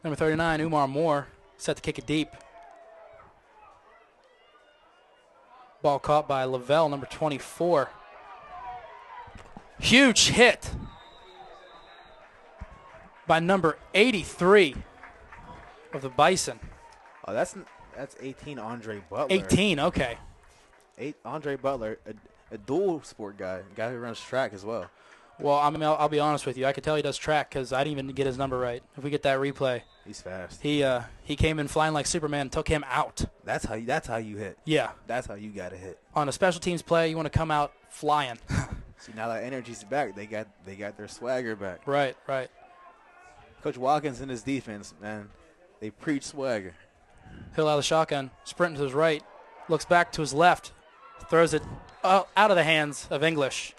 Number 39, Umar Moore, set to kick it deep. Ball caught by Lavelle, number 24. Huge hit by number 83 of the Bison. Oh, that's 18, Andre Butler. 18, okay. Andre Butler, a dual sport guy who runs track as well. Well, I'll be honest with you. I could tell he does track because I didn't even get his number right. If we get that replay, he's fast. He came in flying like Superman and took him out. That's how you hit. Yeah, that's how you got to hit. On a special teams play, you want to come out flying. See, now that energy's back. They got their swagger back. Right. Coach Watkins and his defense, man, they preach swagger. Hill out of the shotgun, sprinting to his right, looks back to his left, throws it out of the hands of English.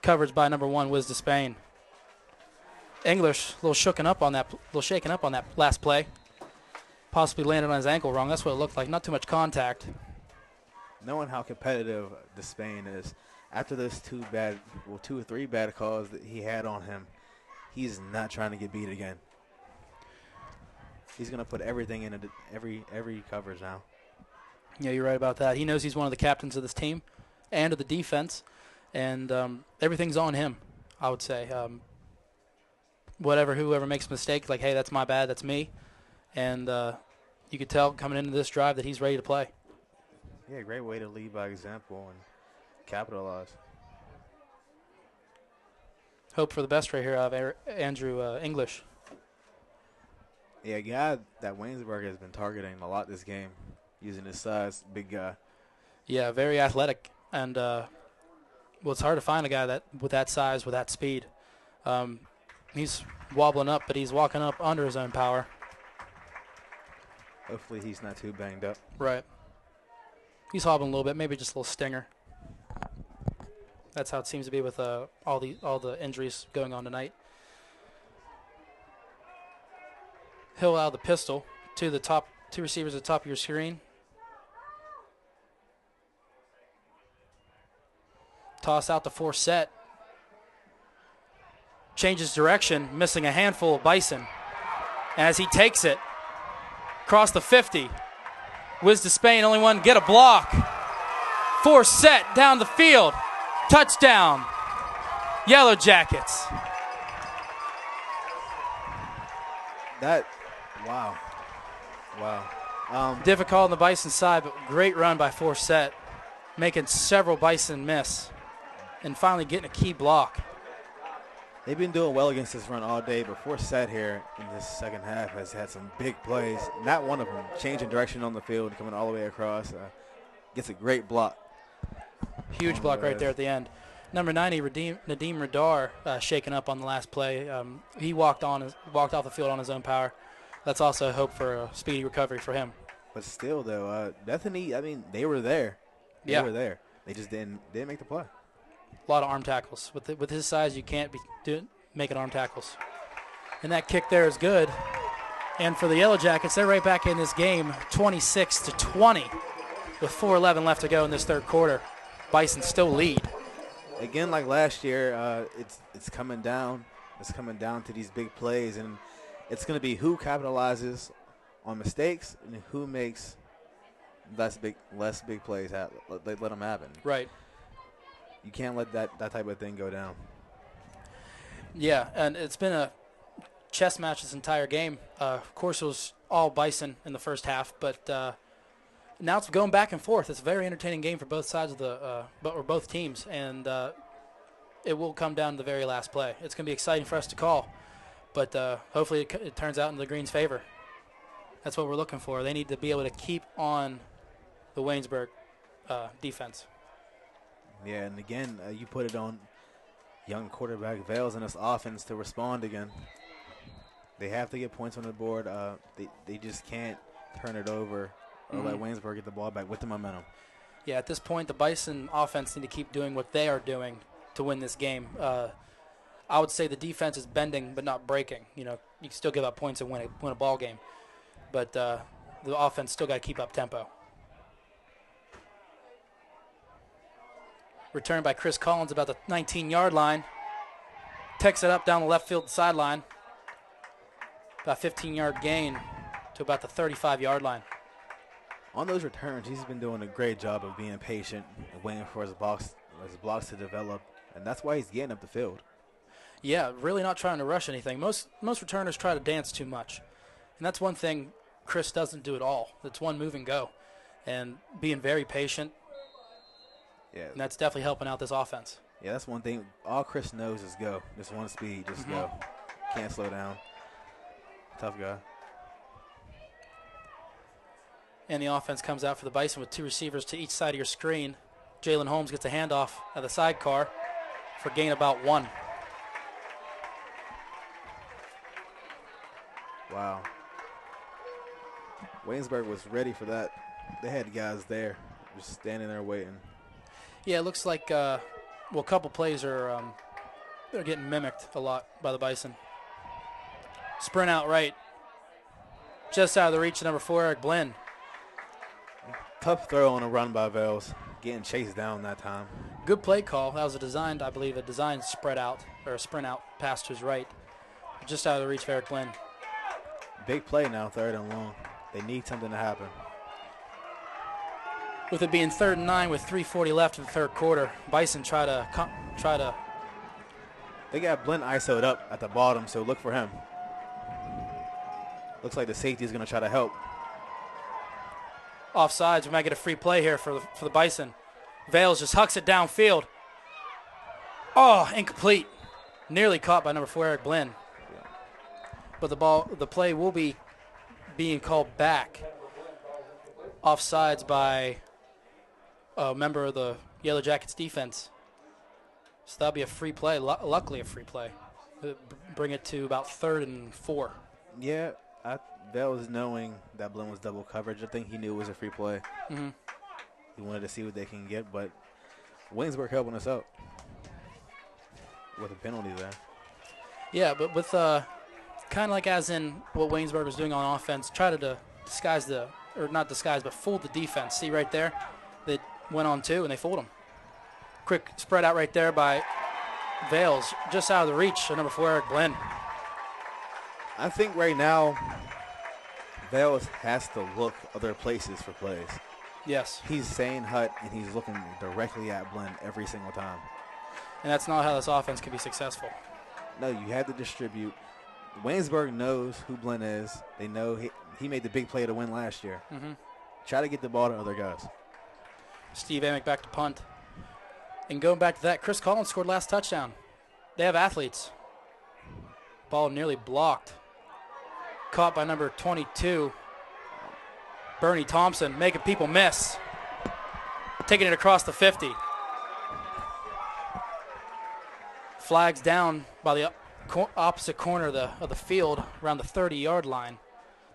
Coverage by number 1, Wiz Despain. English, a little shaken up on that last play. Possibly landed on his ankle wrong. That's what it looked like. Not too much contact. Knowing how competitive Despain is, after those two or three bad calls that he had on him, he's not trying to get beat again. He's going to put everything into every coverage now. Yeah, you're right about that. He knows he's one of the captains of this team and of the defense, and everything's on him, I would say. Whoever makes a mistake, like, hey, that's my bad, that's me. And you could tell coming into this drive that he's ready to play. Yeah, great way to lead by example and capitalize. Hope for the best right here out of Andrew English. Yeah, a guy that Waynesburg has been targeting a lot this game, using his size, big guy. Yeah, very athletic. And it's hard to find a guy with that size, with that speed. He's wobbling up, but he's walking up under his own power. Hopefully he's not too banged up. Right. He's hobbling a little bit, maybe just a little stinger. That's how it seems to be with all the injuries going on tonight. Hill out of the pistol to the top, two receivers at the top of your screen. Toss out to Forsett. Changes direction, missing a handful of Bison. As he takes it across the 50. Wiz Despain, only one get a block. Forsett down the field. Touchdown. Yellow Jackets. Wow. Difficult on the Bison side, but great run by Forsett, making several Bison miss and finally getting a key block. They've been doing well against this run all day, but Forsett here in this second half has had some big plays. Not one of them changing direction on the field, coming all the way across. Gets a great block. Huge block right there at the end. Number 90, Nadeem Radar, shaken up on the last play. He walked off the field on his own power. That's also a hope for a speedy recovery for him. But still, though, Bethany, I mean, they were there. They were there. They just didn't make the play. A lot of arm tackles. With his size, you can't be making arm tackles. And that kick there is good. And for the Yellow Jackets, they're right back in this game, 26-20, with 4:11 left to go in this third quarter. Bison still lead. Again, like last year, it's coming down. It's coming down to these big plays, and it's going to be who capitalizes on mistakes and who makes less big plays. Let them happen. Right. You can't let that type of thing go down. Yeah, and it's been a chess match this entire game. Of course, it was all Bison in the first half, but now it's going back and forth. It's a very entertaining game for both sides of both teams, and it will come down to the very last play. It's going to be exciting for us to call, but hopefully it turns out in the Greens' favor. That's what we're looking for. They need to be able to keep on the Waynesburg defense. Yeah, and again, you put it on young quarterback Vales in this offense to respond again. They have to get points on the board. They just can't turn it over or let Waynesburg get the ball back with the momentum. Yeah, at this point, the Bison offense need to keep doing what they are doing to win this game. I would say the defense is bending but not breaking. You know, you can still give up points and win a ball game, but the offense still got to keep up tempo. Return by Chris Collins about the 19-yard line. Takes it up down the left field sideline. About 15-yard gain to about the 35-yard line. On those returns, he's been doing a great job of being patient and waiting for his blocks to develop, and that's why he's getting up the field. Yeah, really not trying to rush anything. Most returners try to dance too much, and that's one thing Chris doesn't do at all. It's one move and go, and being very patient. Yeah, and that's definitely helping out this offense. Yeah, that's one thing. All Chris knows is go. Just one speed, just go. Can't slow down. Tough guy. And the offense comes out for the Bison with two receivers to each side of your screen. Jalen Holmes gets a handoff at the sidecar for gain about 1. Wow. Waynesburg was ready for that. They had guys there, just standing there waiting. Yeah, it looks like a couple plays are they're getting mimicked a lot by the Bison. Sprint out right, just out of the reach of number 4, Eric Blinn. Tough throw on a run by Vales, getting chased down that time. Good play call. That was I believe, a designed spread out or a sprint out pass to his right, just out of the reach of Eric Blinn. Big play now, 3rd and long. They need something to happen. With it being 3rd and 9 with 3:40 left in the third quarter, Bison try to. They got Blinn ISO'd up at the bottom, so look for him. Looks like the safety is going to try to help. Offsides, we might get a free play here for the Bison. Vales just hucks it downfield. Oh, incomplete. Nearly caught by number 4, Eric Blinn. But the play will be being called back. Offsides by a member of the Yellow Jackets defense. So that'll be a free play, luckily a free play. Bring it to about 3rd and 4. Yeah, that was knowing that Blinn was double coverage. I think he knew it was a free play. He wanted to see what they can get, but Waynesburg helping us out with a penalty there. Yeah, but with kind of like as in what Waynesburg was doing on offense, try to fool the defense. See right there, they went on 2 and they fooled them. Quick spread out right there by Vales, just out of the reach of number 4, Eric Blinn. I think right now, Vales has to look other places for plays. Yes. He's saying hut, and he's looking directly at Blinn every single time. And that's not how this offense can be successful. No, you have to distribute. Waynesburg knows who Blinn is. They know he made the big play to win last year. Try to get the ball to other guys. Steve Amick back to punt. And going back to that, Chris Collins scored last touchdown. They have athletes. Ball nearly blocked. Caught by number 22, Bernie Thompson, making people miss. Taking it across the 50. Flags down by the opposite corner of the field around the 30-yard line.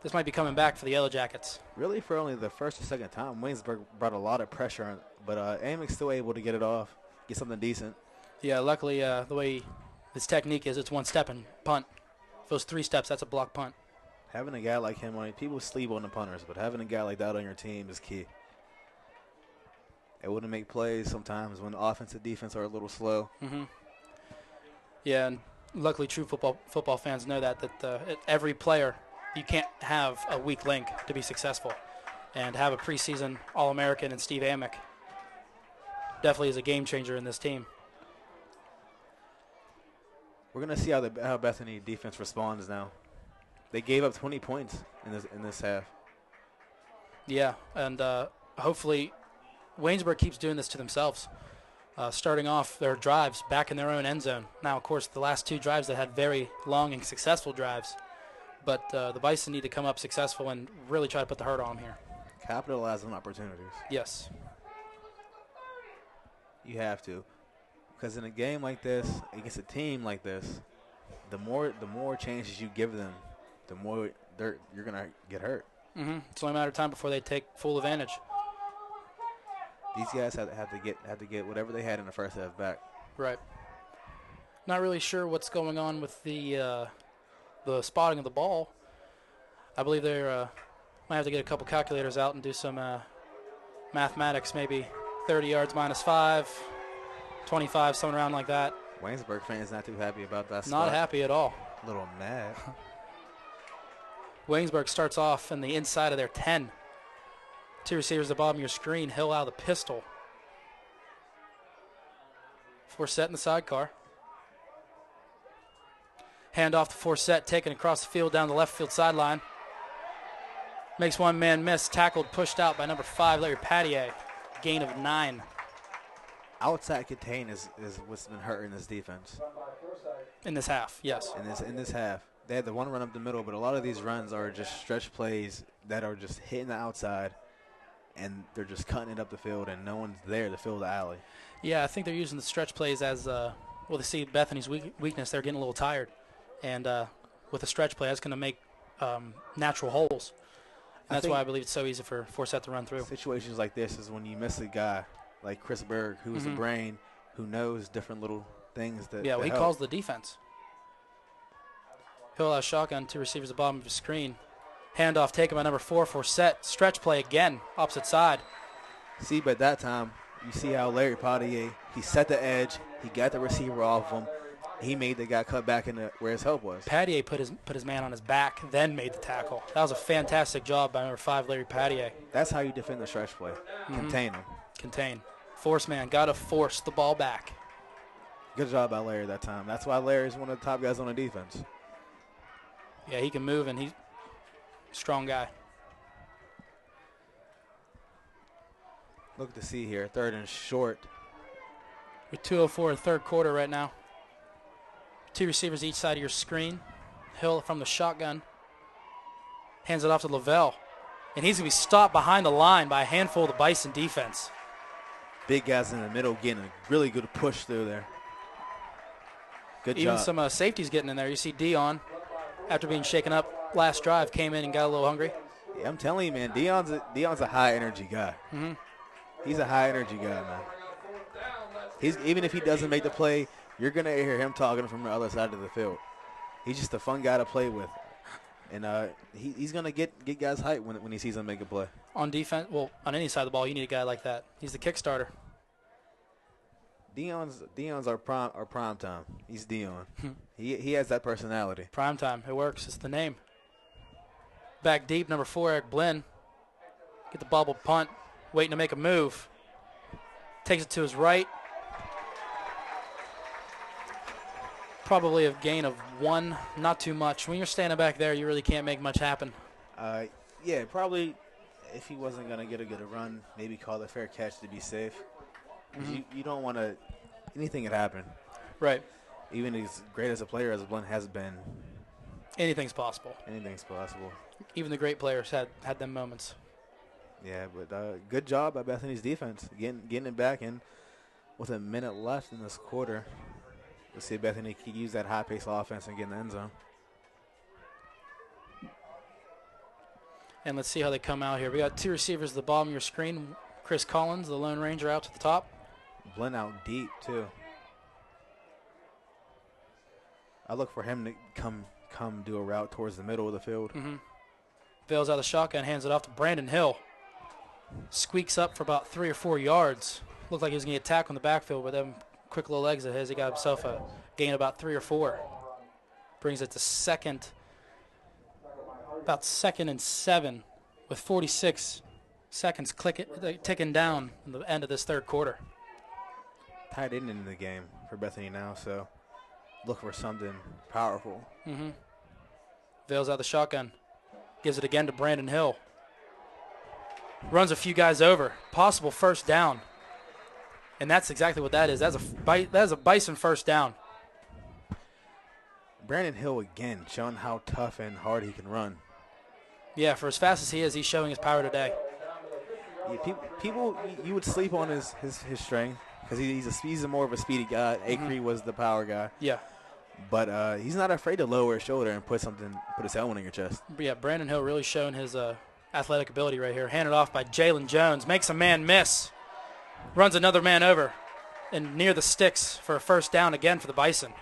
this might be coming back for the Yellow Jackets. Really, for only the first or second time, Waynesburg brought a lot of pressure on, but Amic's still able to get it off, get something decent. Yeah, luckily the way his technique is, it's one step and punt. If it was 3 steps, that's a block punt. Having a guy like him on it, people sleep on the punters, but having a guy like that on your team is key. Able to make plays sometimes when offense and defense are a little slow. Mm-hmm. Yeah, and luckily true football fans know that every player, you can't have a weak link to be successful. And have a preseason All-American in Steve Amick definitely is a game changer in this team. We're going to see how Bethany defense responds now. They gave up 20 points in this half. Yeah, and hopefully Waynesburg keeps doing this to themselves. Starting off their drives back in their own end zone. Now, of course, the last 2 drives that had very long and successful drives. But the Bison need to come up successful and really try to put the hurt on them here. Capitalize on opportunities. Yes. You have to. Because in a game like this, against a team like this, the more chances you give them, the more you're going to get hurt. Mm-hmm. It's only a matter of time before they take full advantage. These guys have to get whatever they had in the first half back. Right. Not really sure what's going on with the spotting of the ball. I believe they're might have to get a couple calculators out and do some mathematics. Maybe 30 yards minus 5, 25, something around like that. Waynesburg fans not too happy about that. Not happy at all. A little mad. Waynesburg starts off in the inside of their 10. 2 receivers at the bottom of your screen. Hill out of the pistol. Forsett in the sidecar. Hand off to Forsett, taken across the field down the left field sideline. Makes one man miss. Tackled, pushed out by number 5, Larry Pattier. Gain of 9. Outside contain is what's been hurting this defense. In this half, yes. In this half. They had the one run up the middle, but a lot of these runs are just stretch plays that are just hitting the outside, and they're just cutting it up the field, and no one's there to fill the alley. Yeah, I think they're using the stretch plays as, well, they see Bethany's weakness. They're getting a little tired. And with a stretch play, that's going to make natural holes. And that's why I believe it's so easy for Forsett to run through. Situations like this is when you miss a guy like Chris Berg, who's a brain, who knows different little things that Yeah, well, he help. calls the defense. Hill out shotgun, 2 receivers at the bottom of his screen. Handoff taken by number 4, Forsett. Stretch play again, opposite side. See, but that time, you see how Larry Potier, he set the edge, he got the receiver off him, he made the guy cut back in where his help was. Pattier put his man on his back, then made the tackle. That was a fantastic job by number 5, Larry Pattier. That's how you defend the stretch play. Contain him. Contain. Force man, got to force the ball back. Good job by Larry that time. That's why Larry's one of the top guys on the defense. Yeah, he can move, and he's a strong guy. Look to see here, 3rd and short. With 2:04 in the 3rd quarter right now. 2 receivers each side of your screen. Hill from the shotgun. Hands it off to Lavelle. And he's going to be stopped behind the line by a handful of the Bison defense. Big guys in the middle getting a really good push through there. Good job. Even some safeties getting in there. You see Dion, after being shaken up last drive, came in and got a little hungry. Yeah, I'm telling you, man, Dion's a high-energy guy. He's a high-energy guy, man. Even if he doesn't make the play, you're going to hear him talking from the other side of the field. He's just a fun guy to play with. And he's going to get guys hyped when he sees them make a play. On defense, well, on any side of the ball, you need a guy like that. He's the kick starter. Dion's our prime time. He's Dion. He has that personality. Prime time. It works. It's the name. Back deep, number 4, Eric Blinn. Get the bubble punt. Waiting to make a move. Takes it to his right. Probably a gain of 1, not too much. When you're standing back there, you really can't make much happen. Yeah, probably if he wasn't going to get a good run, maybe call a fair catch to be safe. You don't want to – anything could happen. Right. Even as great as a player as Blunt has been. Anything's possible. Anything's possible. Even the great players had them moments. Yeah, but good job by Bethany's defense, getting it back in with a minute left in this quarter. We'll see if Bethany can use that high-paced offense and get in the end zone. And let's see how they come out here. We got 2 receivers at the bottom of your screen. Chris Collins, the Lone Ranger, out to the top. Blend out deep, too. I look for him to come do a route towards the middle of the field. Vales out of the shotgun, hands it off to Brandon Hill. Squeaks up for about 3 or 4 yards. Looked like he was going to get tackled in the backfield, but them quick little legs of his, he got himself a gain of about 3 or 4. Brings it to about second and 7 with 46 seconds ticking down in the end of this third quarter. Tied into the game for Bethany now, so look for something powerful. Vales out the shotgun. Gives it again to Brandon Hill. Runs a few guys over. Possible first down. And that's exactly what that is. That's a Bison first down. Brandon Hill again showing how tough and hard he can run. Yeah, for as fast as he is, he's showing his power today. Yeah, people, you would sleep on his strength because he's more of a speedy guy. Acree was the power guy. Yeah. But he's not afraid to lower his shoulder and put his helmet on your chest. But yeah, Brandon Hill really showing his athletic ability right here. Handed off by Jalen Jones. Makes a man miss. Runs another man over and near the sticks for a first down again for the Bison.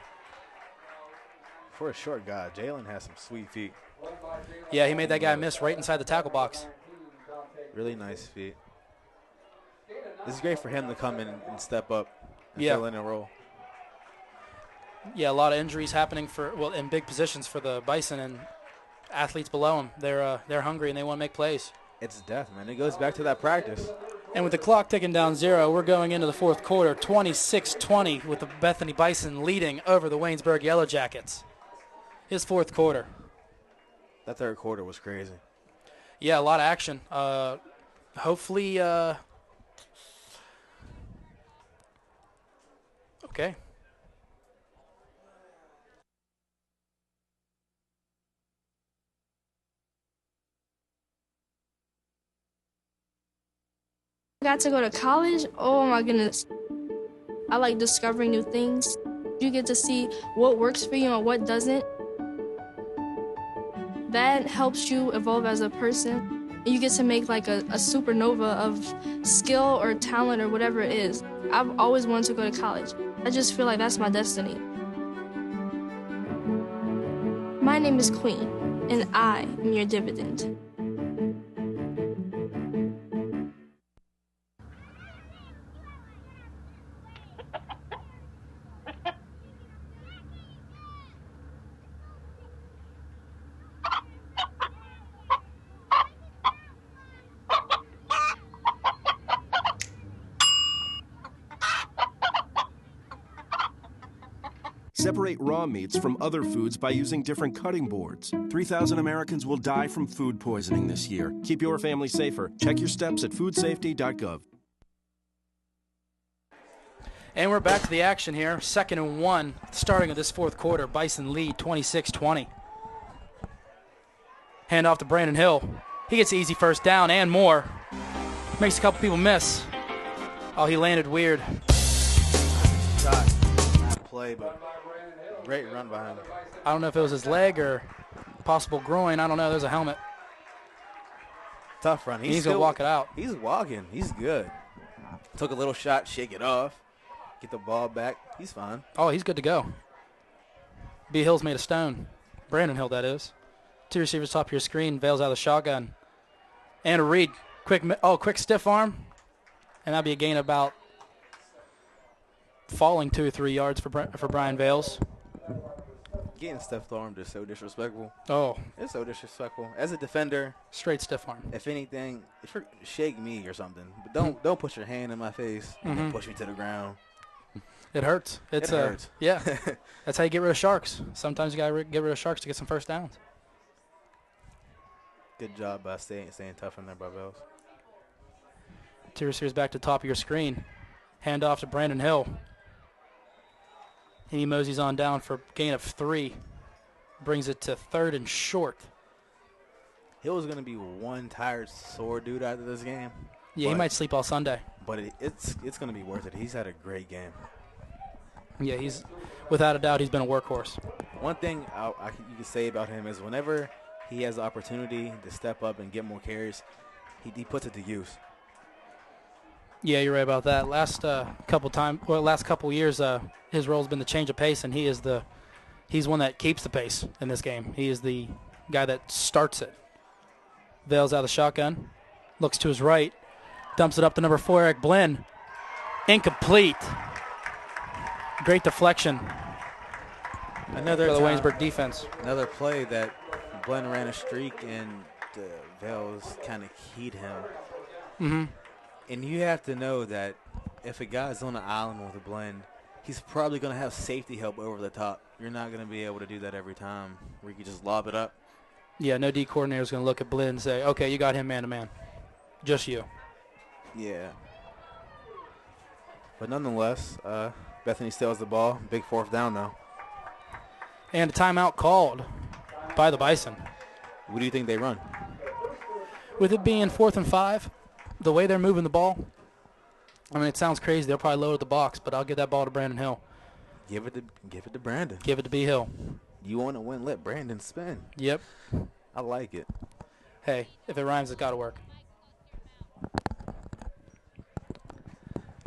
For a short guy, Jalen has some sweet feet. Yeah, he made that guy miss right inside the tackle box. Really nice feet. This is great for him to come in and step up and Yeah. fill in a role. Yeah, a lot of injuries happening in big positions for the Bison and athletes below them. They're hungry and they want to make plays. It's death, man. It goes back to that practice. And with the clock ticking down 0, we're going into the fourth quarter, 26-20, with the Bethany Bison leading over the Waynesburg Yellow Jackets. His fourth quarter. That third quarter was crazy. Yeah, a lot of action. Hopefully, okay. Got to go to college. Oh my goodness. I like discovering new things. You get to see what works for you and what doesn't. That helps you evolve as a person. You get to make like a supernova of skill or talent or whatever it is. I've always wanted to go to college. I just feel like that's my destiny. My name is Queen, and I am your dividend. Separate raw meats from other foods by using different cutting boards. 3,000 Americans will die from food poisoning this year. Keep your family safer. Check your steps at foodsafety.gov. And we're back to the action here. 2nd and 1, starting of this fourth quarter. Bison lead 26-20. Hand off to Brandon Hill. He gets the easy first down and more. Makes a couple people miss. Oh, he landed weird. Shot. Not play, but great run by him. I don't know if it was his leg or possible groin. I don't know. There's a helmet. Tough run. He's going to walk it out. He's walking. He's good. Took a little shot, shake it off, get the ball back. He's fine. Oh, he's good to go. B. Hill's made of stone. Brandon Hill, that is. 2 receivers top of your screen. Vales out of the shotgun. And a read. Quick stiff arm. And that'll be a gain about falling 2 or 3 yards for Brian Vales. Getting stiff arm is so disrespectful. Oh. It's so disrespectful. As a defender. Straight stiff arm. If anything, shake me or something. But don't put your hand in my face and push me to the ground. It hurts. It hurts. Yeah. That's how you get rid of sharks. Sometimes you got to get rid of sharks to get some first downs. Good job by staying tough in there by Vales. 2 receivers back to the top of your screen. Hand off to Brandon Hill. He moseys on down for a gain of 3. Brings it to 3rd and short. Hill's going to be one tired, sore dude after this game. Yeah, he might sleep all Sunday. But it's going to be worth it. He's had a great game. Yeah, without a doubt, he's been a workhorse. One thing you can say about him is whenever he has the opportunity to step up and get more carries, he puts it to use. Yeah, you're right about that. Last couple years, his role's been the change of pace, and he's one that keeps the pace in this game. He is the guy that starts it. Vales out of the shotgun, looks to his right, dumps it up to number 4, Eric Blinn. Incomplete. Great deflection. Another for the time, Waynesburg defense. Another play that Blinn ran a streak and Vales kind of keyed him. Mm-hmm. And you have to know that if a guy's on the island with a blend, he's probably going to have safety help over the top. You're not going to be able to do that every time where you can just lob it up. Yeah, no D coordinator is going to look at Blinn and say, okay, you got him man-to-man. Just you. Yeah. But nonetheless, Bethany still has the ball. Big 4th down now. And a timeout called by the Bison. What do you think they run? With it being 4th and 5, the way they're moving the ball, I mean, it sounds crazy. They'll probably load the box, but I'll give that ball to Brandon Hill. Give it to Brandon. Give it to B. Hill. You want to win, let Brandon spin. Yep. I like it. Hey, if it rhymes, it's got to work.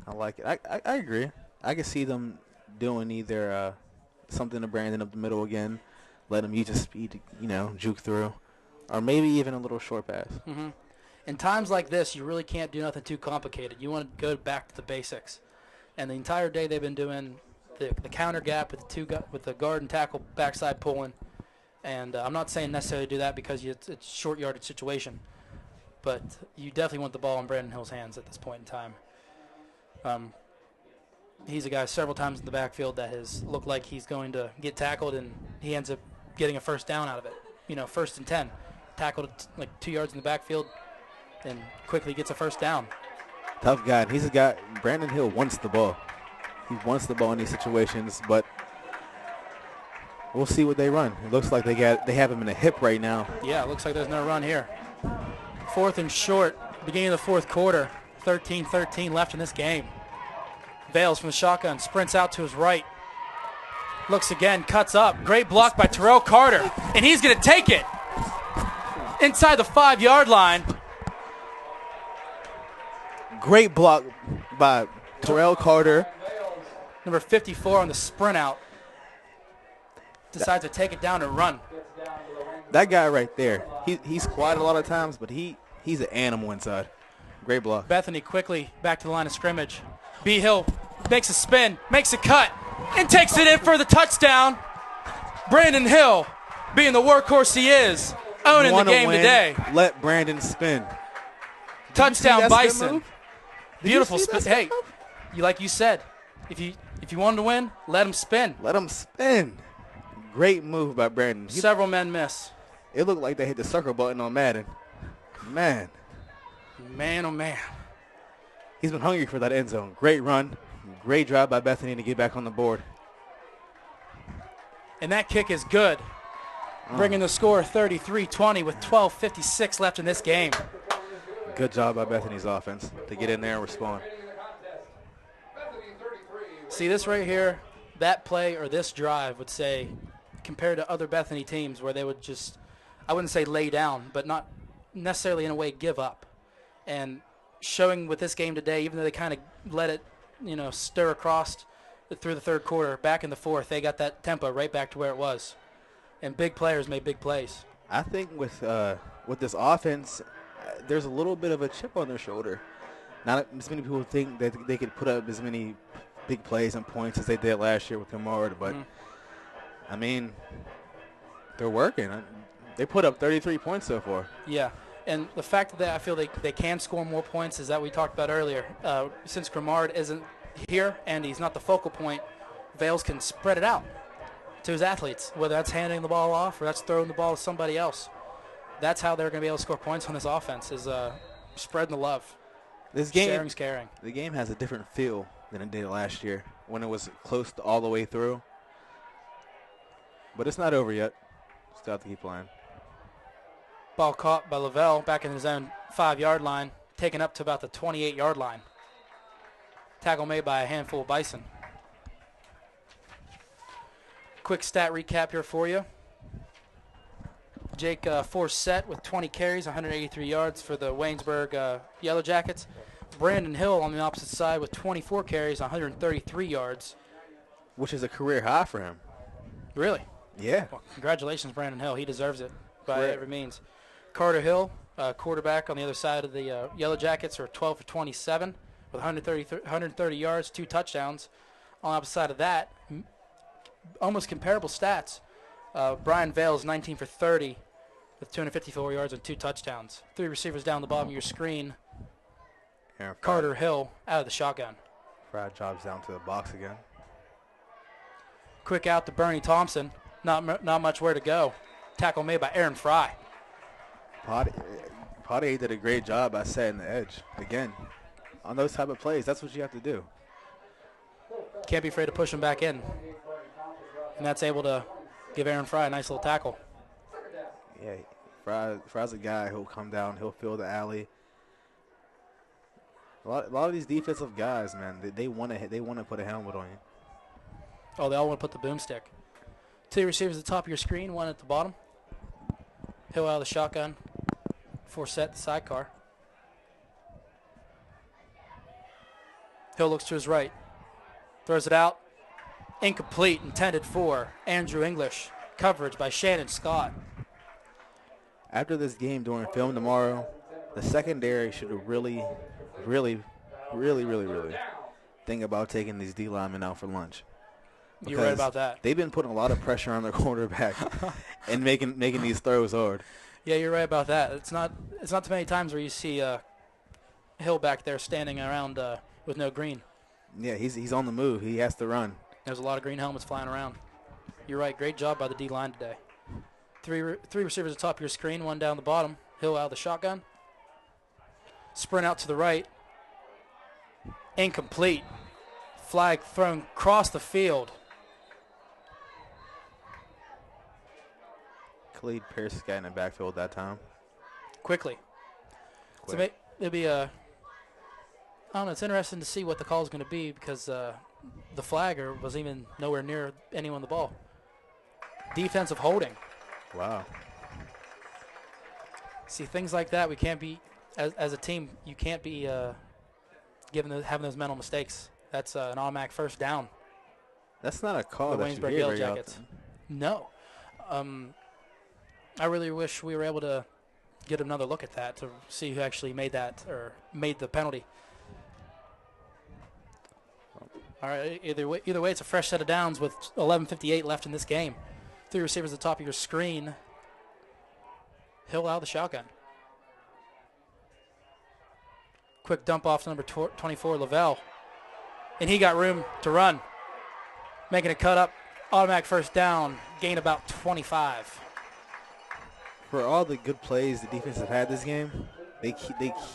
I like it. I agree. I can see them doing either something to Brandon up the middle again, let him use his speed to, juke through, or maybe even a little short pass. Mm-hmm. In times like this, you really can't do nothing too complicated. You want to go back to the basics. And the entire day they've been doing the counter gap with the guard and tackle backside pulling. And I'm not saying necessarily do that because it's a short yardage situation. But you definitely want the ball in Brandon Hill's hands at this point in time. He's a guy several times in the backfield that has looked like he's going to get tackled, and he ends up getting a first down out of it. 1st and 10. Tackled like 2 yards in the backfield and quickly gets a first down. Tough guy. He's a guy. Brandon Hill wants the ball. He wants the ball in these situations, but we'll see what they run. It looks like they have him in a hip right now. Yeah, it looks like there's no run here. 4th and short, beginning of the 4th quarter. 13-13 left in this game. Vales from the shotgun, sprints out to his right. Looks again, cuts up. Great block by Terrell Carter, and he's going to take it inside the 5-yard line. Great block by Terrell Carter. Number 54 on the sprint out. Decides to take it down and run. That guy right there, he's quiet a lot of times, but he's an animal inside. Great block. Bethany quickly back to the line of scrimmage. B. Hill makes a spin, makes a cut, and takes it in for the touchdown. Brandon Hill, being the workhorse he is, owning the game today. Let Brandon spin. Touchdown Bison. Beautiful spin. Hey, like you said, if you wanted to win, let him spin. Let him spin. Great move by Brandon. Several men miss. It looked like they hit the circle button on Madden. Man, oh man. He's been hungry for that end zone. Great run. Great drive by Bethany to get back on the board. And that kick is good. Bringing the score 33-20 with 12:56 left in this game. Good job by Bethany's offense to get in there and respond. See this right here, that play or this drive would say, compared to other Bethany teams where they would just, I wouldn't say lay down, but not necessarily in a way give up. And showing with this game today, even though they kind of let it, stir across through the 3rd quarter, back in the 4th, they got that tempo right back to where it was. And big players made big plays. I think with this offense, there's a little bit of a chip on their shoulder. Not as many people think that they could put up as many big plays and points as they did last year with Kamard, but I mean, they're working. They put up 33 points so far. Yeah. And the fact that I feel they can score more points is that we talked about earlier. Since Grimard isn't here and he's not the focal point, Vales can spread it out to his athletes, whether that's handing the ball off or that's throwing the ball to somebody else. That's how they're going to be able to score points on this offense, is spreading the love. Sharing's caring. The game has a different feel than it did last year when it was close to all the way through. But it's not over yet. Still have to keep playing. Ball caught by Lavelle back in his own 5-yard line, taken up to about the 28-yard line. Tackle made by a handful of Bison. Quick stat recap here for you. Jake Forsett with 20 carries, 183 yards for the Waynesburg Yellow Jackets. Brandon Hill on the opposite side with 24 carries, 133 yards. Which is a career high for him. Really? Yeah. Well, congratulations, Brandon Hill. He deserves it by every means. Carter Hill, quarterback on the other side of the Yellow Jackets, are 12 for 27 with 130 yards, 2 touchdowns. On the opposite side of that, almost comparable stats. Brian Vales, 19 for 30 with 254 yards and 2 touchdowns. 3 receivers down the bottom of your screen. Carter Hill out of the shotgun. Brad jobs down to the box again. Quick out to Bernie Thompson. Not much where to go. Tackle made by Aaron Fry. Potty did a great job at setting the edge. Again, on those type of plays, that's what you have to do. Can't be afraid to push him back in. And that's able to give Aaron Fry a nice little tackle. Yeah, Fry's a guy who'll come down, he'll fill the alley. A lot of these defensive guys, man, they want to put a helmet on you. Oh, they all want to put the boomstick. 2 receivers at the top of your screen, 1 at the bottom. Hill out of the shotgun. Forsett the sidecar. Hill looks to his right. Throws it out. Incomplete, intended for Andrew English. Coverage by Shannon Scott. After this game during film tomorrow, the secondary should really think about taking these D linemen out for lunch. You're right about that. They've been putting a lot of pressure on their quarterback and making these throws hard. Yeah, you're right about that. It's not too many times where you see Hill back there standing around with no green. Yeah, he's on the move. He has to run. There's a lot of green helmets flying around. You're right. Great job by the D line today. Three receivers at the top of your screen, 1 down the bottom. Hill out of the shotgun. Sprint out to the right. Incomplete. Flag thrown across the field. Khalid Pierce got in the backfield that time. Quickly. So it'll be I don't know. It's interesting to see what the call is going to be because the flagger was even nowhere near anyone on the ball. Defensive holding. Wow. See, things like that we can't be as a team. You can't be having those mental mistakes. That's an automatic first down. That's not a call the that Waynesburg you hear Yellow very Jackets. often. No. I really wish we were able to get another look at that to see who actually made that or made the penalty. All right, either way, it's a fresh set of downs with 11:58 left in this game. 3 receivers at the top of your screen. Hill out of the shotgun. Quick dump off to number 24, Lavelle. And he got room to run. Making a cut up, automatic first down, gain about 25. For all the good plays the defense have had this game, they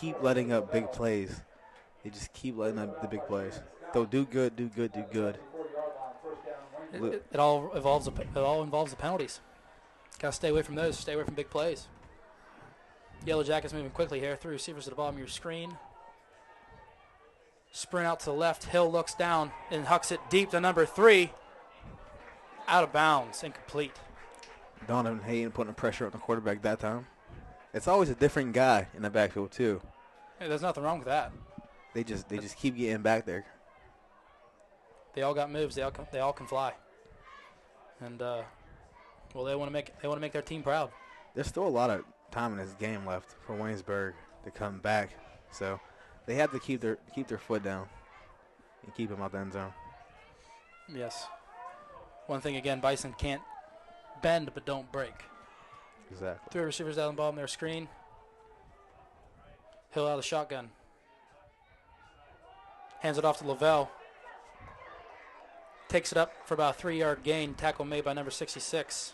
keep letting up big plays. They just keep letting up the big plays. They'll do good. It all involves the penalties. Got to stay away from those. Stay away from big plays. Yellow Jackets moving quickly here. 3 receivers at the bottom of your screen. Sprint out to the left. Hill looks down and hucks it deep to number 3. Out of bounds. Incomplete. Donovan Hayden putting pressure on the quarterback that time. It's always a different guy in the backfield too. Hey, there's nothing wrong with that. They just keep getting back there. They all got moves. They all can fly. And well, they want to make their team proud. There's still a lot of time in this game left for Waynesburg to come back, so they have to keep their foot down and keep them out the end zone. Yes. One thing again, Bison can't bend but don't break. Exactly. 3 receivers down the bottom of their screen. Hill out of the shotgun. Hands it off to Lavelle. Takes it up for about a 3-yard gain. Tackle made by number 66,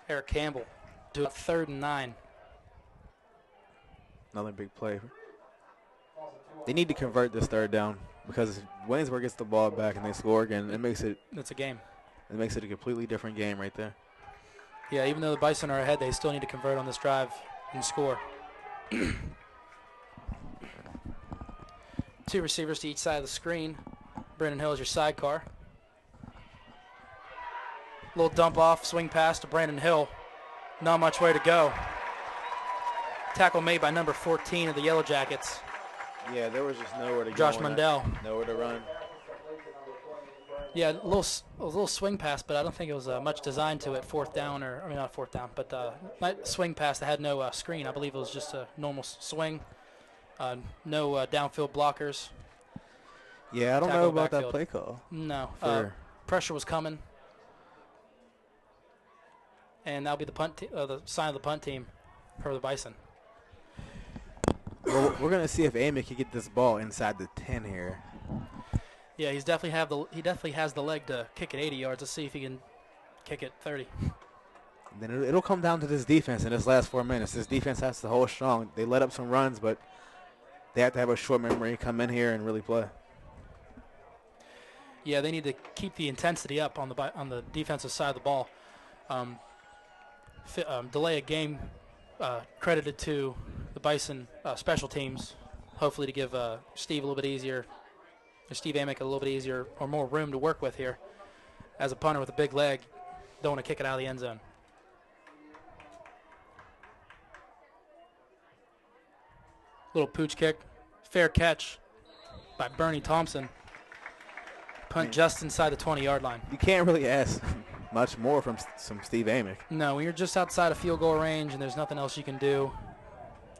Eric Campbell. To 3rd and 9. Another big play. They need to convert this 3rd down because if Waynesburg gets the ball back and they score again, It's a game. It makes it a completely different game right there. Yeah, even though the Bison are ahead, they still need to convert on this drive and score. 2 receivers to each side of the screen. Brendan Hill is your sidecar. Little dump off, swing pass to Brandon Hill. Not much way to go. Tackle made by number 14 of the Yellow Jackets. Yeah, there was just nowhere to go. Josh Mundell. Nowhere to run. Yeah, a little swing pass, but I don't think it was much designed to it. Fourth down, or I mean not fourth down, but swing pass that had no screen. I believe it was just a normal swing. No downfield blockers. Yeah, I don't know about that play call. No, pressure was coming, and that'll be the sign of the punt team for the Bison. Well, we're gonna see if Amy can get this ball inside the 10 here. Yeah, he definitely has the leg to kick it 80 yards. Let's see if he can kick it 30. Then it'll come down to this defense in this last 4 minutes. This defense has to hold strong. They let up some runs, but they have to have a short memory, come in here and really play. Yeah, they need to keep the intensity up on the defensive side of the ball. Delay a game credited to the Bison special teams, hopefully to give Steve Amick a little bit easier or more room to work with here. As a punter with a big leg, don't want to kick it out of the end zone. Little pooch kick, fair catch by Bernie Thompson. Punt just inside the 20-yard line. You can't really ask much more from some Steve Amick. No, when you're just outside of field goal range and there's nothing else you can do,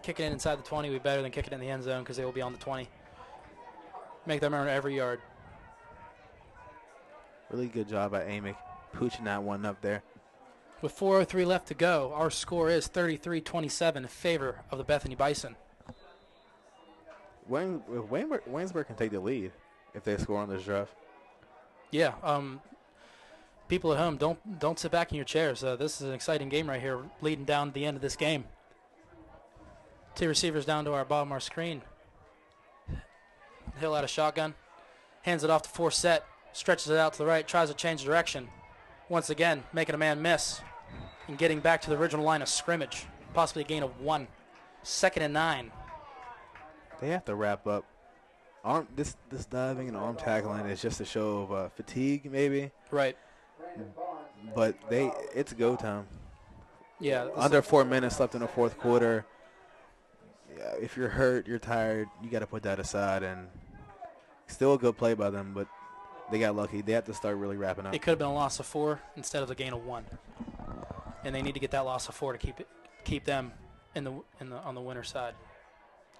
kicking it inside the 20 would be better than kicking it in the end zone because they will be on the 20. Make them earn every yard. Really good job by Amick, pooching that one up there. With 4:03 left to go, our score is 33-27 in favor of the Bethany Bison. Waynesburg can take the lead if they score on this drive. Yeah, people at home, don't sit back in your chairs. This is an exciting game right here, leading down to the end of this game. Two receivers down to our bottom of our screen. Hill out of shotgun, hands it off to Forsett, stretches it out to the right, tries to change direction. Once again, making a man miss and getting back to the original line of scrimmage, possibly a gain of 1. 2nd and 9. They have to wrap up. This diving and arm tackling is just a show of fatigue, maybe. Right. But it's go time. Yeah. Under 4 minutes left in the fourth quarter. Yeah, if you're hurt, you're tired, you got to put that aside. And still a good play by them, but they got lucky. They have to start really wrapping up. It could have been a loss of 4 instead of a gain of 1, and they need to get that loss of 4 to keep them on the winner side.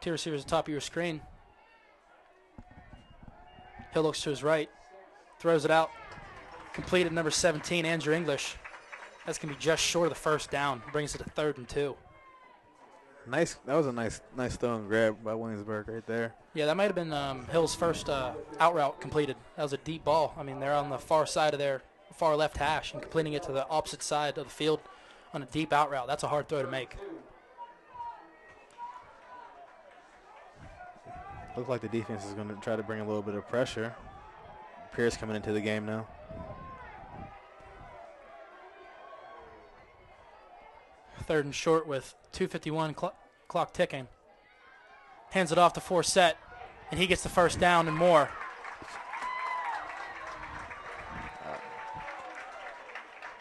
Two receivers at the top of your screen. Hill looks to his right, throws it out, completed number 17, Andrew English. That's gonna be just short of the first down. Brings it to 3rd and 2. Nice. That was a nice throw and grab by Waynesburg right there. Yeah, that might have been Hill's first out route completed. That was a deep ball. I mean, they're on the far side of their far left hash and completing it to the opposite side of the field on a deep out route. That's a hard throw to make. Looks like the defense is going to try to bring a little bit of pressure. Pierce coming into the game now. Third and short with 2:51 clock ticking. Hands it off to Forsett, and he gets the first down and more.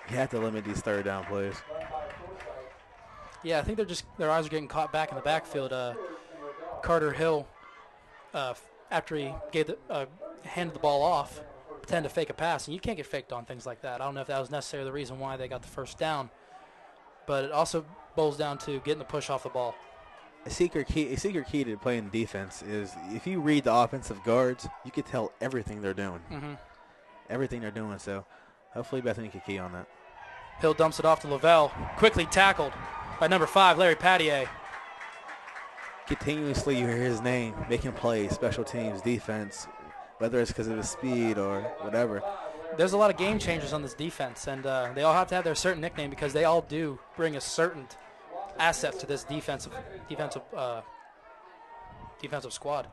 You have to limit these third down plays. Yeah, I think their eyes are getting caught back in the backfield. Carter Hill, after he handed the ball off, pretended to fake a pass, and you can't get faked on things like that. I don't know if that was necessarily the reason why they got the first down, but it also boils down to getting the push off the ball. A secret key to playing defense is if you read the offensive guards, you can tell everything they're doing. Mm-hmm. Everything they're doing. So hopefully Bethany can key on that. Hill dumps it off to Lavelle, quickly tackled by number 5, Larry Pattier. Continuously you hear his name, making plays, special teams, defense, whether it's because of his speed or whatever. There's a lot of game changers on this defense, and they all have to have their certain nickname because they all do bring a certain asset to this defensive squad.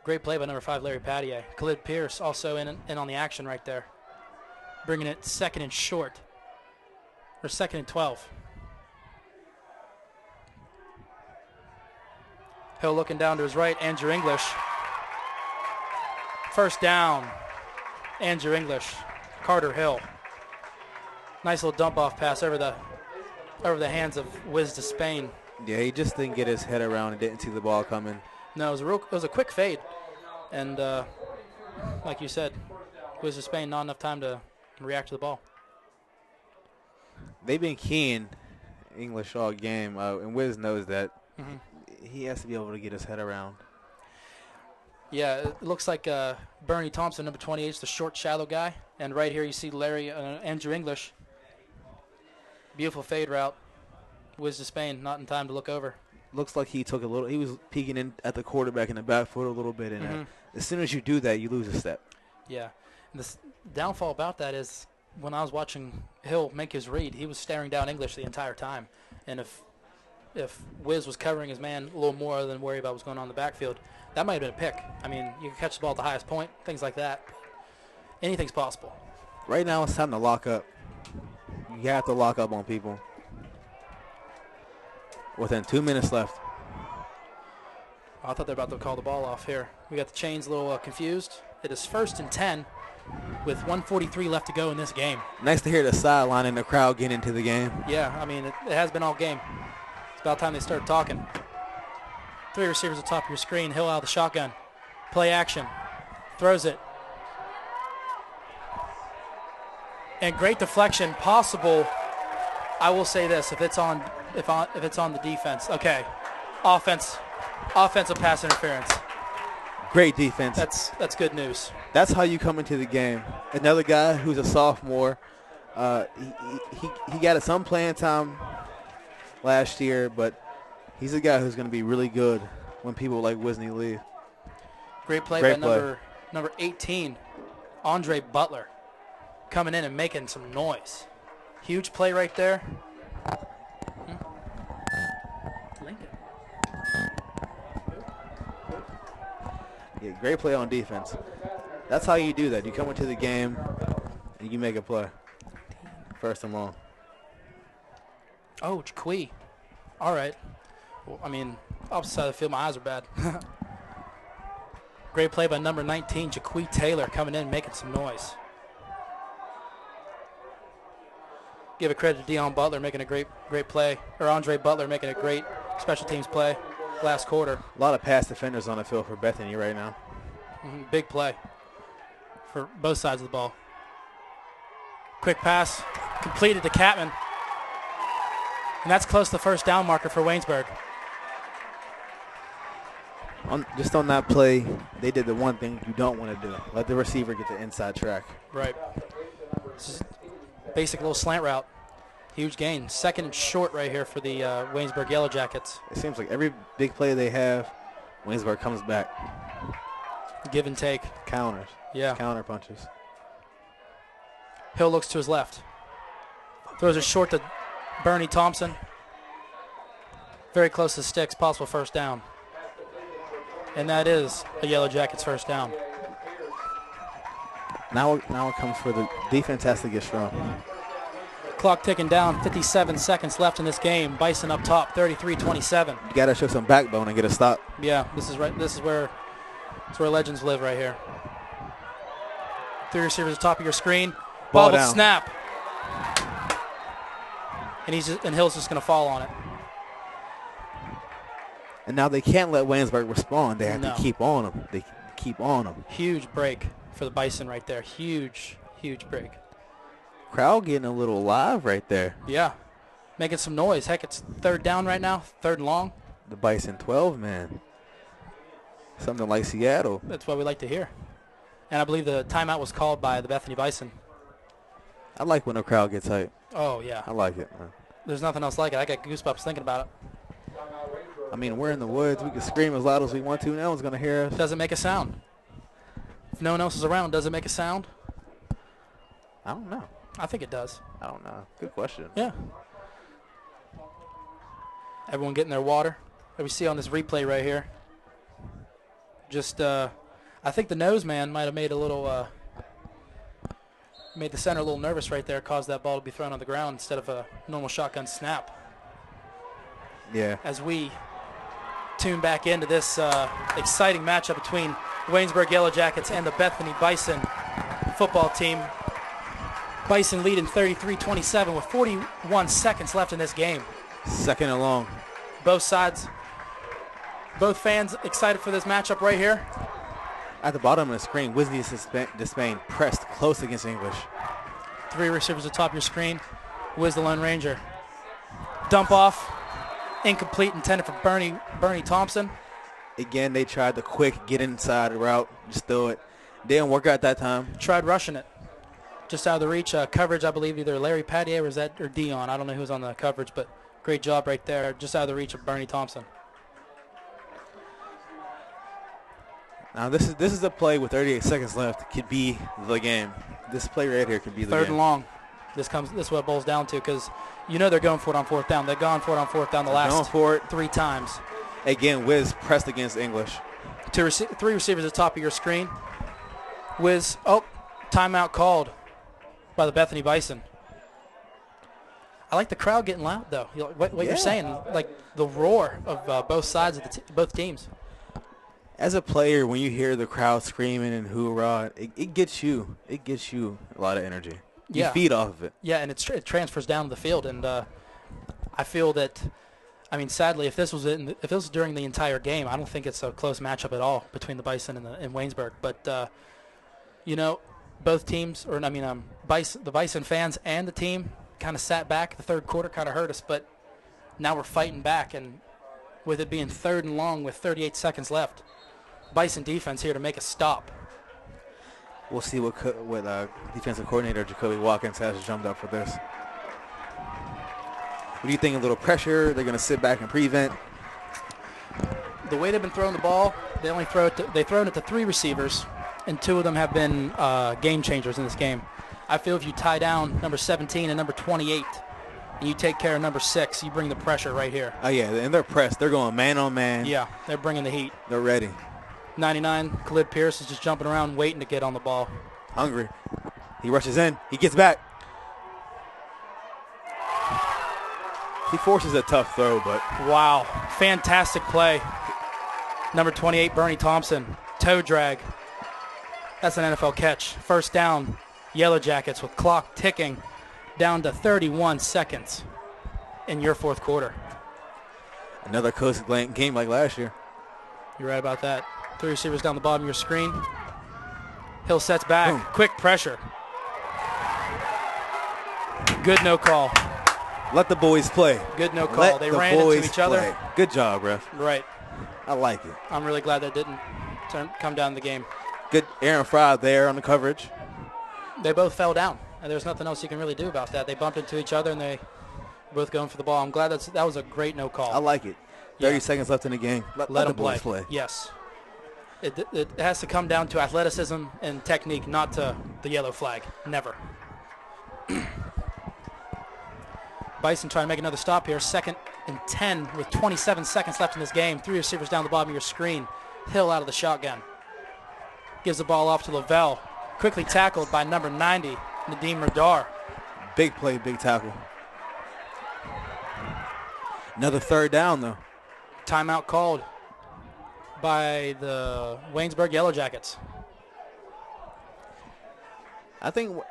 Great play by number 5, Larry Pattier. Khalid Pierce also in on the action right there, bringing it 2nd and short, or 2nd and 12. Hill looking down to his right, Andrew English. First down, Andrew English, Carter Hill. Nice little dump-off pass over the over the hands of Wiz Despain. Yeah, he just didn't get his head around and didn't see the ball coming. No, it was a quick fade. And like you said, Wiz Despain, not enough time to react to the ball. They've been keying English all game, and Wiz knows that. He has to be able to get his head around. Yeah, it looks like Bernie Thompson, number 28, is the short, shallow guy. And right here you see Andrew English. Beautiful fade route. Wiz Despain, not in time to look over. Looks like he took a little. He was peeking in at the quarterback in the back foot a little bit, and as soon as you do that, you lose a step. Yeah, and the downfall about that is when I was watching Hill make his read, he was staring down English the entire time, and if Wiz was covering his man a little more than worry about what's going on in the backfield, that might have been a pick. I mean, you can catch the ball at the highest point, things like that. Anything's possible. Right now, it's time to lock up. You have to lock up on people. Within 2 minutes left. I thought they were about to call the ball off here. We got the chains a little confused. It is 1st and 10 with 1:43 left to go in this game. Nice to hear the sideline and the crowd get into the game. Yeah, I mean, it has been all game. It's about time they started talking. 3 receivers at the top of your screen. Hill out of the shotgun. Play action. Throws it. And great deflection possible. I will say this, if it's on the defense. Okay. Offensive pass interference. Great defense. That's good news. That's how you come into the game. Another guy who's a sophomore. He got some playing time last year, but he's a guy who's going to be really good when people like Wisney leave. Great play by number 18, Andre Butler, coming in and making some noise. Huge play right there. Lincoln. Yeah, great play on defense. That's how you do that. You come into the game and you make a play. 1st and long. Oh, Jaquee. All right. Well, I mean, opposite side of the field, my eyes are bad. Great play by number 19, Jaquee Taylor, coming in making some noise. Give a credit to Dion Butler making a great play, or Andre Butler making a great special teams play last quarter. A lot of pass defenders on the field for Bethany right now. Big play for both sides of the ball. Quick pass completed to Catman. And that's close to the 1st down marker for Waynesburg. Just on that play, they did the one thing you don't want to do. Let the receiver get the inside track. Right. This is basic little slant route. Huge gain. 2nd and short right here for the Waynesburg Yellow Jackets. It seems like every big play they have, Waynesburg comes back. Give and take. Counters. Yeah. Counter punches. Hill looks to his left. Throws it short to Bernie Thompson. Very close to the sticks. Possible 1st down. And that is a Yellow Jackets 1st down. Now it comes for the defense has to get strong. Clock ticking down. 57 seconds left in this game. Bison up top, 33-27. You got to show some backbone and get a stop. Yeah, this is where legends live right here. 3 receivers at the top of your screen. Ball Bobbled down. snap. And Hill's just going to fall on it. And now they can't let Waynesburg respond. They have No. to keep on them. They keep on them. Huge break for the Bison right there. Huge break. Crowd getting a little live right there. Yeah, making some noise. Heck, it's 3rd down right now, 3rd and long. The Bison 12, man. Something like Seattle. That's what we like to hear. And I believe the timeout was called by the Bethany Bison. I like when the crowd gets hype. Oh, yeah. I like it, man. There's nothing else like it. I got goosebumps thinking about it. I mean, we're in the woods. We can scream as loud as we want to. No one's going to hear us. Doesn't make a sound. If no one else is around, does it make a sound? I don't know. I think it does. I don't know. Good question. Yeah. Everyone getting their water that we see on this replay right here. Just, I think the nose man might have made a little, made the center a little nervous right there, caused that ball to be thrown on the ground instead of a normal shotgun snap. Yeah. As we tune back into this exciting matchup between Waynesburg Yellow Jackets and the Bethany Bison football team. Bison leading 33-27 with 41 seconds left in this game. Second and long. Both sides, both fans excited for this matchup right here. At the bottom of the screen, Wisney Despain pressed close against English. 3 receivers at the top of your screen. Wiz the Lone Ranger. Dump off. Incomplete, intended for Bernie Thompson. Again, they tried the quick get inside route, just throw it. Didn't work out that time. Tried rushing it. Just out of the reach. Coverage, I believe, either Larry Pattier or Dion. I don't know who's on the coverage, but great job right there. Just out of the reach of Bernie Thompson. Now this is a play with 38 seconds left. Could be the game. This play right here could be the game. 3rd and long. This is what it boils down to, because you know they're going for it on 4th down. They've gone for it on 4th down the last 3 times. Again, Wiz pressed against English. 3 receivers at the top of your screen. Wiz, timeout called by the Bethany Bison. I like the crowd getting loud, though. What you're saying, like the roar of both sides of both teams. As a player, when you hear the crowd screaming and hoorah, it gets you. It gets you a lot of energy. You feed off of it. Yeah, and it transfers down to the field, and I feel that. I mean, sadly, if this was during the entire game, I don't think it's a close matchup at all between the Bison and Waynesburg. But you know, both teams, the Bison fans and the team kind of sat back. The 3rd quarter kind of hurt us, but now we're fighting back, and with it being 3rd and long with 38 seconds left, Bison defense here to make a stop. We'll see what defensive coordinator Jacoby Watkins has jumped up for this. What do you think? A little pressure? They're going to sit back and prevent? The way they've been throwing the ball, they've thrown it to 3 receivers, and 2 of them have been game changers in this game. I feel if you tie down number 17 and number 28, and you take care of number 6, you bring the pressure right here. Oh, yeah, and they're pressed. They're going man on man. Yeah, they're bringing the heat. They're ready. 99, Khalid Pierce is just jumping around waiting to get on the ball. Hungry. He rushes in. He gets back. He forces a tough throw, but... Wow. Fantastic play. Number 28, Bernie Thompson. Toe drag. That's an NFL catch. 1st down, Yellow Jackets with clock ticking down to 31 seconds in your 4th quarter. Another close game like last year. You're right about that. 3 receivers down the bottom of your screen. Hill sets back. Boom. Quick pressure. Good no call. Let the boys play. Good no call. They ran into each other. Good job, ref. Right. I like it. I'm really glad that didn't come down the game. Good Aaron Fry there on the coverage. They both fell down, and there's nothing else you can really do about that. They bumped into each other, and they were both going for the ball. I'm glad that was a great no call. I like it. 30 seconds left in the game. Let them boys play. Yes. It has to come down to athleticism and technique, not to the yellow flag. Never. Bison trying to make another stop here. 2nd and 10 with 27 seconds left in this game. 3 receivers down the bottom of your screen. Hill out of the shotgun. Gives the ball off to Lavelle. Quickly tackled by number 90, Nadim Radar. Big play, big tackle. Another 3rd down, though. Timeout called by the Waynesburg Yellow Jackets. I think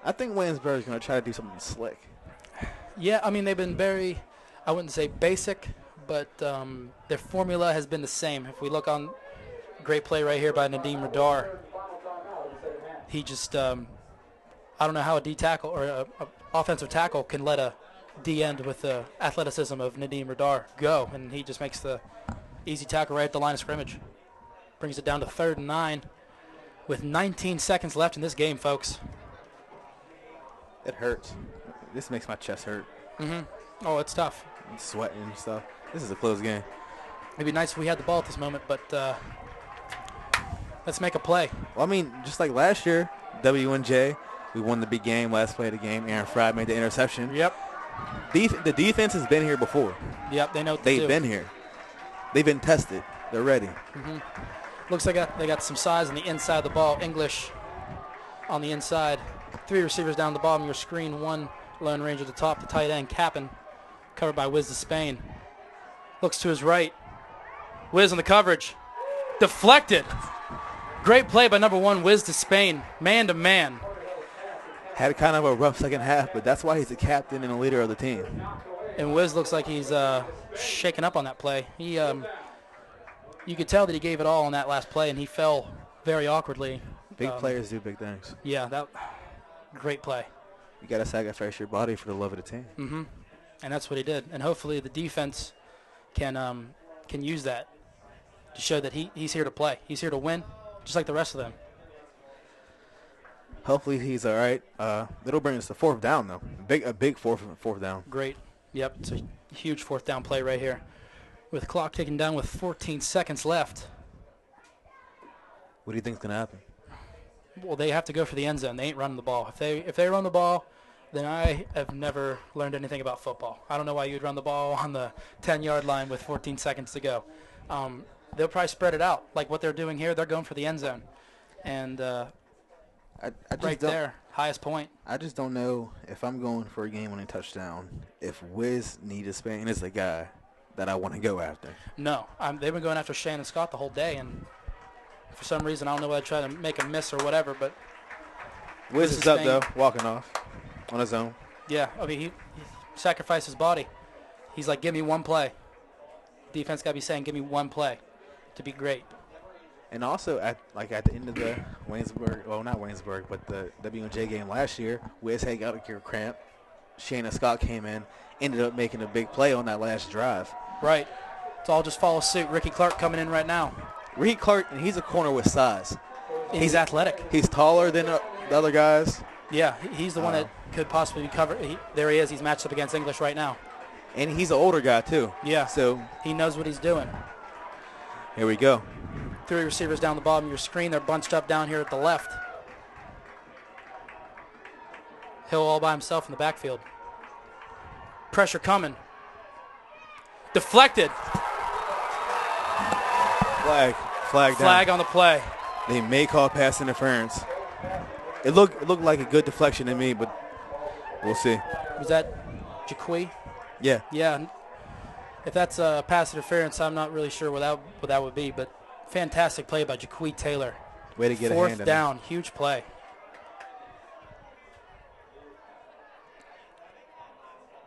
Waynesburg is going to try to do something slick. Yeah, I mean, they've been very, I wouldn't say basic, but their formula has been the same. If we look on great play right here by Nadim Radar, he just, I don't know how a D tackle or a offensive tackle can let a D end with the athleticism of Nadim Radar go, and he just makes the easy tackle right at the line of scrimmage. Brings it down to 3rd and 9 with 19 seconds left in this game, folks. It hurts. This makes my chest hurt. Mm-hmm. Oh, it's tough. I'm sweating and stuff. This is a close game. It'd be nice if we had the ball at this moment, but let's make a play. Well, I mean, just like last year, W&J, we won the big game, last play of the game. Aaron Fry made the interception. Yep. The defense has been here before. Yep, they know what to They've do. been here. They've been tested. They're ready. Mm-hmm. Looks like they got some size on the inside of the ball. English on the inside. 3 receivers down the bottom of your screen. 1 Lone Ranger at the top. The tight end, Kappen, covered by Wiz Despain. Looks to his right. Wiz on the coverage. Deflected. Great play by number 1, Wiz Despain. Man to man. Had kind of a rough second half, but that's why he's the captain and the leader of the team. And Wiz looks like he's shaken up on that play. He, you could tell that he gave it all on that last play, and he fell very awkwardly. Big players do big things. Yeah, that great play. You got to sacrifice your body for the love of the team. Mm-hmm. And that's what he did. And hopefully the defense can use that to show that he's here to play. He's here to win, just like the rest of them. Hopefully he's all right. It'll bring us to fourth down, though. A big fourth down. Great. Yep, it's a huge fourth down play right here. With the clock ticking down with 14 seconds left. What do you think's going to happen? Well, they have to go for the end zone. They ain't running the ball. If they run the ball, then I have never learned anything about football. I don't know why you'd run the ball on the 10-yard line with 14 seconds to go. They'll probably spread it out. Like what they're doing here, they're going for the end zone. And right there, highest point. I just don't know if I'm going for a game-winning touchdown, if Wiz needs Spain is the guy that I want to go after. No. They've been going after Shannon Scott the whole day, and for some reason, I don't know why I try to make a miss or whatever, but Wiz is up, though, walking off on his own. Yeah, I mean, he sacrificed his body. He's like, give me one play. Defense got to be saying, give me one play to be great. And also, at the end of the Waynesburg, well, not Waynesburg, but the WNJ game last year, Wiz had got a cramp. Shannon Scott came in, ended up making a big play on that last drive. Right. It's all just follow suit. Ricky Clark coming in right now. Ricky Clark, and he's a corner with size. He's athletic. He's taller than the other guys. Yeah, he's the one that could possibly be covered. There he is. He's matched up against English right now. And he's an older guy, too. Yeah. So he knows what he's doing. Here we go. 3 receivers down the bottom of your screen. They're bunched up down here at the left. Hill all by himself in the backfield. Pressure coming. Deflected. Flag down. Flag on the play. They may call pass interference. It looked like a good deflection to me, but we'll see. Was that Jaquee? Yeah. Yeah. If that's a pass interference, I'm not really sure what that would be, but fantastic play by Jaquee Taylor. Way to get a hand in Fourth down, huge play.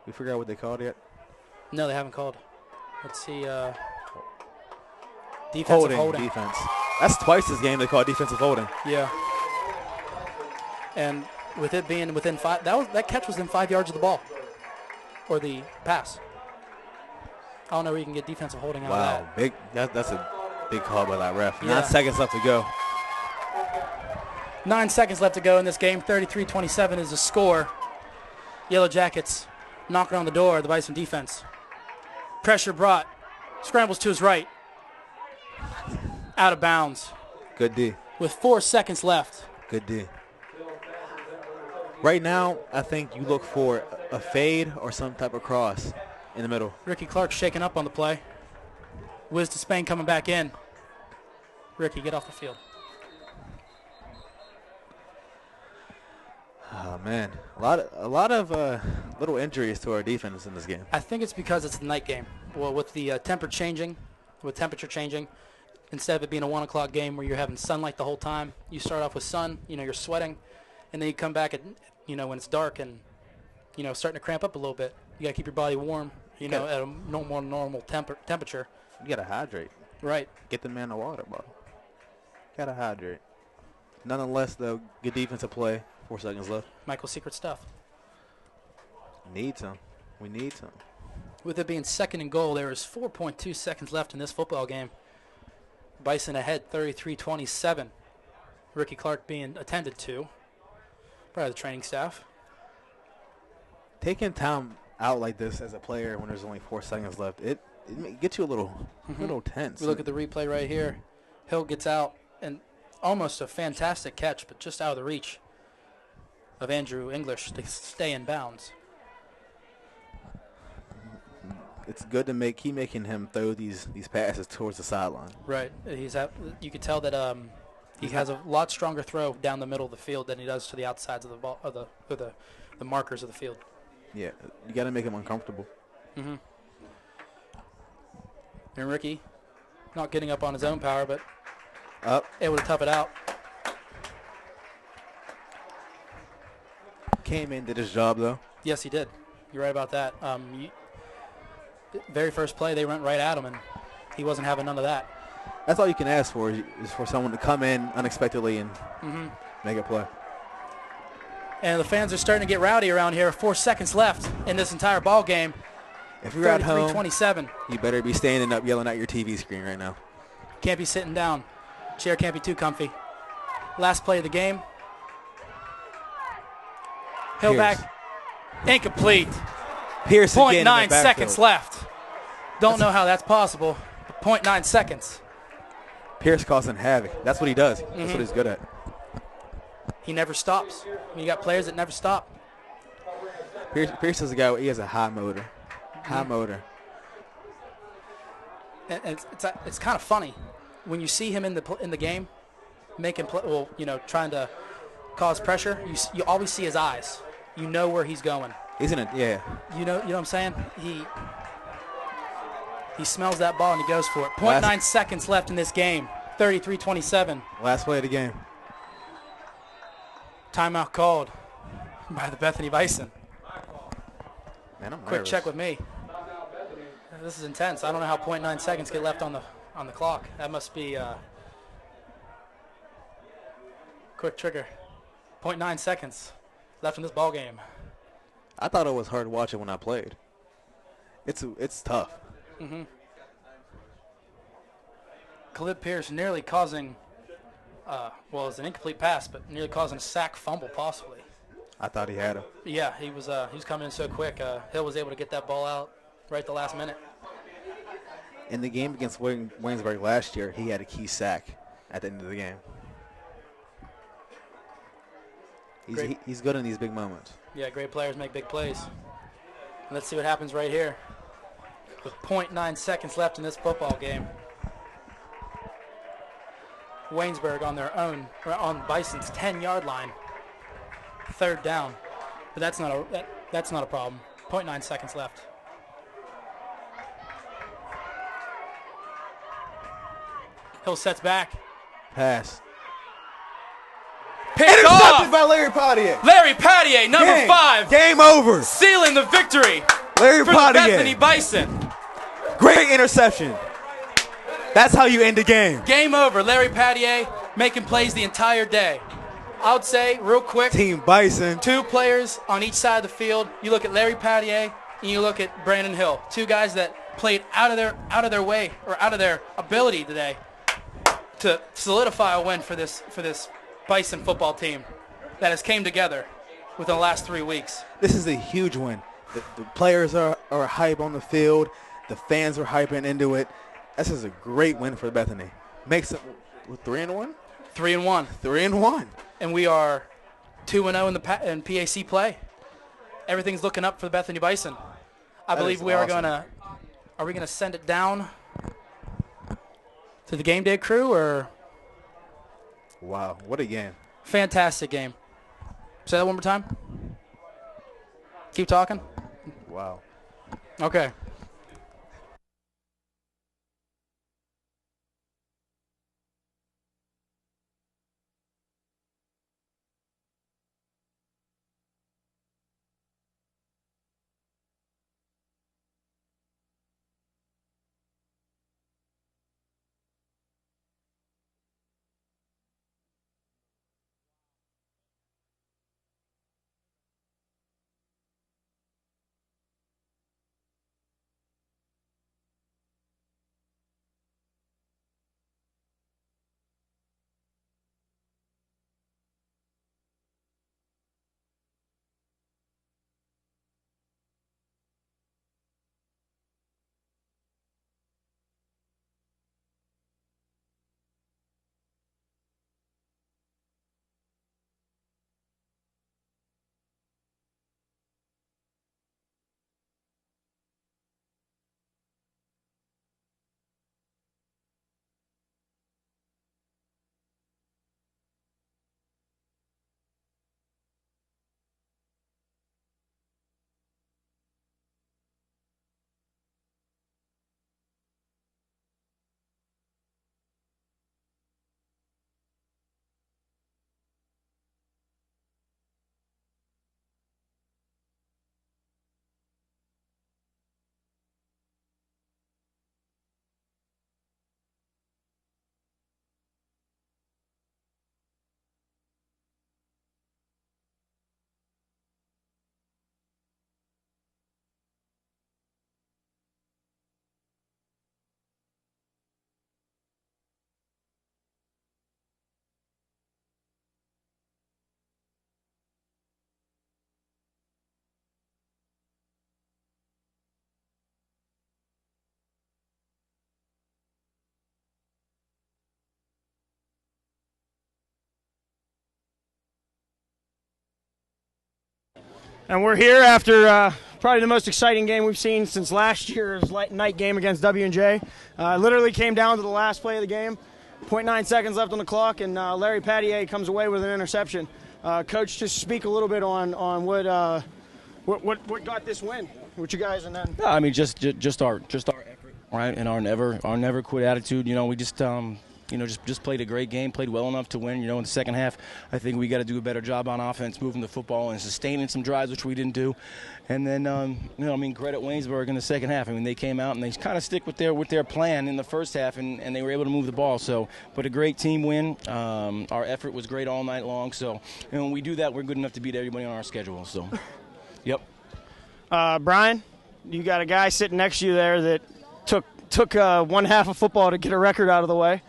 We forgot what they called yet? No, they haven't called. Let's see. Defensive holding. Defense. That's twice this game they call defensive holding. Yeah. And with it being within 5, that catch was within 5 yards of the ball, or the pass. I don't know where you can get defensive holding out of that. Wow, big. That's a big call by that ref. Yeah. 9 seconds left to go. 9 seconds left to go in this game. 33-27 is the score. Yellow Jackets knocking on the door of the Bison defense. Pressure brought. Scrambles to his right. Out of bounds. Good D. With 4 seconds left. Good D. Right now, I think you look for a fade or some type of cross in the middle. Ricky Clark shaking up on the play. Wiz to Spain coming back in. Ricky, get off the field. Oh, man. A lot of little injuries to our defense in this game. I think it's because it's the night game. Well, with the temperature changing, instead of it being a 1 o'clock game where you're having sunlight the whole time, you start off with sun, you're sweating, and then you come back at, when it's dark and, starting to cramp up a little bit. You got to keep your body warm, at a more normal temperature. You got to hydrate. Right. Get the man a water bottle. Got to hydrate. Nonetheless, though, good defensive play. 4 seconds left. Michael's secret stuff. Need some. We need some. With it being 2nd and goal, there is 4.2 seconds left in this football game. Bison ahead 33-27. Ricky Clark being attended to by the training staff. Taking time out like this as a player when there's only 4 seconds left, it gets you a little tense. We look at the replay right here. Hill gets out, and almost a fantastic catch, but just out of the reach of Andrew English to stay in bounds. It's good to keep making him throw these passes towards the sideline. Right. You could tell that he has a lot stronger throw down the middle of the field than he does to the outsides of the ball, the markers of the field. Yeah, you got to make him uncomfortable. Mm-hmm. And Ricky, not getting up on his own power, but able to tough it out. Came in, did his job, though. Yes, he did. You're right about that. Very first play, they went right at him, and he wasn't having none of that. That's all you can ask for is for someone to come in unexpectedly and make a play. And the fans are starting to get rowdy around here. 4 seconds left in this entire ball game. If you're at home, 27. You better be standing up yelling at your TV screen right now. Can't be sitting down. Chair can't be too comfy. Last play of the game. Hillback, incomplete. Pierce again in the 0.9 backfield. seconds left. Don't know how that's possible. 0.9 seconds. Pierce causing havoc. That's what he does. That's what he's good at. He never stops. You got players that never stop. Pierce is a guy. He has a high motor. High motor. And it's kind of funny when you see him in the game, making trying to cause pressure. You always see his eyes. You know where he's going. He's in it. Yeah. You know what I'm saying? He smells that ball and he goes for it. 0.9 seconds left in this game. 33-27. Last play of the game. Timeout called by the Bethany Bison. Man, I'm Quick nervous. check with me. This is intense. I don't know how 0.9 seconds get left on the clock. That must be quick trigger. 0.9 seconds left in this ball game. I thought it was hard watching when I played. It's tough. Khalid Pierce nearly causing, it's an incomplete pass, but nearly causing a sack fumble possibly. I thought he had him. Yeah, he was coming in so quick. Hill was able to get that ball out right at the last minute. In the game against Waynesburg last year, he had a key sack at the end of the game. He's good in these big moments. Yeah, great players make big plays. Let's see what happens right here. With 0.9 seconds left in this football game. Waynesburg on their own, on Bison's 10-yard line. Third down. But that's not a problem. 0.9 seconds left. Hill sets back. Pass. Picked Intercepted off by Larry Potier. Larry Potier, number 5. Game over. Sealing the victory Larry for the Potier. Bethany Bison. Great interception. That's how you end the game. Game over. Larry Potier making plays the entire day. I would say, real quick, Team Bison. 2 players on each side of the field. You look at Larry Potier and you look at Brandon Hill. 2 guys that played out of their way or out of their ability today to solidify a win for this Bison football team that has came together within the last 3 weeks. This is a huge win. The players are hype on the field. The fans are hyping into it. This is a great win for Bethany. Makes it 3-1? 3-1. 3-1. And we are 2-0 in PAC play. Everything's looking up for the Bethany Bison. I believe we are gonna. Are we gonna send it down to the game day crew or? Wow, what a game. Fantastic game. Say that one more time. Keep talking. Wow. Okay. And we're here after probably the most exciting game we've seen since last year's night game against W&J. Literally came down to the last play of the game. 0.9 seconds left on the clock, and Larry Pattier comes away with an interception. Coach, just speak a little bit on what got this win. What you guys and then? No, I mean just our effort, right, and our never quit attitude. We just just played a great game, played well enough to win. In the second half, I think we got to do a better job on offense, moving the football and sustaining some drives, which we didn't do. And then, credit Waynesburg in the second half. I mean, they came out and they kind of stick with their plan in the first half, and they were able to move the ball. So, but a great team win. Our effort was great all night long. So, when we do that, we're good enough to beat everybody on our schedule. So, yep. Brian, you got a guy sitting next to you there that took one half of football to get a record out of the way.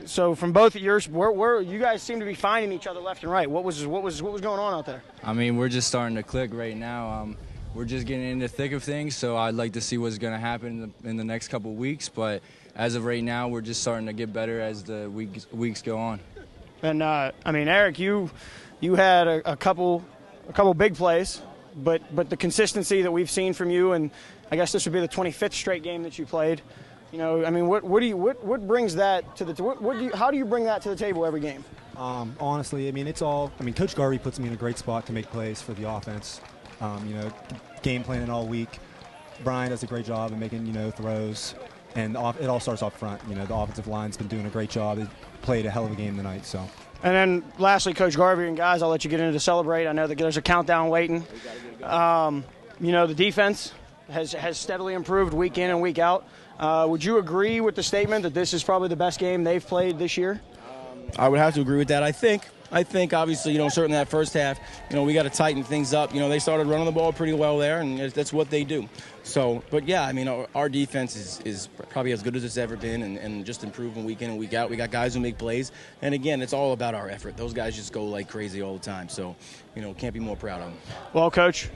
So from both of yours, where you guys seem to be finding each other left and right. What was going on out there? I mean, we're just starting to click right now. We're just getting in the thick of things, so I'd like to see what's going to happen in the next couple of weeks. But as of right now, we're just starting to get better as the weeks go on. And Eric, you had a couple big plays, but the consistency that we've seen from you, and I guess this would be the 25th straight game that you played. What brings that to the? How do you bring that to the table every game? Honestly, Coach Garvey puts me in a great spot to make plays for the offense. Game planning all week. Brian does a great job of making throws, and it all starts off front. The offensive line's been doing a great job. They played a hell of a game tonight. So. And then lastly, Coach Garvey and guys, I'll let you get into to celebrate. I know that there's a countdown waiting. The defense has steadily improved week in and week out. Would you agree with the statement that this is probably the best game they've played this year? I would have to agree with that. I think obviously, certainly that first half, we got to tighten things up. They started running the ball pretty well there, and that's what they do. So, but yeah, our defense is probably as good as it's ever been, and just improving week in and week out. We got guys who make plays, and again, it's all about our effort. Those guys just go like crazy all the time. So, can't be more proud of them. Well, Coach,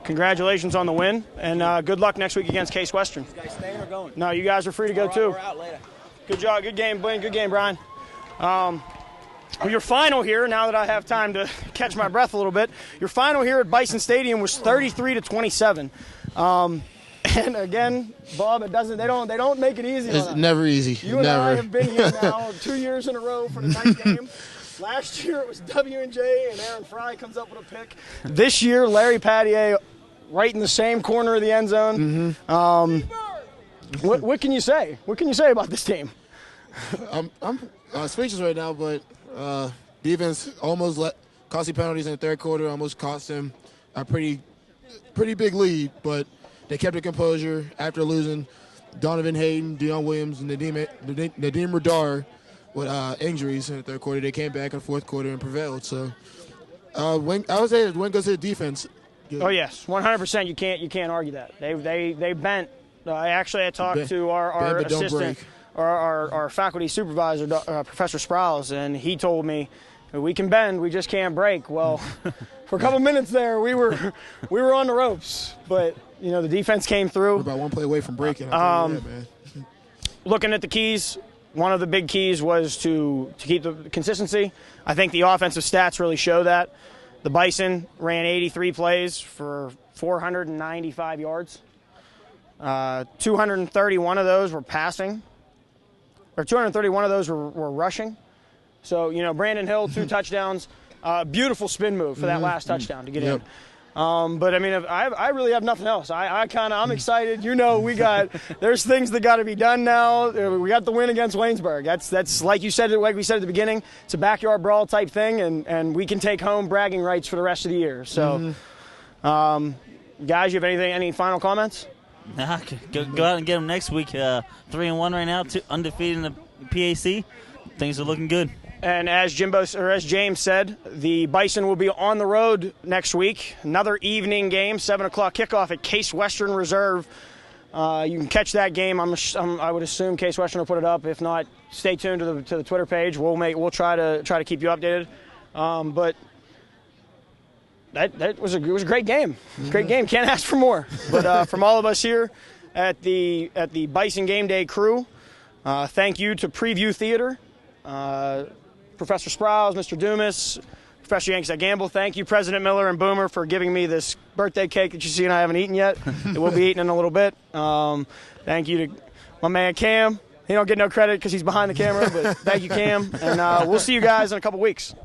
congratulations on the win, and good luck next week against Case Western. You guys staying or going? No, you guys are free to go too. We're out later. Good job, good game, Blaine. Good game, Brian. Your final here, now that I have time to catch my breath a little bit, your final here at Bison Stadium was 33-27. And again, Bob, they don't make it easy. It's never easy. You and I have been here now 2 years in a row for the night game. Last year it was W&J, and Aaron Fry comes up with a pick. This year, Larry Pattier right in the same corner of the end zone. Mm-hmm. What can you say? What can you say about this team? I'm speechless right now, but defense almost cost you penalties in the third quarter, almost cost them a pretty big lead, but they kept their composure after losing Donovan Hayden, Deion Williams, and Nadeem Radar with injuries in the third quarter. They came back in the fourth quarter and prevailed. So I would say the win goes to the defense. Oh yes, 100%. You can't argue that. They bent. I talked to our assistant, our faculty supervisor, Professor Sprouse, and he told me we can bend, we just can't break. Well, for a couple minutes there, we were on the ropes, but the defense came through. We're about one play away from breaking. Man. Looking at the keys, one of the big keys was to keep the consistency. I think the offensive stats really show that. The Bison ran 83 plays for 495 yards. 231 of those were passing, or 231 of those were rushing. So, Brandon Hill, 2 touchdowns. Beautiful spin move for that last touchdown to get in. But I really have nothing else. I'm excited. There's things that got to be done now. We got the win against Waynesburg. That's like you said, like we said at the beginning, it's a backyard brawl type thing, and we can take home bragging rights for the rest of the year. So, guys, you have any final comments? Nah, go out and get them next week. 3-1 right now, undefeated in the PAC. Things are looking good. And as James said, the Bison will be on the road next week. Another evening game, 7 o'clock kickoff at Case Western Reserve. You can catch that game. I would assume Case Western will put it up. If not, stay tuned to the Twitter page. We'll try to keep you updated. But it was a great game. Great game. Can't ask for more. But from all of us here at the Bison Game Day crew, thank you to Preview Theater. Professor Sprouse, Mr. Dumas, especially Yanks that gamble. Thank you, President Miller and Boomer, for giving me this birthday cake that you see and I haven't eaten yet. It will be eaten in a little bit. Thank you to my man Cam. He don't get no credit because he's behind the camera, but thank you, Cam. And we'll see you guys in a couple weeks.